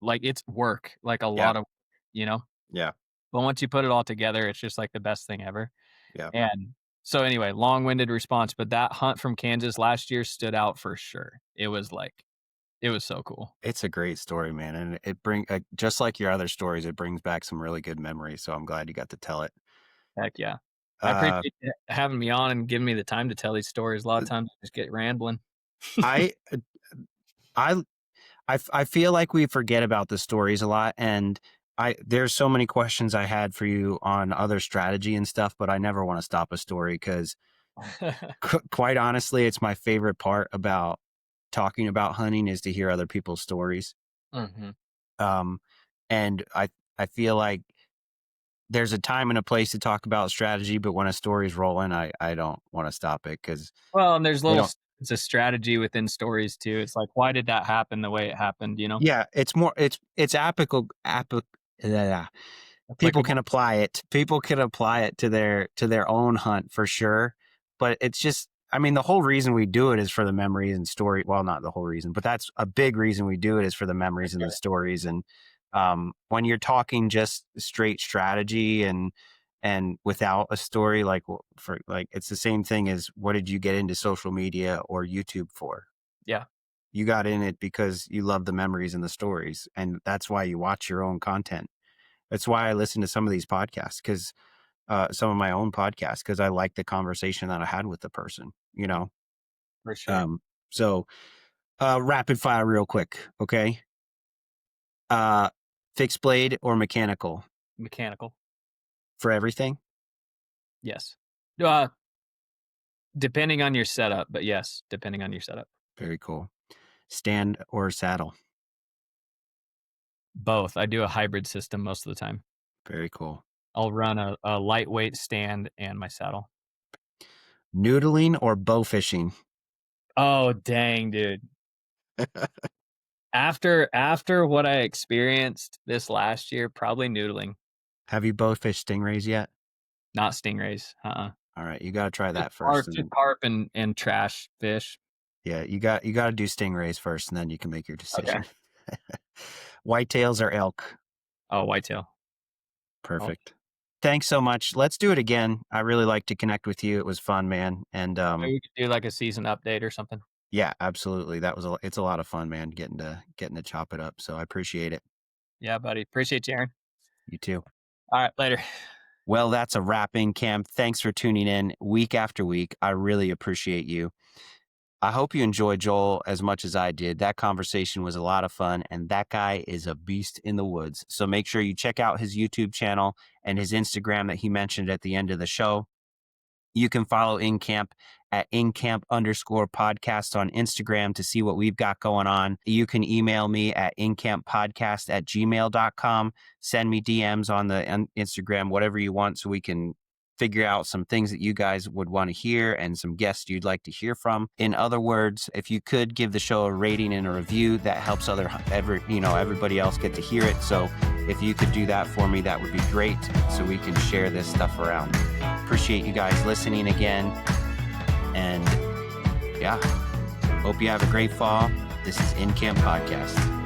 Speaker 2: like, it's work, like a
Speaker 1: Yeah.
Speaker 2: lot of, you know?
Speaker 1: Yeah.
Speaker 2: But once you put it all together, it's just like the best thing ever.
Speaker 1: Yeah.
Speaker 2: And so anyway, long-winded response, but that hunt from Kansas last year stood out for sure. It was like, it was so cool.
Speaker 1: It's a great story, man, and it bring just like your other stories, it brings back some really good memories, so I'm glad you got to tell it.
Speaker 2: Heck yeah. I
Speaker 1: Uh,
Speaker 2: appreciate you having me on and giving me the time to tell these stories. A lot of times I just get rambling.
Speaker 1: I I I feel like we forget about the stories a lot, and there's so many questions I had for you on other strategy and stuff, but I never wanna stop a story 'cause quite honestly, it's my favorite part about talking about hunting is to hear other people's stories.
Speaker 2: Mhm.
Speaker 1: Um, and I feel like there's a time and a place to talk about strategy, but when a story's rolling, I don't wanna stop it because
Speaker 2: Well, and there's
Speaker 1: they
Speaker 2: little
Speaker 1: don't.
Speaker 2: s it's a strategy within stories too. It's like, why did that happen the way it happened, you know?
Speaker 1: Yeah, it's yeah. People can
Speaker 2: Applicable.
Speaker 1: apply it. People can apply it to their own hunt for sure, but it's just I mean, the whole reason we do it is for the memories and story well, not the whole reason, but that's a big reason we do it is for the
Speaker 2: For
Speaker 1: memories and the
Speaker 2: sure.
Speaker 1: stories, and, when you're talking just straight strategy and without a story, like, for like, it's the same thing as what did you get into social media or YouTube for?
Speaker 2: Yeah,
Speaker 1: You got in it because you love the memories and the stories, and that's why you watch your own content. That's why I listen to some of these podcasts because some of my own podcasts because I like the conversation that I had with the person, you know?
Speaker 2: for sure.
Speaker 1: Um, so rapid fire real quick. Okay. Uh, fixed blade or mechanical
Speaker 2: Mechanical.
Speaker 1: for everything.
Speaker 2: Yes. Uh, Depending on your setup, but yes, depending on your setup.
Speaker 1: Very cool. Stand or saddle.
Speaker 2: Both. I do a hybrid system most of the time.
Speaker 1: Very cool.
Speaker 2: I'll run a lightweight stand and my saddle.
Speaker 1: Noodling or bow fishing.
Speaker 2: Oh, dang, dude. After what I experienced this last year, probably noodling,
Speaker 1: Have you bow fished stingrays yet?
Speaker 2: not stingrays.
Speaker 1: All right, you got to try
Speaker 2: Just
Speaker 1: that
Speaker 2: carp,
Speaker 1: first,
Speaker 2: just
Speaker 1: and
Speaker 2: carp and trash fish.
Speaker 1: yeah, you got to do stingrays first, and then you can make your
Speaker 2: Okay.
Speaker 1: decision. Whitetails or elk.
Speaker 2: Oh, whitetail. Oh,
Speaker 1: Perfect. Thanks so much. Let's do it again. I really like to connect with you. It was fun, man. And
Speaker 2: maybe we could do like a season update or something.
Speaker 1: yeah, absolutely. It's a lot of fun, man, getting to chop it up. So I appreciate it.
Speaker 2: Yeah, buddy. Appreciate you, Aaron.
Speaker 1: You too.
Speaker 2: All right, later.
Speaker 1: Well, that's a wrap in camp. Thanks for tuning in week after week. I really appreciate you. I hope you enjoyed Joel as much as I did. That conversation was a lot of fun, and that guy is a beast in the woods. So make sure you check out his YouTube channel and his Instagram that he mentioned at the end of the show. You can follow In Camp at incamp_podcast on Instagram to see what we've got going on. You can email me at incamppodcast@gmail.com. Send me DMs on the Instagram, whatever you want, so we can figure out some things that you guys would want to hear and some guests you'd like to hear from. In other words, if you could give the show a rating and a review, that helps everybody else get to hear it. So if you could do that for me, that would be great, so we can share this stuff around. Appreciate you guys listening again. And yeah, hope you have a great fall. This is In Camp Podcast.